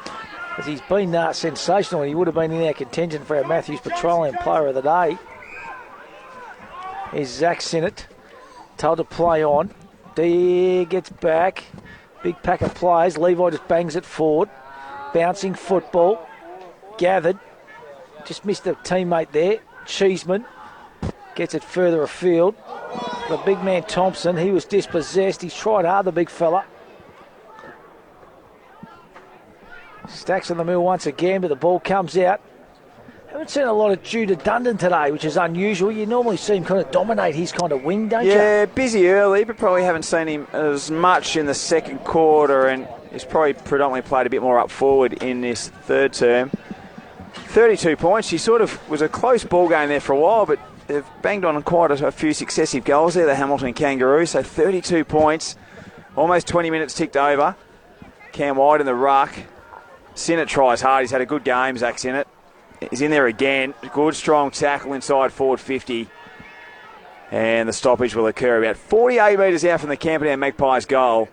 Because he's been sensational. He would have been in our contention for our Matthews Petroleum Player of the Day. Here's Zach Sinnott, told to play on. D gets back. Big pack of players. Levi just bangs it forward. Bouncing football. Gathered. Just missed a teammate there. Cheeseman gets it further afield. The big man Thompson, he was dispossessed. He's tried hard, the big fella. Stacks on the mill once again, but the ball comes out. Haven't seen a lot of Judah Dundon today, which is unusual. You normally see him kind of dominate his kind of wing, don't you? Yeah, busy early, but probably haven't seen him as much in the second quarter, and he's probably predominantly played a bit more up forward in this third term. 32 points. He sort of was a close ball game there for a while, but they've banged on quite a few successive goals there, the Hamilton Kangaroos. So 32 points, almost 20 minutes ticked over. Cam White in the ruck. Sinnott tries hard. He's had a good game, Zach Sinnott. He's in there again. Good, strong tackle inside forward 50. And the stoppage will occur about 48 metres out from the Camperdown Magpies goal.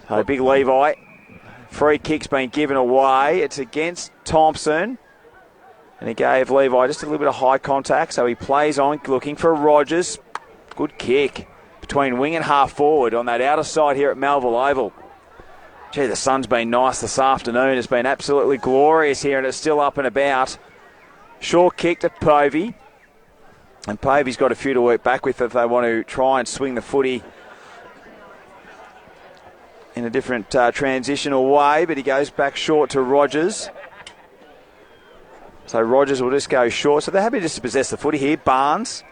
So big Levi. Free kick's been given away. It's against Thompson. And he gave Levi just a little bit of high contact. So he plays on, looking for Rogers. Good kick between wing and half forward on that outer side here at Melville Oval. Gee, the sun's been nice this afternoon. It's been absolutely glorious here, and it's still up and about. Short kick to Povey. And Povey's got a few to work back with if they want to try and swing the footy in a different transitional way, but he goes back short to Rogers. So Rogers will just go short. So they're happy just to possess the footy here. Barnes.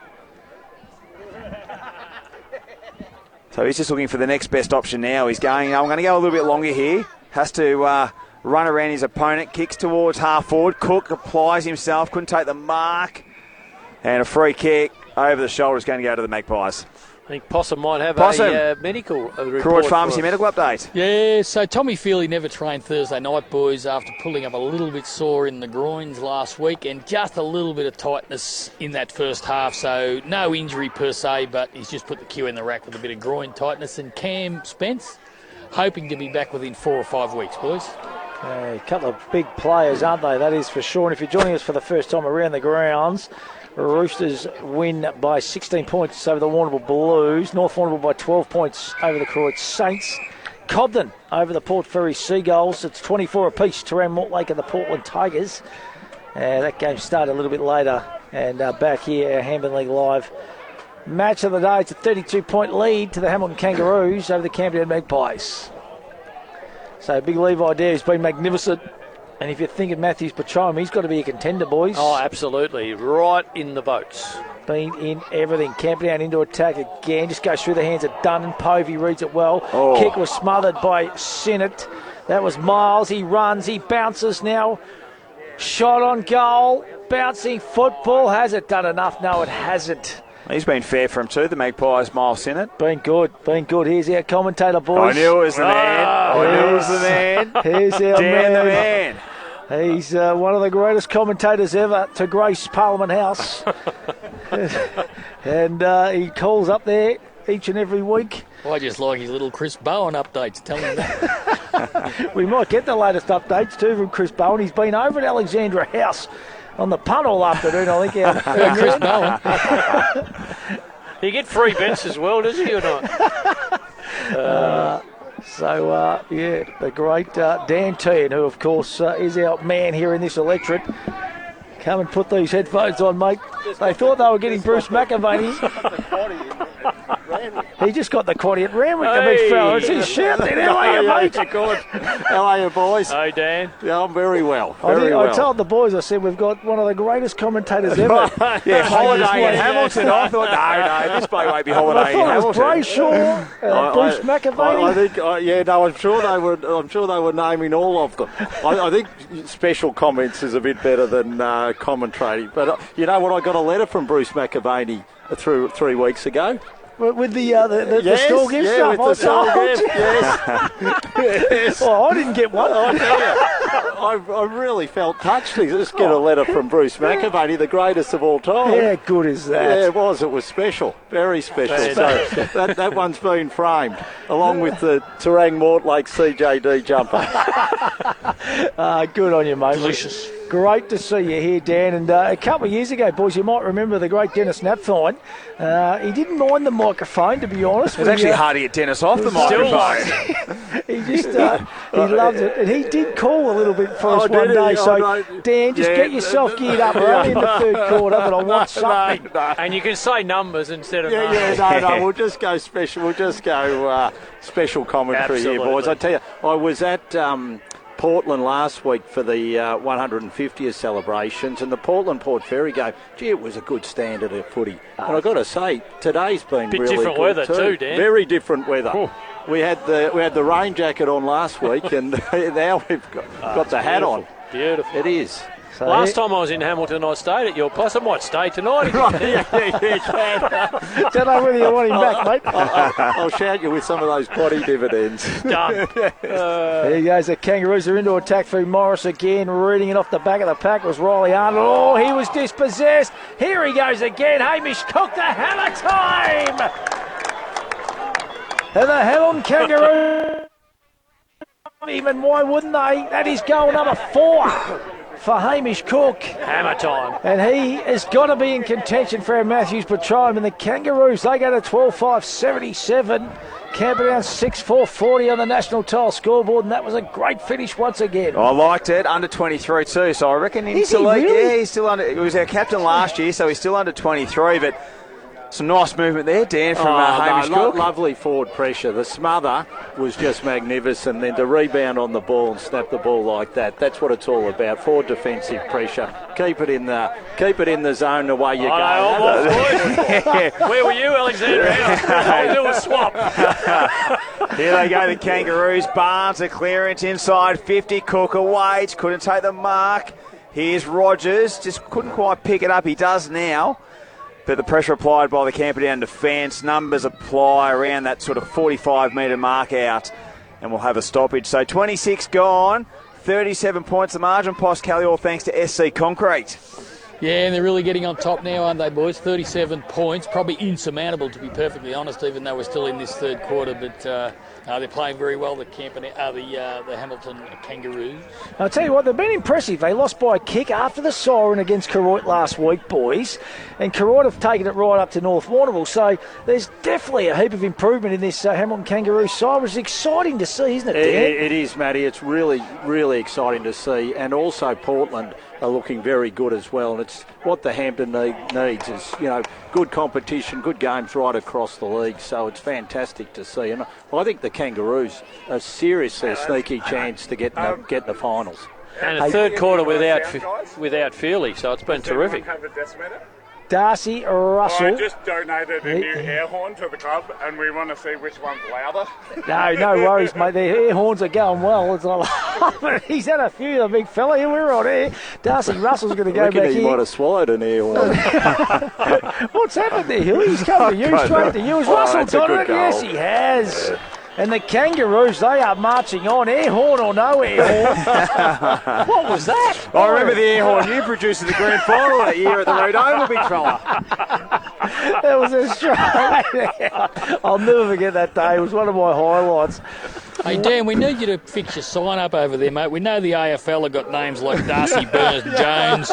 So he's just looking for the next best option now. He's going, I'm going to go a little bit longer here. Has to run around his opponent. Kicks towards half forward. Cook applies himself. Couldn't take the mark. And a free kick over the shoulder is going to go to the Magpies. I think Possum might have a medical report. Crouch Pharmacy medical update. Yeah, so Tommy Feely never trained Thursday night, boys, after pulling up a little bit sore in the groins last week and just a little bit of tightness in that first half. So no injury per se, but he's just put the cue in the rack with a bit of groin tightness. And Cam Spence, hoping to be back within 4 or 5 weeks, boys. A couple of big players, aren't they? That is for sure. And if you're joining us for the first time around the grounds, Roosters win by 16 points over the Warrnambool Blues. North Warrnambool by 12 points over the Croydon Saints. Cobden over the Port Fairy Seagulls. It's 24 apiece. Taran Mortlake and the Portland Tigers. That game started a little bit later. And back here, our Hamilton League Live match of the day. It's a 32-point lead to the Hamilton Kangaroos over the Camperdown Magpies. So big Levi there who's been magnificent. And if you're thinking Matthews Petroleum, he's got to be a contender, boys. Oh, absolutely. Right in the boats. Been in everything. Camperdown into attack again. Just goes through the hands of Dunn. Povey reads it well. Oh. Kick was smothered by Sinnott. That was Miles. He runs. He bounces now. Shot on goal. Bouncing football. Has it done enough? No, it hasn't. He's been fair for him too, the Magpies, Miles Sinnott. Been good. Here's our commentator, boys. I knew it was the man. Here's our Dan man. the man. He's one of the greatest commentators ever to grace Parliament House. And he calls up there each and every week. I just like his little Chris Bowen updates. Tell him that. We might get the latest updates too from Chris Bowen. He's been over at Alexandra House on the punt all afternoon, I think. Chris Bowen. You get free bets as well, does he, or not? The great Dan Tehan, who of course is our man here in this electorate. Come and put these headphones on, mate. They thought they were getting Bruce McAvaney. He just got the quaddy at Randwick, the big fella. It's his shout then. How are you, mate? Good. How are you, boys? Hey, Dan. Yeah, I'm very well. I told the boys, I said, we've got one of the greatest commentators ever. Holiday in Hamilton. I thought, no, this bloke won't be holiday in Hamilton. Brayshaw, Bruce McAvaney. I'm sure they were naming all of them. I think special comments is a bit better than commentary. But you know what? I got a letter from Bruce McAvaney through 3 weeks ago. With the stall gift stuff? With the stall gift, yes. Yes. Well, I didn't get one. I tell you, I really felt touched to just get a letter from Bruce McAvaney, the greatest of all time. How good is that? Yeah, it was. It was special. Very special. So that one's been framed, along with the Terang Mortlake CJD jumper. Good on you, mate. Delicious. Great to see you here, Dan. And a couple of years ago, boys, you might remember the great Dennis Napthine. He didn't mind the microphone, to be honest. It was actually hard to get Dennis off the microphone. He just he loved it. And he did call a little bit for us one day. So, Dan, just get yourself geared up early in the third quarter, but I want something. No. And you can say numbers instead of No, we'll just go special. We'll just go special commentary here, boys. I tell you, I was at Portland last week for the 150th celebrations, and the Portland-Port Ferry game, gee, it was a good standard of footy. And I've got to say, today's been really different good weather too, Dan. Very different weather. Ooh. We had the rain jacket on last week, and now we've got the hat on. Beautiful. It is. So last time I was in Hamilton, I stayed at your place. I might stay tonight. Yeah. Don't know whether you want him back, mate. I'll shout you with some of those quaddy dividends. Done. There he goes. The Kangaroos are into attack through Morris again. Reading it off the back of the pack was Riley Arnold. Oh, he was dispossessed. Here he goes again. Hamish Cook, the hammer time. And the Hamilton Kangaroos. Even why wouldn't they? That is goal number 4 for Hamish Cook. Hammer time. And he has got to be in contention for our Matthews Petroleum. And the Kangaroos, they go to 12-5-77. Camperdown 6-4-40 on the national tile scoreboard, and that was a great finish once again. I liked it. Under 23 too, so I reckon Is he really? Yeah, he's still under. He was our captain last year, so he's still under 23, but some nice movement there, Dan, from Hamish Cook. Lovely forward pressure. The smother was just magnificent. Then to rebound on the ball and snap the ball like that, that's what it's all about. Forward defensive pressure. Keep it in the zone away you go. Where were you, Alexander? I'll do a swap. Here they go, the Kangaroos. Barnes, a clearance inside 50. Cook away. Couldn't take the mark. Here's Rogers. Just couldn't quite pick it up. He does now. But the pressure applied by the Camperdown defence, numbers apply around that sort of 45-metre mark out, and we'll have a stoppage. So 26 gone, 37 points the margin. Pos Kelly, all thanks to SC Concrete. Yeah, and they're really getting on top now, aren't they, boys? 37 points, probably insurmountable, to be perfectly honest, even though we're still in this third quarter. But they're playing very well, the Hamilton Kangaroos. I'll tell you what, they've been impressive. They lost by a kick after the siren against Koroit last week, boys. And Koroit have taken it right up to North Warrnambool. So there's definitely a heap of improvement in this Hamilton Kangaroos side, which is exciting to see, isn't it, Dan? It is, Matty. It's really, really exciting to see. And also Portland are looking very good as well. And it's what the Hampton needs is, good competition, good games right across the league. So it's fantastic to see. And I think the Kangaroos are seriously a sneaky chance to get in the finals. And a third quarter without Feely, so it's been terrific. Darcy Russell. I just donated a new air horn to the club, and we want to see which one's louder. No worries, mate. The air horns are going well. It's like, he's had a few, the big fella. Here we're on air. Darcy Russell's going to go back he here. might have swallowed an air horn. What's happened there, Hilly? He's coming to you, straight to you. Has Russell done it? Goal. Yes, he has. And the Kangaroos, they are marching on. Air horn or no air horn. What was that? I remember the air horn you produced in the grand final that year at the Road Oval, big fella. That was a straight. I'll never forget that day. It was one of my highlights. Hey, Dan, we need you to fix your sign up over there, mate. We know the AFL have got names like Darcy Burns-Jones,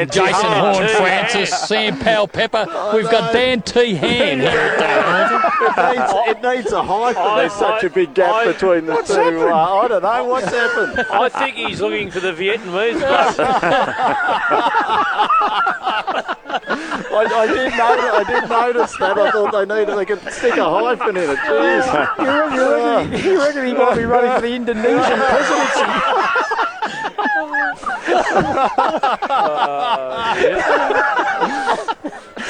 Jason Horn-Francis, Sam Powell-Pepper. We've got Dan T. Hand here at It needs a hyphen. There's such a big gap between the two. I don't know what's happened. I think he's looking for the Vietnamese bus. I did notice that. I thought they could stick a hyphen in it. Jeez. You reckon he might be running for the Indonesian presidency?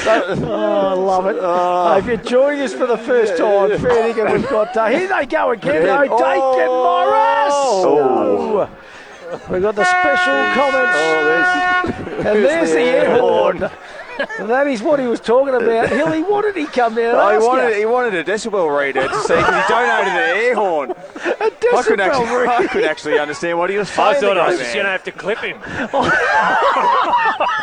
I love it. If you're joining us for the first time, fair dinkum, we've got here they go again. Dakin Morris. Oh. We've got the special comments. And there's the air horn. That is what he was talking about. Hilly, what did he come down and ask he wanted a decibel reader to see, because he donated an air horn. A decibel reader? I could actually understand what he was saying. I thought I was just going to have to clip him.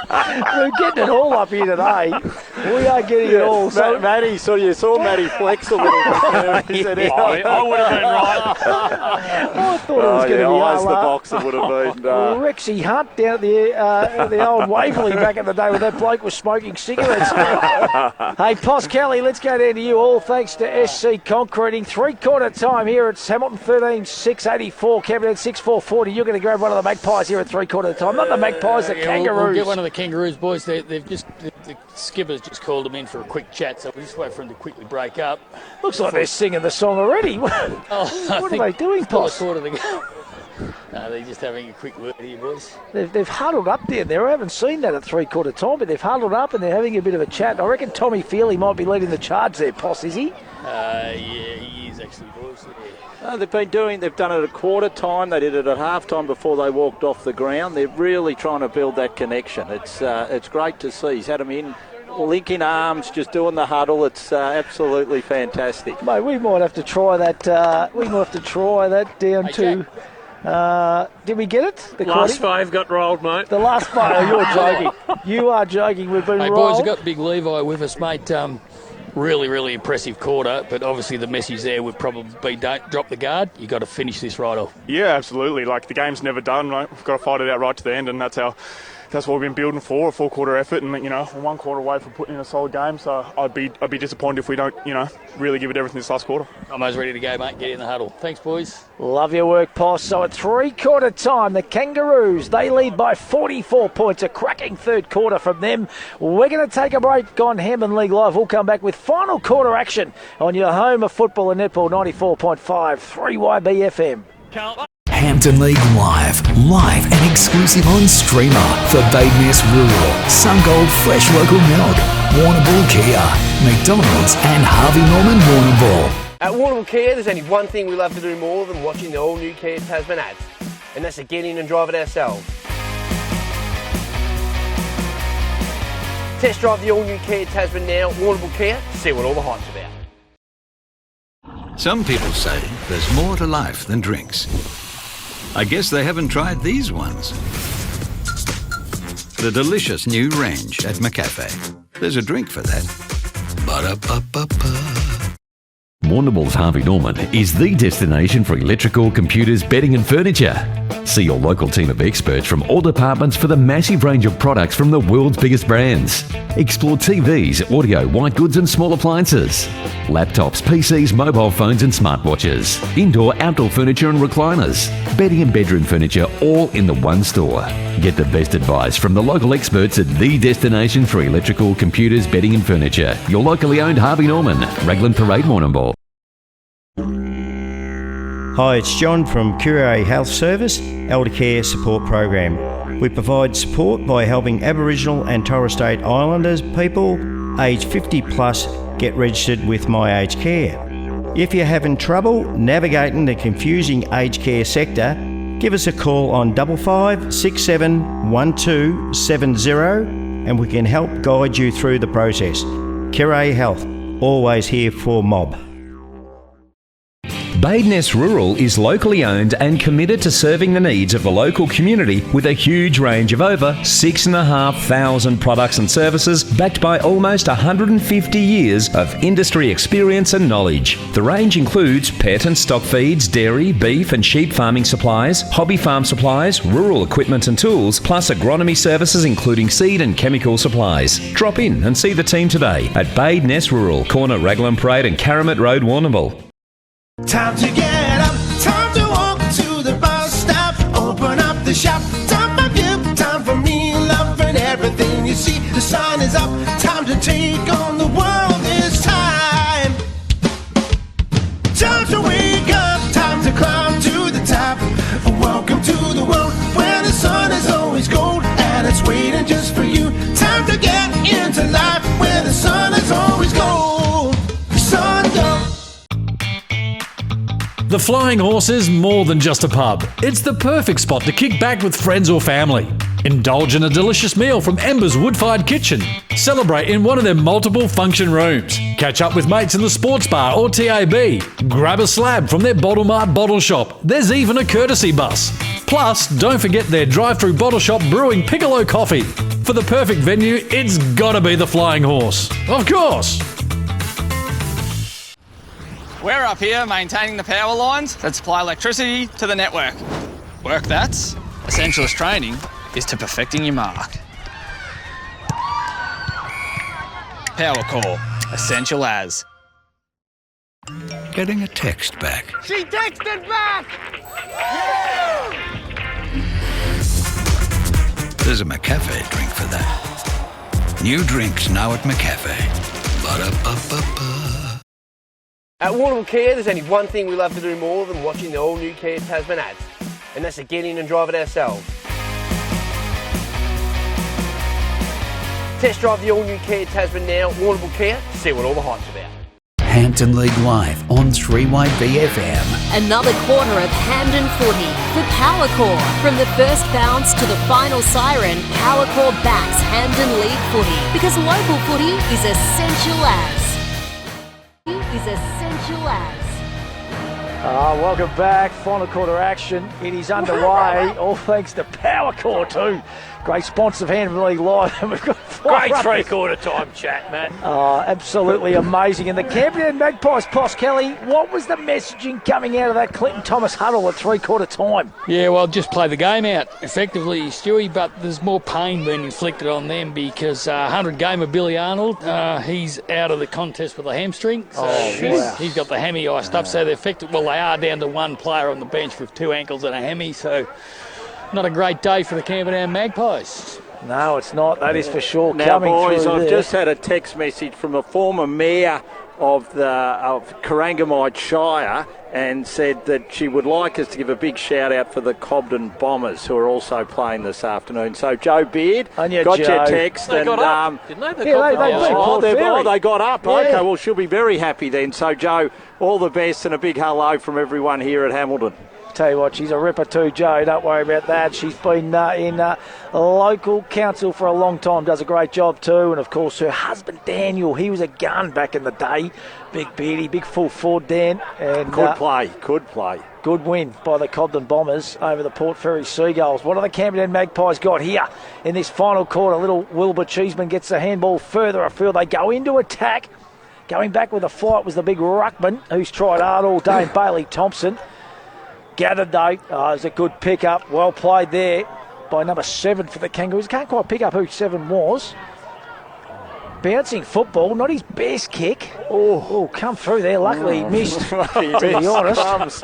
We're getting it all up here today. We are getting it all. So, Matty, you saw Matty flex a little bit. He said, I would have been right. I thought it was going to be eyes the box it would have been. Rexy Hunt down at the old Waverley back in the day when that bloke was smoking cigarettes. Hey, Pos Kelly, let's go down to you. All thanks to SC Concreting. 3/4 time here. It's Hamilton 13-684, Camperdown 6-4-40. You're going to grab one of the Magpies here at 3/4 time. Not the Magpies, the Kangaroos. We'll get one of the Kangaroos, boys. The skipper's just called them in for a quick chat, so we'll just wait for them to quickly break up. Looks like they're singing the song already. What are they doing, Pos? No, they're just having a quick word here, boys. They've huddled up there. I haven't seen that at 3/4 time, but they've huddled up and they're having a bit of a chat. I reckon Tommy Feely might be leading the charge there, Pos, is he? Yeah, he is actually, boys. Yeah. They've done it at quarter time. They did it at half time before they walked off the ground. They're really trying to build that connection. It's great to see. He's had them in, linking arms, just doing the huddle. It's absolutely fantastic. Mate, we might have to try that. Down to. Did we get it? The last five got rolled, mate. The last five. Oh, you're joking. You are joking. We've been rolled. Boys, we've got Big Levi with us, mate. Really impressive quarter, but obviously the message there would probably be don't drop the guard. You've got to finish this right off. Yeah, absolutely. Like, the game's never done, right? We've got to fight it out right to the end, and that's what we've been building for, a full quarter effort, and we're 1 quarter away from putting in a solid game. So I'd be disappointed if we don't, really give it everything this last quarter. Almost ready to go, mate. Get in the huddle. Thanks, boys. Love your work, Pos. So at 3/4 time, the Kangaroos, they lead by 44 points. A cracking third quarter from them. We're going to take a break on Hampden League Live. We'll come back with final quarter action on your home of football and netball, 94.5 3YB FM. Hampden League Live and exclusive on Streamer for Badeness Rural, Sungold Fresh Local Milk, Warrnambool Kia, McDonald's and Harvey Norman Warrnambool. At Warrnambool Kia, there's only one thing we love to do more than watching the all-new Kia Tasman ads, and that's to get in and drive it ourselves. Test drive the all-new Kia Tasman now, Warrnambool Kia, see what all the hype's about. Some people say there's more to life than drinks. I guess they haven't tried these ones. The delicious new range at McCafe. There's a drink for that. Ba-da-ba-ba-ba. Warrnambool's Harvey Norman is the destination for electrical, computers, bedding and furniture. See your local team of experts from all departments for the massive range of products from the world's biggest brands. Explore TVs, audio, white goods and small appliances. Laptops, PCs, mobile phones and smartwatches. Indoor, outdoor furniture and recliners. Bedding and bedroom furniture all in the one store. Get the best advice from the local experts at the destination for electrical, computers, bedding and furniture. Your locally owned Harvey Norman, Raglan Parade, Warrnambool. Hi, it's John from Curie Health Service, Elder Care Support Program. We provide support by helping Aboriginal and Torres Strait Islanders people aged 50 plus get registered with My Aged Care. If you're having trouble navigating the confusing aged care sector, give us a call on 55 67 1270 and we can help guide you through the process. Kirray Health, always here for mob. Badeness Rural is locally owned and committed to serving the needs of the local community with a huge range of over 6,500 products and services backed by almost 150 years of industry experience and knowledge. The range includes pet and stock feeds, dairy, beef and sheep farming supplies, hobby farm supplies, rural equipment and tools, plus agronomy services including seed and chemical supplies. Drop in and see the team today at Badeness Rural, corner Raglan Parade and Caramit Road, Warrnambool. Time to get up, time to walk to the bus stop, open up the shop, time for you, time for me, loving everything you see. The sun is up, time to take on the world. It's time. Time to wake up, time to climb to the top. Welcome to the world where the sun is always gold and it's waiting just for you. Time to get into life where the sun is always gold. Sungold. The Flying Horse is more than just a pub. It's the perfect spot to kick back with friends or family. Indulge in a delicious meal from Ember's wood-fired kitchen. Celebrate in one of their multiple function rooms. Catch up with mates in the sports bar or TAB. Grab a slab from their Bottle Mart bottle shop. There's even a courtesy bus. Plus, don't forget their drive-through bottle shop brewing Piccolo coffee. For the perfect venue, it's gotta be the Flying Horse. Of course! We're up here maintaining the power lines that supply electricity to the network. Work that's essentialist training is to perfecting your mark. Power core, essential as. Getting a text back. She texted back! There's a McCafe drink for that. New drinks now at McCafe. Ba-da-ba-ba-ba. At Warrnambool Kia, there's only one thing we love to do more than watching the all-new Kia Tasman ads, and that's to get in and drive it ourselves. Test drive the all-new Kia Tasman now at Warrnambool Kia to see what all the hype's about. Hampton League Live on 3YB FM. Another quarter of Hampden footy for Power Core. From the first bounce to the final siren, Power Core backs Hampden League footy because local footy is essential as. Welcome back. Final quarter action. It is underway. All thanks to Power Core too. Great sponsor of Hampden League Live. And we've got Great three-quarter time chat, Matt. Absolutely amazing. And the Camperdown Magpies, Poss Kelly, what was the messaging coming out of that Clinton Thomas huddle at three-quarter time? Yeah, well, just play the game out effectively, Stewie, but there's more pain being inflicted on them because 100-gamer Billy Arnold, he's out of the contest with a hamstring. So he's got the hammy iced up, so they're effective. Well, they are down to one player on the bench with two ankles and a hammy, so not a great day for the Camperdown Magpies. No, it's not. That is for sure. Now, coming boys, through I've there. just had a text message from a former mayor of Corangamite Shire and said that she would like us to give a big shout out for the Cobden Bombers who are also playing this afternoon. So Joe Beard got Joe. your text. They and got up, didn't they? They got up. Yeah. Okay, well, she'll be very happy then. So Joe, all the best and a big hello from everyone here at Hamilton. Tell you what, she's a ripper too, Joe. Don't worry about that. She's been in local council for a long time, does a great job too. And of course, her husband Daniel, he was a gun back in the day. Big beardy, big full forward, Dan. And Good play. Good win by the Cobden Bombers over the Port Fairy Seagulls. What have the Camperdown Magpies got here in this final quarter? Little Wilbur Cheeseman gets the handball further afield. They go into attack. Going back with the fight was the big ruckman who's tried hard all day, Bailey Thompson. Gathered though, it was a good pick-up, well played there by number 7 for the Kangaroos. Can't quite pick up who 7 was. Bouncing football, not his best kick. Oh, come through there, luckily he missed, to be honest.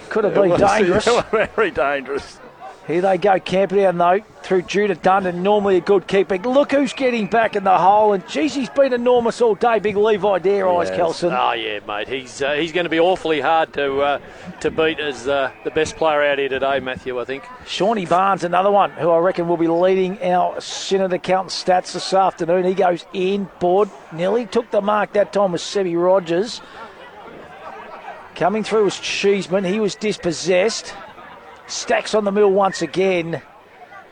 Could have been dangerous. Very dangerous. Here they go, Camperdown though. through Judah Dundon, normally a good keeper. Look who's getting back in the hole, and geez, he's been enormous all day. Big Levi Dare Eyes, Kelson. Oh yeah, mate. He's going to be awfully hard to beat as the best player out here today, Matthew. I think. Shawnee Barnes, another one who I reckon will be leading our Senate Accountant stats this afternoon. He goes in, board, nearly took the mark that time with Sebi Rogers. Coming through was Cheeseman. He was dispossessed. Stacks on the mill once again.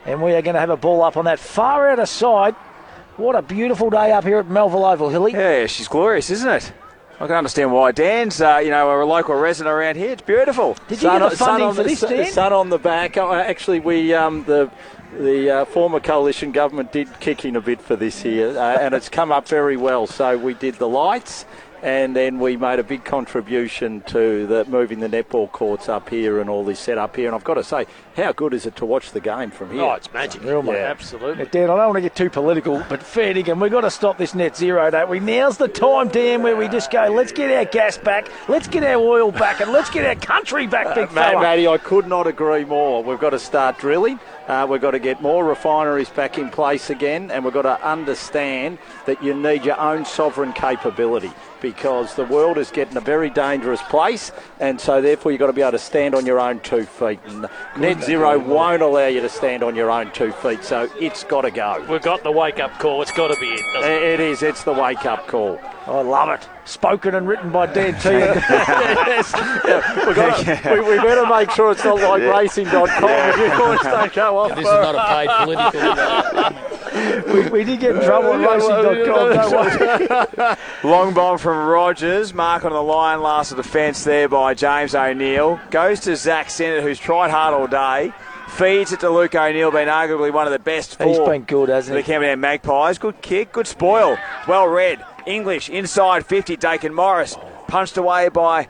And we are going to have a ball up on that far outer side. What a beautiful day up here at Melville Oval, Hilly. Yeah, she's glorious, isn't it? I can understand why. Dan's, a local resident around here. It's beautiful. Did you get the funding for this, Dan? Sun on the back. Actually, we the former coalition government did kick in a bit for this here, and it's come up very well. So we did the lights, and then we made a big contribution to moving the netball courts up here and all this set up here. And I've got to say, how good is it to watch the game from here? Oh, it's magic. Real, mate. Absolutely. Dan, I don't want to get too political, but fair dinkum, we've got to stop this net zero, don't we? Now's the time, Dan, where we just go, let's get our gas back, let's get our oil back, and let's get our country back, big fella. Matty, I could not agree more. We've got to start drilling. We've got to get more refineries back in place again, and we've got to understand that you need your own sovereign capability, because the world is getting a very dangerous place, and so therefore you've got to be able to stand on your own 2 feet. And net zero won't allow you to stand on your own 2 feet, so it's got to go. We've got the wake-up call. It's got to be it, doesn't it? It is. It's the wake-up call. I love it. Spoken and written by Dan T. We better make sure it's not like racing.com. If you always don't go off. This is not a paid political. we did get in trouble at racing.com. Long bomb from Rogers. Mark on the line. Last of defence there by James O'Neill. Goes to Zach Sennett, who's tried hard all day. Feeds it to Luke O'Neill, been arguably one of the best He's been good, hasn't he? The Camperdown Magpies. Good kick, good spoil. Well read. English inside 50. Dakin Morris punched away by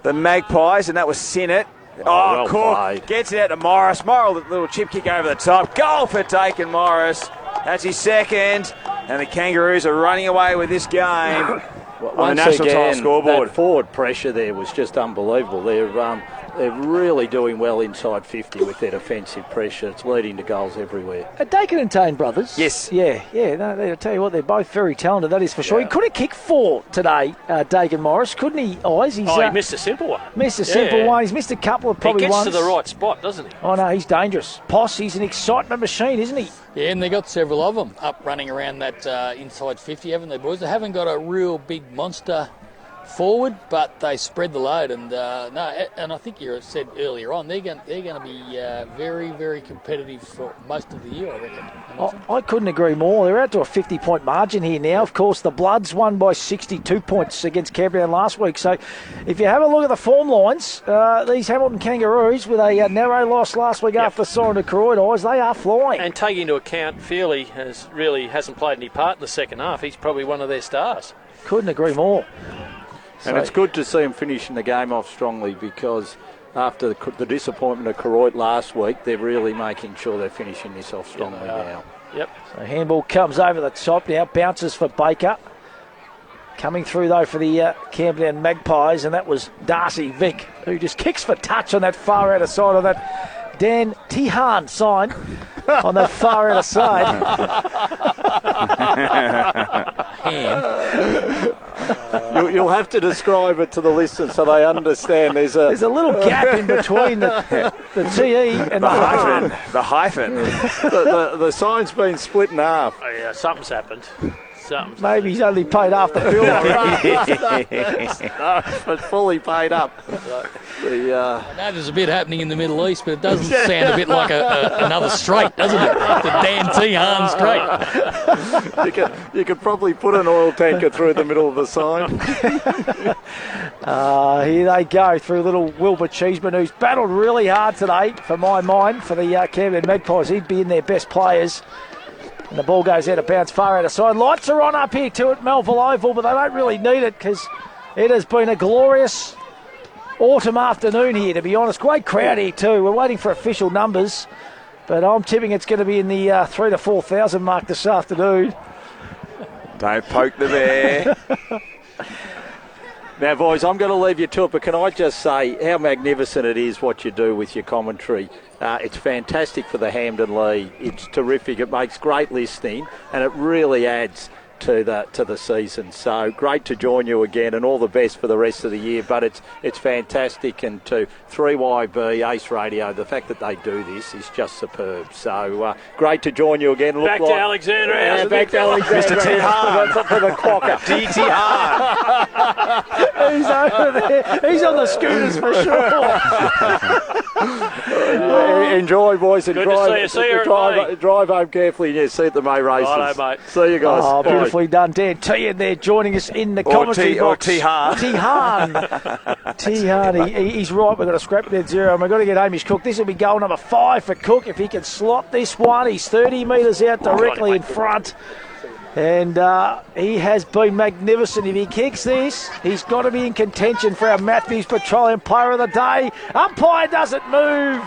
the Magpies, and that was Sennett. Well Cook played. gets it out to Morris. Morrill, little chip kick over the top. Goal for Dakin Morris. That's his second. And the Kangaroos are running away with this game on the Once national again, title scoreboard. that forward pressure there was just unbelievable. They're really doing well inside 50 with their defensive pressure. It's leading to goals everywhere. Are Dakin and Tane brothers? Yes. Yeah. No, I'll tell you what, they're both very talented, that is for sure. He could have kicked 4 today, Dakin Morris, couldn't he, Eyes? He missed a simple one. Missed a simple one. He's missed a couple of probably ones. He gets to the right spot, doesn't he? Oh, no, he's dangerous. Poss, he's an excitement machine, isn't he? Yeah, and they got several of them up running around that inside 50, haven't they, boys? They haven't got a real big monster forward, but they spread the load, and and I think you said earlier on they're going to be very, very competitive for most of the year, I reckon. I couldn't agree more. They're out to a 50-point margin here now. Of course, the Bloods won by 62 points against Camperdown last week. So, if you have a look at the form lines, these Hamilton Kangaroos with a narrow loss last week after Siren to Koroid, they are flying. And taking into account Feely hasn't played any part in the second half, he's probably one of their stars. Couldn't agree more. And it's good to see them finishing the game off strongly, because after the disappointment of Koroit last week, they're really making sure they're finishing this off strongly now. Yep. So handball comes over the top now, bounces for Baker. Coming through, though, for the Camperdown Magpies, and that was Darcy Vick, who just kicks for touch on that far outer side of that Dan Tihan sign on that far outer side. You'll have to describe it to the listeners so they understand. There's a little gap in between the TE and the hyphen. The hyphen. the sign's been split in half. Oh, yeah, something's happened. Maybe he's only paid half the bill. No, but fully paid up. I know there's a bit happening in the Middle East, but it doesn't sound a bit like another straight, doesn't it? The Dan T. Hahn straight. You could probably put an oil tanker through the middle of the sign. Here they go through little Wilbur Cheeseman, who's battled really hard today, for my mind, for the Camperdown Magpies. He'd be in their best players. And the ball goes out of bounds, far out of side. Lights are on up here too at Melville Oval, but they don't really need it because it has been a glorious autumn afternoon here, to be honest. Great crowd here too. We're waiting for official numbers, but I'm tipping it's going to be in the 3,000 to 4,000 mark this afternoon. Don't poke the bear. Now, boys, I'm going to leave you to it, but can I just say how magnificent it is what you do with your commentary. It's fantastic for the Hampden League. It's terrific. It makes great listening, and it really adds to the season. So great to join you again, and all the best for the rest of the year. But it's fantastic, and to 3YB Ace Radio, the fact that they do this is just superb. So great to join you again. Back to Alexandra. Yeah, back to Alexandra. Mr. T. Hahn. for the clocker. DT Hahn. He's over there. He's on the scooters for sure. Enjoy, boys, and Good to see you. drive home carefully. Yeah, see you at the May races. Righto, mate. See you guys. Oh, beautifully done. Dan Tian there joining us in the commentary box. Or T. Hahn. T. Hahn. T. Hahn. He's right. We've got a scrap net 0, and we've got to get Hamish Cook. This will be goal number 5 for Cook. If he can slot this one, he's 30 metres out directly in front. And he has been magnificent. If he kicks this, he's got to be in contention for our Matthews Petroleum Player of the Day. Umpire doesn't move.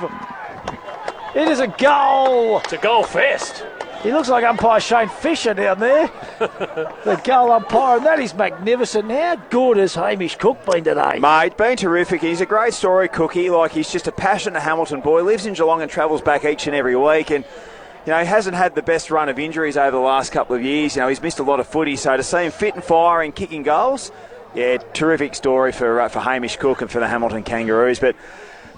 It is a goal. It's a goal fest. He looks like umpire Shane Fisher down there. The goal umpire, and that is magnificent. How good has Hamish Cook been today? Mate, been terrific. He's a great story, Cookie. Like, he's just a passionate Hamilton boy. Lives in Geelong and travels back each and every week. And you know, he hasn't had the best run of injuries over the last couple of years. You know, he's missed a lot of footy, so to see him fit and firing, kicking goals, yeah, terrific story for Hamish Cook and for the Hamilton Kangaroos. But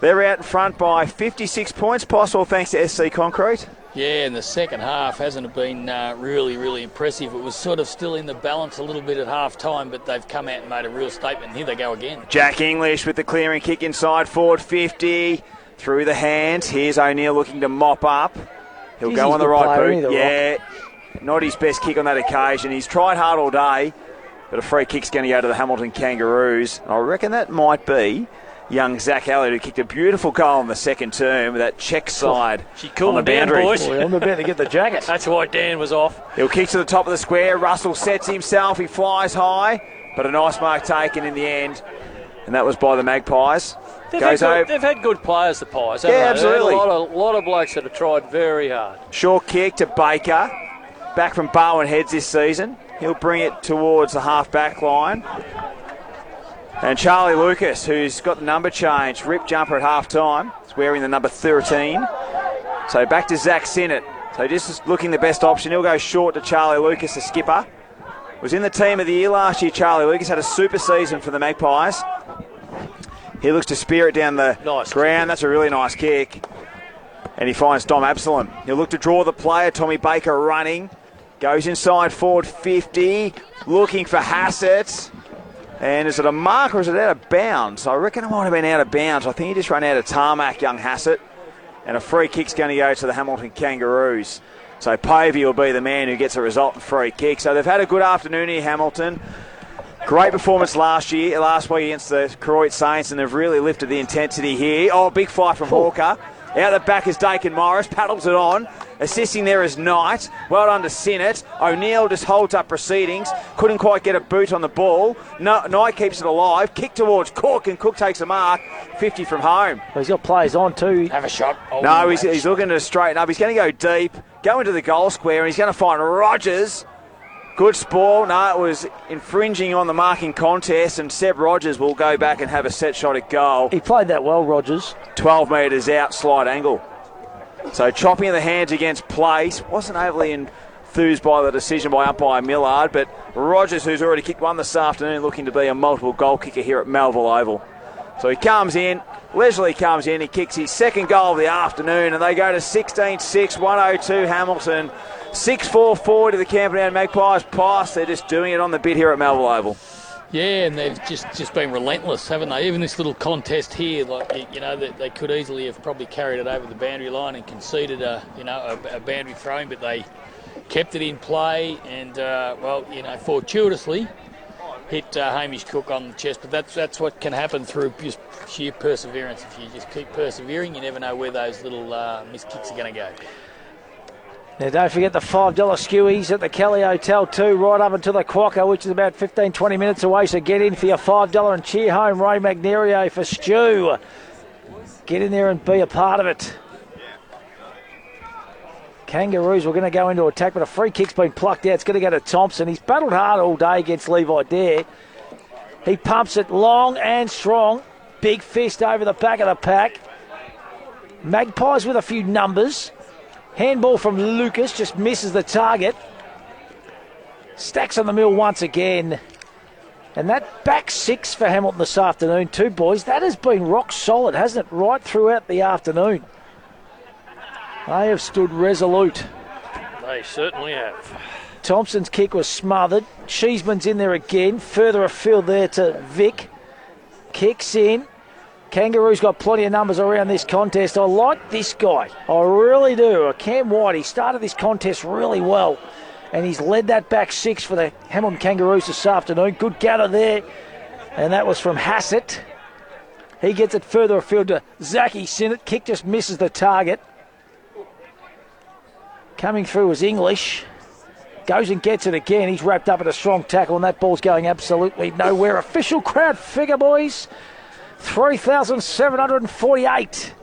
they're out in front by 56 points, possible thanks to SC Concrete. Yeah, and the second half hasn't been really, really impressive. It was sort of still in the balance a little bit at half-time, but they've come out and made a real statement, and here they go again. Jack English with the clearing kick inside, forward 50, through the hands. Here's O'Neill looking to mop up. He'll go on the right boot. Yeah, not his best kick on that occasion. He's tried hard all day, but a free kick's going to go to the Hamilton Kangaroos. I reckon that might be young Zach Elliott, who kicked a beautiful goal in the second term with that check side on the boundary. Boys. Boy, I'm about to get the jacket. That's why Dan was off. He'll kick to the top of the square. Russell sets himself. He flies high, but a nice mark taken in the end, and that was by the Magpies. They've had good players, the Pies. Yeah, absolutely. A lot of blokes that have tried very hard. Short kick to Baker. Back from Barwon Heads this season. He'll bring it towards the half-back line. And Charlie Lucas, who's got the number change, ripped jumper at half-time. He's wearing the number 13. So back to Zach Sinnott. So just looking the best option. He'll go short to Charlie Lucas, the skipper. Was in the team of the year last year, Charlie Lucas. Had a super season for the Magpies. He looks to spear it down the ground. That's a really nice kick. And he finds Dom Absalom. He'll look to draw the player. Tommy Baker running. Goes inside forward 50. Looking for Hassett. And is it a mark or is it out of bounds? I reckon it might have been out of bounds. I think he just ran out of tarmac, young Hassett. And a free kick's going to go to the Hamilton Kangaroos. So Povey will be the man who gets a resultant free kick. So they've had a good afternoon here, Hamilton. Great performance last week against the Croydon Saints, and they've really lifted the intensity here. Oh, big fight from Hawker. Out the back is Dakin Morris, paddles it on. Assisting there is Knight. Well done to Sinnott. O'Neill just holds up proceedings. Couldn't quite get a boot on the ball. Knight keeps it alive. Kick towards Cook, and Cook takes a mark. 50 from home. Well, he's got players on too. Have a shot. No, he's looking to straighten up. He's going to go deep, go into the goal square, and he's going to find Rogers. Good spoil. No, it was infringing on the marking contest, and Seb Rogers will go back and have a set shot at goal. He played that well, Rogers. 12 metres out, slight angle. So chopping of the hands against place. Wasn't overly enthused by the decision by umpire Millard, but Rogers, who's already kicked one this afternoon, looking to be a multiple goal kicker here at Melville Oval. So he comes in, leisurely comes in, he kicks his second goal of the afternoon, and they go to 16-6, 102 Hamilton. 6-4 forward to the Camperdown Magpies pass. They're just doing it on the bit here at Melville Oval. Yeah, and they've just been relentless, haven't they? Even this little contest here, like, you know, they could easily have probably carried it over the boundary line and conceded a boundary throw, but they kept it in play and, fortuitously hit Hamish Cook on the chest. But that's what can happen through just sheer perseverance. If you just keep persevering, you never know where those little missed kicks are going to go. Now, don't forget the $5 skewies at the Kelly Hotel too, right up until the Quokka, which is about 15-20 minutes away. So get in for your $5 and cheer home Ray Magnerio for Stu. Get in there and be a part of it. Kangaroos were going to go into attack, but a free kick's been plucked out. It's going to go to Thompson. He's battled hard all day against Levi Dare. He pumps it long and strong. Big fist over the back of the pack. Magpies with a few numbers. Handball from Lucas, just misses the target. Stacks on the mill once again. And that back six for Hamilton this afternoon too, boys. That has been rock solid, hasn't it? Right throughout the afternoon. They have stood resolute. They certainly have. Thompson's kick was smothered. Cheeseman's in there again. Further afield there to Vic. Kicks in. Kangaroo's got plenty of numbers around this contest. I like this guy. I really do. Cam White, he started this contest really well. And he's led that back six for the Hamilton Kangaroos this afternoon. Good gather there. And that was from Hassett. He gets it further afield to Zachy Sinnott. Kick just misses the target. Coming through was English. Goes and gets it again. He's wrapped up in a strong tackle, and that ball's going absolutely nowhere. Official crowd figure, boys. 3,748.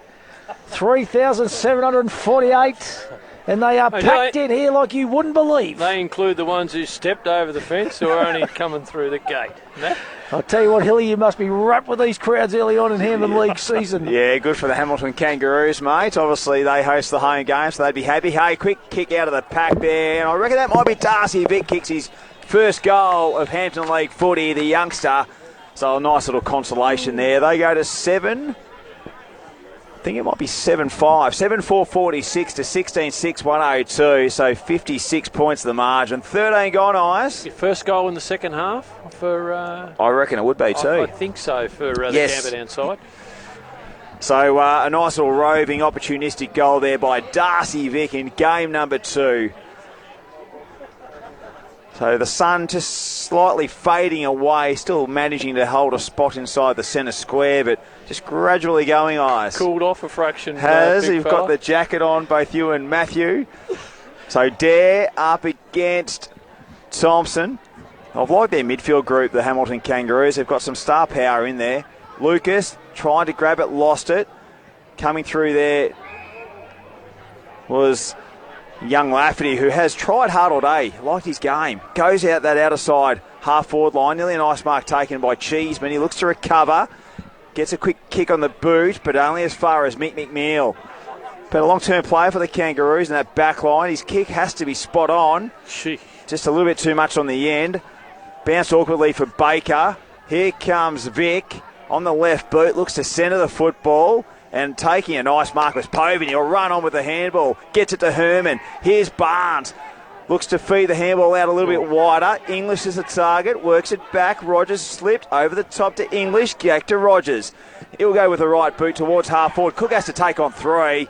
3,748. And they are packed in here like you wouldn't believe. They include the ones who stepped over the fence or only coming through the gate. No? I'll tell you what, Hilly, you must be wrapped with these crowds early on in Hampton League season. Yeah, good for the Hamilton Kangaroos, mate. Obviously, they host the home game, so they'd be happy. Hey, quick kick out of the pack there. And I reckon that might be Darcy. Vic kicks his first goal of Hampton League footy, the youngster. So a nice little consolation there. They go to 7. I think it might be 7-5. 7-4-46 to 16-6, 102. So 56 points the margin. 13 gone, Eyes. Your first goal in the second half for... I reckon it would be too. I think so for the Camperdown side. So a nice little roving, opportunistic goal there by Darcy Vick in game number 2. So the sun just slightly fading away, still managing to hold a spot inside the centre square, but just gradually going, Eyes. Cooled off a fraction. You've got the jacket on, both you and Matthew. So Dare up against Thompson. I've liked their midfield group, the Hamilton Kangaroos. They've got some star power in there. Lucas trying to grab it, lost it. Coming through there was young Lafferty, who has tried hard all day, liked his game. Goes out that outer side, half-forward line. Nearly a nice mark taken by Cheeseman. He looks to recover. Gets a quick kick on the boot, but only as far as Mick McNeil. But a long-term player for the Kangaroos in that back line. His kick has to be spot on. Just a little bit too much on the end. Bounced awkwardly for Baker. Here comes Vic on the left boot. Looks to centre the football. And taking a nice mark was Povin. He'll run on with the handball. Gets it to Herman. Here's Barnes. Looks to feed the handball out a little bit wider. English is the target. Works it back. Rogers slipped over the top to English. Back to Rogers. He'll go with the right boot towards half forward. Cook has to take on 3.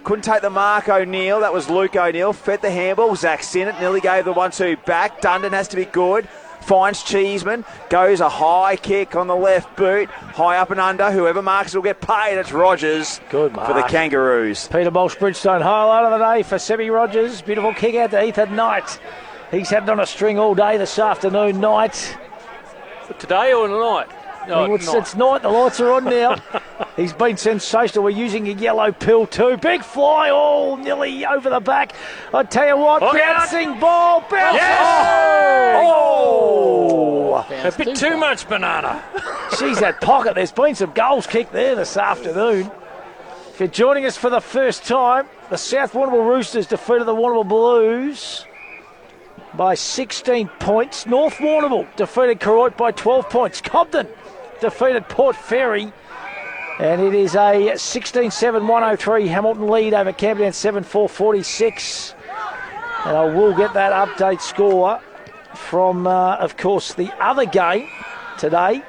Couldn't take the mark, O'Neill. That was Luke O'Neill. Fed the handball. Zach Sinnott nearly gave the 1-2 back. Dundon has to be good. Finds Cheeseman. Goes a high kick on the left boot. High up and under. Whoever marks will get paid. It's Rogers. Good mark for the Kangaroos. Peter Walsh Bridgestone, highlight of the day for Sebby Rogers. Beautiful kick out to Ethan Knight. He's had it on a string all day this afternoon, Knight. Today or tonight? No, it's night. The lights are on now. He's been sensational. We're using a yellow pill too. Big fly, nearly over the back. I tell you what, bouncing ball, bounce. Yes! Oh! A bit too much banana. She's that pocket. There's been some goals kicked there this afternoon. If you're joining us for the first time, the South Warrnambool Roosters defeated the Warrnambool Blues by 16 points. North Warrnambool defeated Koroit by 12 points. Cobden defeated Port Fairy, and it is a 16-7-103 Hamilton lead over Camperdown 7-4-46. And I will get that update score from, of course, the other game today,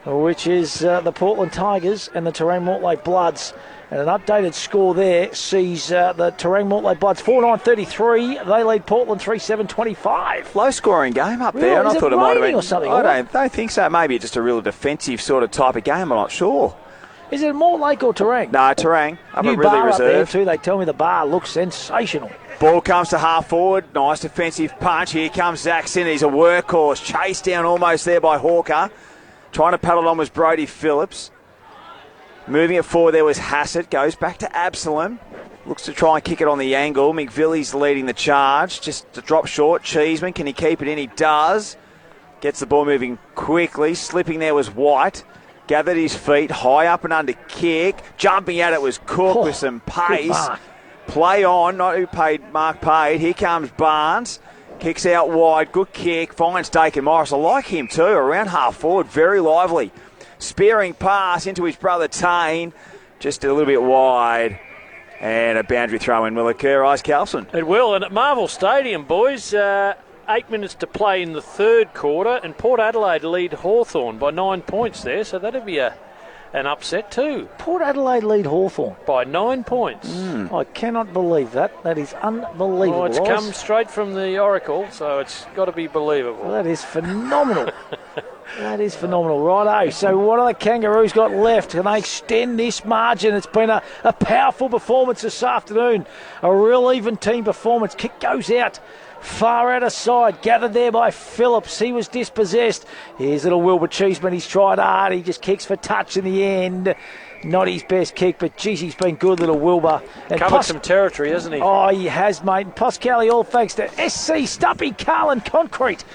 which is the Portland Tigers and the Terang Mortlake Bloods. And an updated score there sees the Terang Mortlake Bloods 4-9-33. They lead Portland 3-7-25. Low scoring game up there. And I thought it might have been. Or something, I don't think so. Maybe just a real defensive sort of type of game. I'm not sure. Is it Mortlake or Terang? No, Terang. Up New at Ridley bar Reserve. Up there too. They tell me the bar looks sensational. Ball comes to half forward. Nice defensive punch. Here comes Zach Sinnott. He's a workhorse. Chased down almost there by Hawker. Trying to paddle on was Brodie Phillips. Moving it forward there was Hassett. Goes back to Absalom. Looks to try and kick it on the angle. McVillie's leading the charge. Just to drop short. Cheeseman, can he keep it in? He does. Gets the ball moving quickly. Slipping there was White. Gathered his feet, high up and under kick. Jumping at it was Cook with some pace. Play on, not who paid, Mark paid. Here comes Barnes. Kicks out wide, good kick. Finds Dakin Morris. I like him too, around half forward, very lively. Spearing pass into his brother Tane. Just a little bit wide. And a boundary throw in will occur, Ice Carlson. It will, and at Marvel Stadium, boys, 8 minutes to play in the third quarter, and Port Adelaide lead Hawthorn by 9 points there, so that'd be an upset too. Port Adelaide lead Hawthorn by 9 points. I cannot believe that. That is unbelievable. Oh, it's come straight from the Oracle, so it's got to be believable. Well, that is phenomenal. That is phenomenal. Righto. So what are the Kangaroos got left? Can they extend this margin? It's been a powerful performance this afternoon. A real even team performance. Kick goes out. Far out of side, gathered there by Phillips. He was dispossessed. Here's little Wilbur Cheeseman. He's tried hard. He just kicks for touch in the end. Not his best kick, but geez, he's been good, little Wilbur. And covered some territory, hasn't he? Oh, he has, mate. And Poscali, all thanks to SC Stumpy Carlin Concrete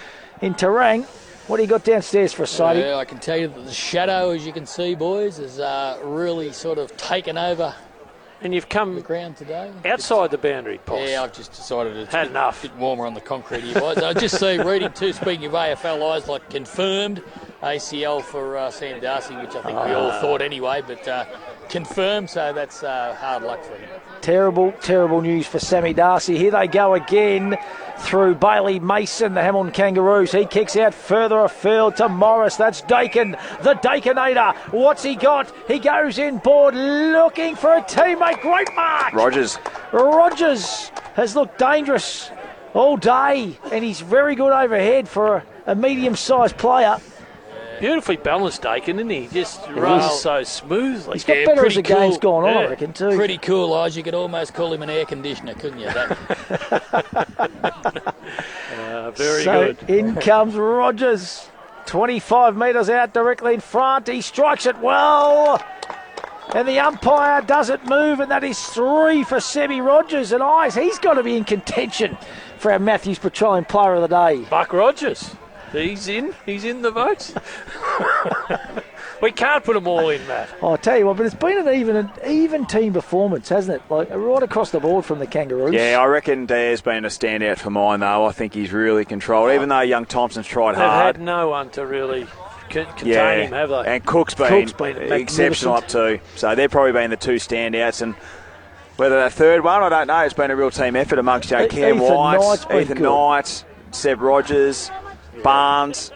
in Terang. What do you got downstairs for us, Sadie? Yeah, I can tell you that the shadow, as you can see, boys, has really sort of taken over. And you've come the ground today outside the boundary, Poss. Yeah, I've just decided it's had enough. A bit warmer on the concrete here, boys. I just see reading too. Speaking of AFL eyes, like confirmed ACL for Sam Darcy, which I think we all thought anyway, but confirmed. So that's hard luck for him. Terrible, terrible news for Sammy Darcy. Here they go again through Bailey Mason, the Hamilton Kangaroos. He kicks out further afield to Morris. That's Dakin, the Dakinator. What's he got? He goes in board looking for a teammate. Great mark. Rogers has looked dangerous all day, and he's very good overhead for a medium-sized player. Beautifully balanced, Dakin, isn't he? Just runs so smoothly. He's got better as the game's gone on, I reckon, too. Pretty cool, eyes. You could almost call him an air conditioner, couldn't you? Very good. In comes Rogers. 25 metres out directly in front. He strikes it well. And the umpire doesn't move, and that is 3 for Sebi Rogers. And eyes, he's got to be in contention for our Matthews Petroleum Player of the Day. Buck Rogers. He's in the votes. We can't put them all in, Matt. I'll tell you what, but it's been an even team performance, hasn't it? Like right across the board from the Kangaroos. Yeah, I reckon Dare's been a standout for mine, though. I think he's really controlled, even though young Thompson's tried hard. They've had no one to really contain him, have they? And Cook's been exceptional up too. So they've probably been the two standouts. And whether that third one, I don't know. It's been a real team effort amongst Cam White, Ethan Knight, Seb Rogers, Barnes.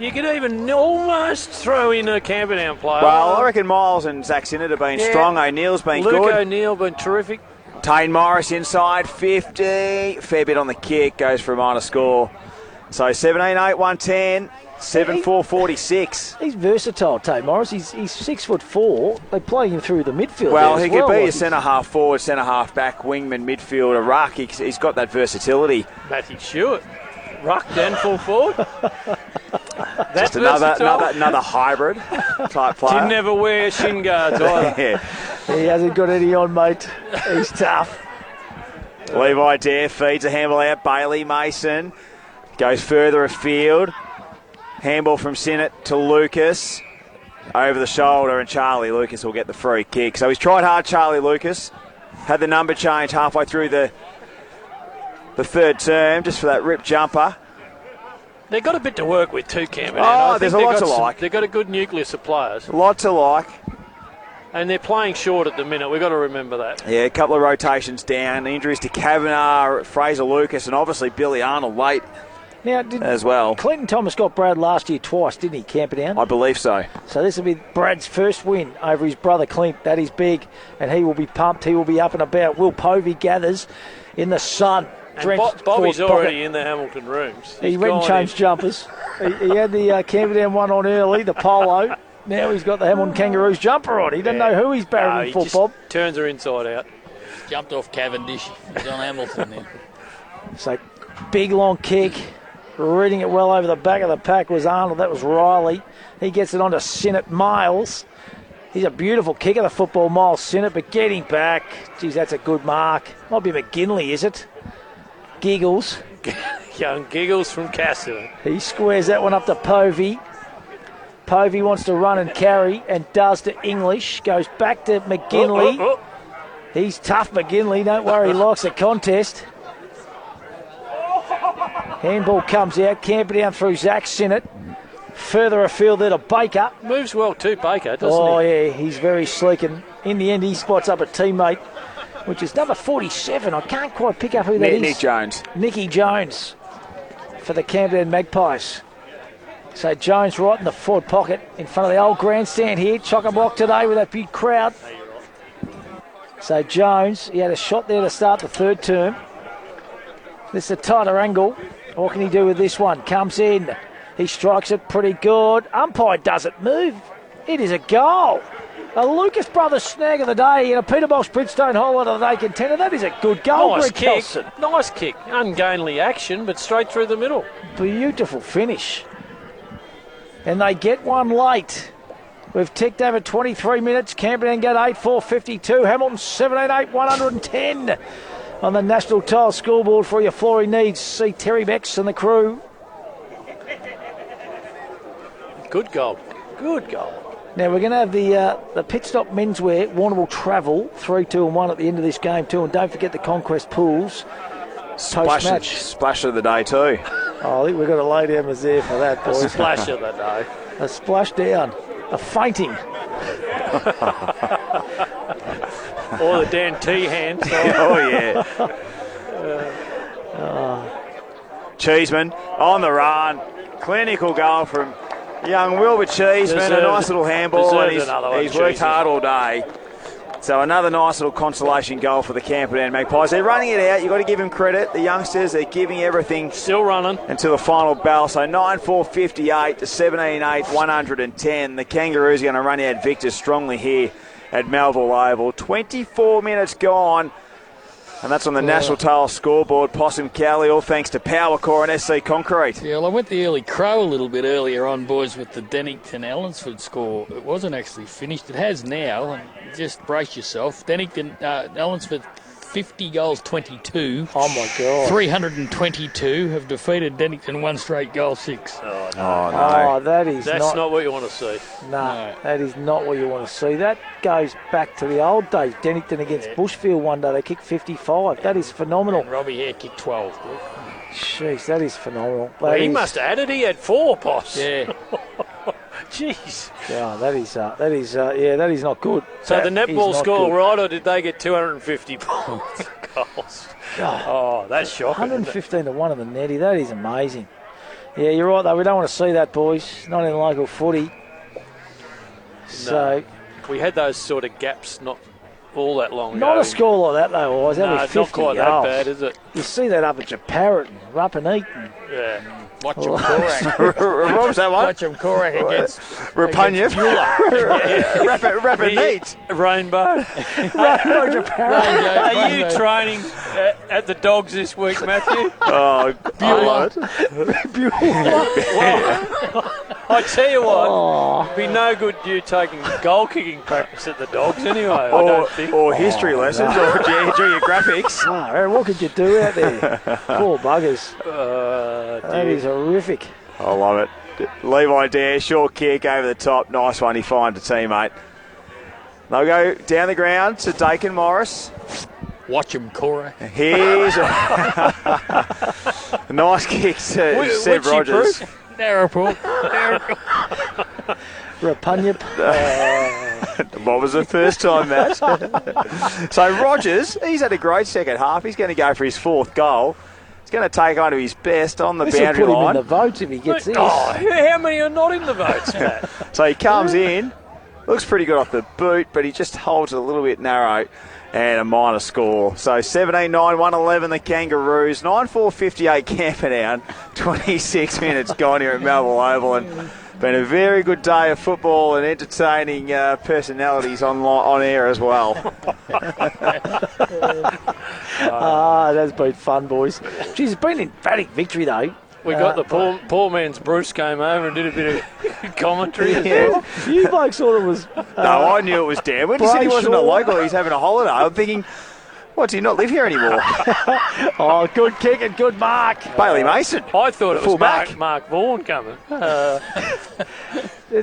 You could even almost throw in a Camperdown player. Well, I reckon Miles and Zach Sinnott have been strong. O'Neill's been good. Luke O'Neill been terrific. Tane Morris inside, 50. Fair bit on the kick, goes for a minor score. So 17-8, 110, 7-4, 46. He's versatile, Tane Morris. He's 6'4". They play him through the midfield. Well, he could be a centre-half forward, centre-half back, wingman, midfielder, ruck. He's got that versatility. Matthew Stewart. Ruck then full forward. Just another hybrid type player. Didn't ever wear shin guards either. He hasn't got any on, mate. He's tough. Levi Dare feeds a handball out. Bailey Mason goes further afield. Handball from Sinnott to Lucas. Over the shoulder, and Charlie Lucas will get the free kick. So he's tried hard, Charlie Lucas. Had the number change halfway through the third term, just for that rip jumper. They've got a bit to work with too, Camperdown. There's a lot to like. They've got a good nucleus of players. A lot to like. And they're playing short at the minute. We've got to remember that. Yeah, a couple of rotations down. Injuries to Kavanagh, Fraser Lucas, and obviously Billy Arnold late as well. Clinton Thomas got Brad last year twice, didn't he, Camperdown? I believe so. So this will be Brad's first win over his brother Clint. That is big, and he will be pumped. He will be up and about. Will Povey gathers in the sun. And Bobby's already in the Hamilton rooms. He went and changed jumpers. he had the Camperdown one on early, the polo. Now he's got the Hamilton Kangaroos jumper on. He doesn't know who he's barracking for, Bob. Turns her inside out. Jumped off Cavendish. He's on Hamilton now. So, big long kick. Reading it well over the back of the pack was Arnold. That was Riley. He gets it onto Sinnott Miles. He's a beautiful kicker, the football, Miles Sinnott, but getting back. Geez, that's a good mark. Might be McGinley, is it? Giggles. Young Giggles from Cassidy. He squares that one up to Povey. Povey wants to run and carry and does to English. Goes back to McGinley. He's tough, McGinley. Don't worry, he likes a contest. Handball comes out. Camperdown through Zach Sinnott. Further afield there to Baker. Moves well too, Baker, doesn't he? Oh, yeah, he's very sleek. And in the end, he spots up a teammate, which is number 47. I can't quite pick up who that is. Nick Jones. Nicky Jones for the Camperdown Magpies. So Jones right in the forward pocket in front of the old grandstand here. Chock-a-block today with that big crowd. So Jones, he had a shot there to start the third term. This is a tighter angle. What can he do with this one? Comes in. He strikes it pretty good. Umpire doesn't move. It is a goal. A Lucas Brothers snag of the day and a Peter Bosch Bridgestone highlight of the day contender. That is a good goal, Nice Greg kick. Kelson. Nice kick. Ungainly action, but straight through the middle. Beautiful finish. And they get one late. We've ticked over 23 minutes. Camperdown get 8-4-52. Hamilton 17-8-110 on the National Tile scoreboard for your flooring needs. See Terry Bex and the crew. Good goal. Good goal. Now we're going to have the pit stop menswear Warrnambool Travel 3-2-1 at the end of this game too, and don't forget the Conquest pools post-match. Splash of the day too. Oh, I think we've got a lay down was there for that, boys. A splash of the day. A splash down. A fainting. Or the Dan T hand. Oh, yeah. Cheeseman on the run. Clinical goal from young Wilbur Cheeseman. A nice little handball, and he's worked hard all day. So another nice little consolation goal for the Camperdown Magpies. They're running it out. You've got to give them credit. The youngsters, they're giving everything. Still running. Until the final bell. So 9-4-58 to 17-8-110. The Kangaroos are going to run out victors strongly here at Melville Oval. 24 minutes gone. And that's on the National Tile scoreboard. Possum Cowley, all thanks to Powercore and SC Concrete. Yeah, well, I went the early crow a little bit earlier on, boys, with the Dennington-Ellinsford score. It wasn't actually finished. It has now, and just brace yourself. Dennington-Ellinsford, 50 goals, 22. Oh, my God. 322 have defeated Dennington one straight goal, 6. Oh, no. Oh, that's not what you want to see. No, that is not what you want to see. That goes back to the old days. Dennington against Bushfield one day. They kicked 55. That is phenomenal. And Robbie Hare kicked 12. Jeez, that is phenomenal. Well, he must have added. He had 4, Poss. Yeah. Jeez. Yeah, that is not good. So that the netball score good. right, or did they get 250 points goals? Oh, that's shocking. 115 to 1 in the netty. That is amazing. Yeah, you're right though. We don't want to see that, boys. Not in local footy. So we had those sort of gaps not all that long ago. Not a score like that though, boys. No, it's not quite that bad, is it? You see that up at Japarrett and up and Eaton. Yeah. Watch him Korak. What was that one? Watch him Korak against Rapunyev. Rapid Neat. Rainbow. Are you training at the Dogs this week, Matthew? Oh, Beulah. Well, I tell you what, it'd be no good you taking goal kicking practice at the Dogs anyway. I don't think. Or history lessons, or geographics. Oh, what could you do out there? Poor buggers. That is horrific. I love it. Levi Dare, short kick over the top. Nice one. He finds a teammate. They'll go down the ground to Dakin Morris. Watch him, Cora. Here's a nice kick to Seb Rogers. Narrowpool. Rapunyev. What was the first time, Matt? So Rogers, he's had a great second half. He's going to go for his 4th goal. He's going to take on to his best on the boundary put him line. in the votes if he gets this. Oh, how many are not in the votes, Matt? So he comes in, looks pretty good off the boot, but he just holds it a little bit narrow, and a minor score. So 17-9-111 the Kangaroos, 9-4-58 Camperdown, 26 minutes gone here at Melville Oval, and been a very good day of football and entertaining personalities on air as well. That's been fun, boys. Geez, it's been an emphatic victory, though. We got the poor man's Bruce came over and did a bit of commentary as well. You blokes thought it was... No, I knew it was Dan. When he said he wasn't a local, he's having a holiday, I'm thinking... What, do you not live here anymore? Oh, good kick and good mark. Bailey Mason. I thought it was Full-back. Mark Vaughan coming. And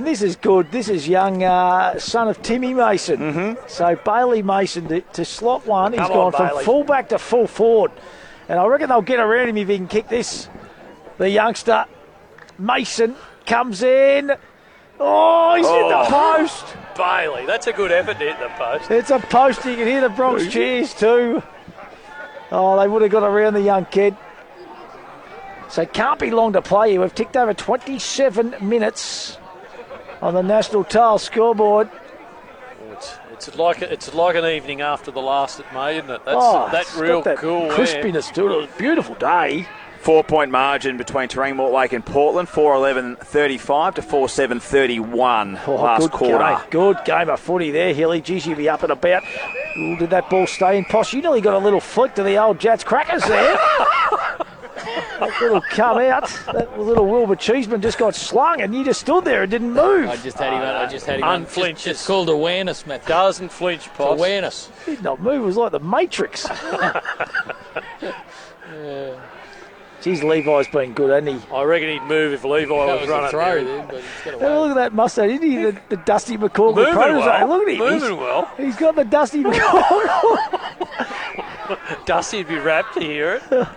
this is good. This is young son of Timmy Mason. Mm-hmm. So Bailey Mason to slot one. He's gone from full back to full forward. And I reckon they'll get around him if he can kick this. The youngster Mason comes in. Oh, he's hit the post. Bailey, that's a good effort to hit the post. It's a post. You can hear the Bronx cheers too. Oh, they would have got around the young kid. So it can't be long to play here. We've ticked over 27 minutes on the National Tile scoreboard. It's like an evening after the last at May, isn't it? That's real that cool. Crispiness to it. It was a beautiful day. 4-point margin between Terang, Mortlake and Portland. 4-11-35 to 4-7-31 last quarter. Good game of footy there, Hilly. Geez, you'll be up and about. Ooh, did that ball stay in? Posh, you nearly got a little flick to the old Jats crackers there. That little come out. That little Wilbur Cheeseman just got slung and you just stood there and didn't move. I just had him. Unflinches. It's called awareness, Matt. Doesn't flinch, Posh. Awareness. He did not move. It was like the Matrix. Geez, Levi's been good, hasn't he? I reckon he'd move if Levi was running. But he's got Hey, look at that mustache, isn't he? The Dusty McCorkle Moving protege. well. Look at him. Moving well. He's got the Dusty McCorkle. Dusty'd be rapt to hear it.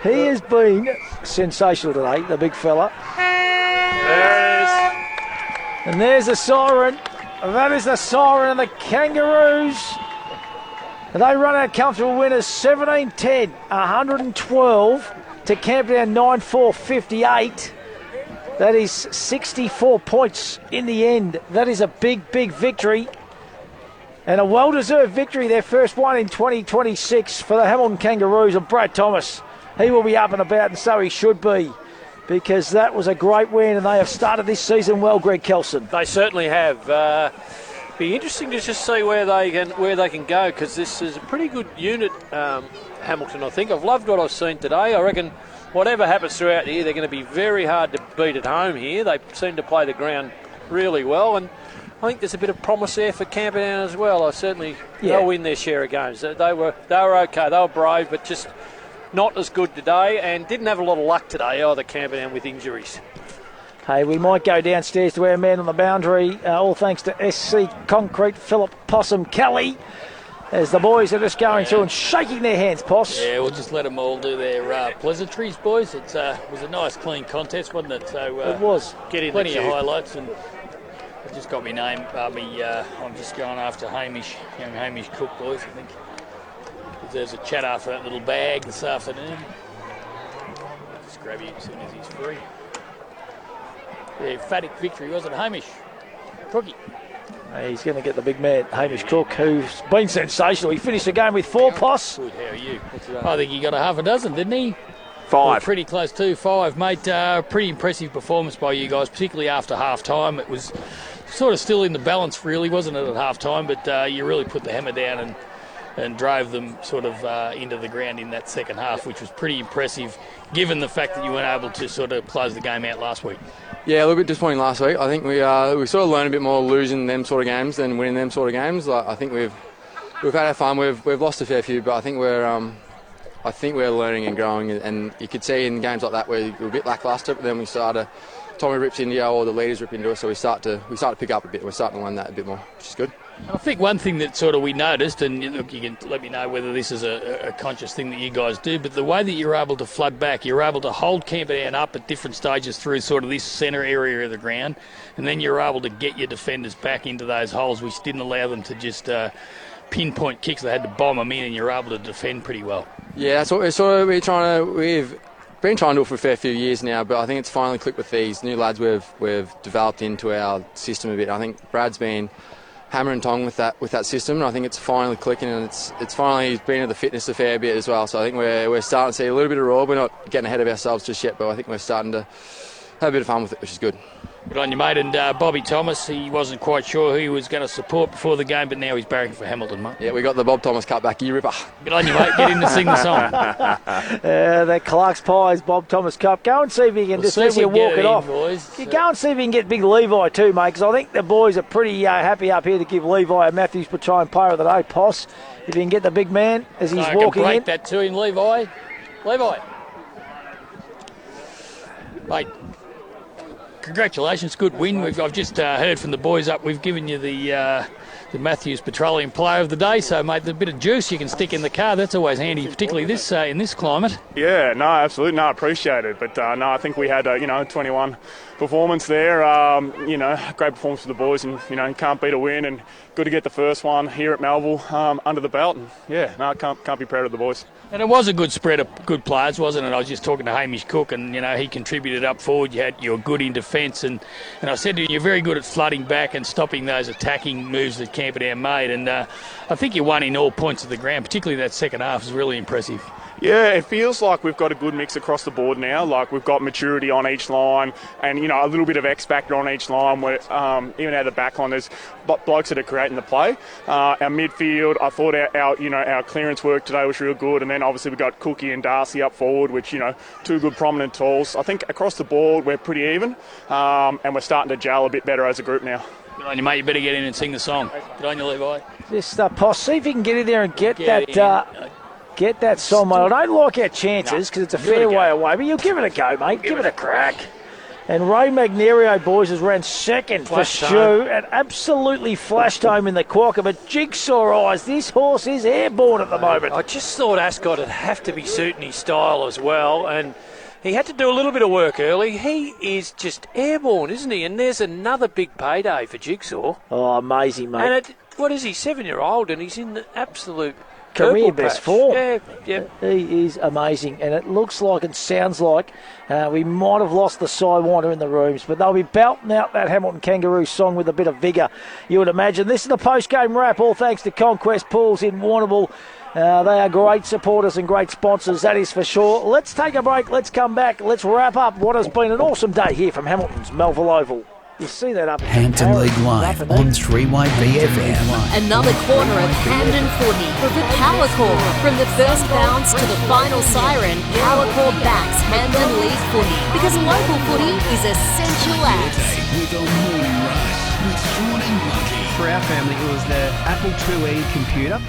He has been sensational today, the big fella. There it is. And there's the siren. That is the siren of the Kangaroos. And they run out comfortable winners 17-10, 112 to Camperdown 9-4-58. That is 64 points in the end. That is a big, big victory. And a well-deserved victory, their first one in 2026 for the Hamilton Kangaroos and Brad Thomas. He will be up and about, and so he should be, because that was a great win, and they have started this season well, Greg Kelson. They certainly have. Be interesting to just see where they can go, because this is a pretty good unit, Hamilton, I think. I've loved what I've seen today. I reckon whatever happens throughout the year, they're going to be very hard to beat at home here. They seem to play the ground really well, and I think there's a bit of promise there for Camperdown as well. I certainly they'll win their share of games. They were okay. They were brave, but just not as good today, and didn't have a lot of luck today either, Camperdown, with injuries. Hey, we might go downstairs to our man on the boundary, all thanks to SC Concrete, Philip Possum Kelly, as the boys are just going through and shaking their hands, Poss. Yeah, we'll just let them all do their pleasantries, boys. It was a nice, clean contest, wasn't it? So it was. Plenty of highlights, and I've just got my name. I'm just going after young Hamish Cook, boys, I think. There's a chat after that little bag this afternoon. Just grab him as soon as he's free. Yeah, emphatic victory, wasn't it, Hamish? Cookie. He's going to get the big man, Hamish Cook, who's been sensational. He finished the game with 4 Poss. Good, how are you? I think he got a half a dozen, didn't he? 5. Well, pretty close to 5, mate. Pretty impressive performance by you guys, particularly after half-time. It was sort of still in the balance, really, wasn't it, at half-time? But you really put the hammer down and drove them sort of into the ground in that second half, which was pretty impressive, given the fact that you weren't able to sort of close the game out last week. Yeah, a little bit disappointing last week. I think we sort of learned a bit more losing them sort of games than winning them sort of games. Like, I think we've had our fun. We've lost a fair few, but I think we're learning and growing. And you could see in games like that where we were a bit lacklustre, but then we started. Tommy rips into you, or the leaders rip into us, so we start to pick up a bit. We're starting to learn that a bit more, which is good. I think one thing that sort of we noticed, and look, you can let me know whether this is a conscious thing that you guys do, but the way that you're able to flood back, you're able to hold Camperdown up at different stages through sort of this centre area of the ground, and then you're able to get your defenders back into those holes, which didn't allow them to just pinpoint kicks. They had to bomb them in, and you're able to defend pretty well. Yeah, that's what we've been trying to do it for a fair few years now, but I think it's finally clicked with these new lads we've developed into our system a bit. I think Brad's been hammer and tong with that system, and I think it's finally clicking, and it's finally been at the fitness a fair bit as well. So I think we're starting to see a little bit of raw. We're not getting ahead of ourselves just yet, but I think we're starting to have a bit of fun with it, which is good. Good on you, mate. And Bobby Thomas, he wasn't quite sure who he was going to support before the game, but now he's barracking for Hamilton, mate. Yeah, we got the Bob Thomas cut back, you ripper. Good on you, mate. Get in to sing the song. That Clark's Pies Bob Thomas Cup. Go and see if you can, just as you walk it off. Boys. You go and see if you can get big Levi too, mate, because I think the boys are pretty happy up here to give Levi a Matthews Petrine Player of the Day, Poss. If you can get the big man as he's walking break in. that to him, Levi. Levi. Mate, congratulations, good win. I've just heard from the boys up. We've given you the Matthews Petroleum Player of the Day. So, mate, the bit of juice you can stick in the car, that's always handy, particularly this in this climate. Yeah, no, absolutely, no, I appreciate it. But no, I think we had a 21 performance there. Great performance for the boys, and you can't beat a win. And good to get the first one here at Melville under the belt. And yeah, no, can't be proud of the boys. And it was a good spread of good players, wasn't it? I was just talking to Hamish Cook, and he contributed up forward. You were good in defence, and I said to you, you're very good at flooding back and stopping those attacking moves that Camperdown made. And I think you won in all points of the ground, particularly that second half was really impressive. Yeah, it feels like we've got a good mix across the board now. Like we've got maturity on each line, and a little bit of X factor on each line. Where even out of the back line, there's blokes that are creating the play. Our midfield, I thought our clearance work today was real good, and then obviously we got Cookie and Darcy up forward, which two good prominent tools. I think across the board we're pretty even, and we're starting to gel a bit better as a group now. Good on you, mate. You better get in and sing the song. Good on you, Levi. Just Poss, see if you can get in there and get that song, mate. I don't like our chances because it's a fair way away, but you'll give it a go, mate. Give it a crack. And Ray Magnerio, boys, has ran second for Stu and absolutely flashed home in the quokka. But Jigsaw Eyes, this horse is airborne at the moment. I just thought Ascot would have to be suiting his style as well, and he had to do a little bit of work early. He is just airborne, isn't he? And there's another big payday for Jigsaw. Oh, amazing, mate. And what is he, 7-year-old, and he's in the absolute career best form. Yeah. He is amazing, and it looks like and sounds like we might have lost the sidewinder in the rooms, but they'll be belting out that Hamilton Kangaroo song with a bit of vigour, you would imagine. This is the post-game wrap, all thanks to Conquest Pools in Warrnambool. They are great supporters and great sponsors, that is for sure. Let's take a break, let's come back, let's wrap up what has been an awesome day here from Hamilton's Melville Oval. You see that up Hampton League Live on 3YBFM. Another quarter of Hamden footy with the power call. From the first bounce to the final siren, power call backs Hamden League footy because local footy is essential as. With a morning rush with Sean and Lucky. For our family, it was the Apple IIe computer.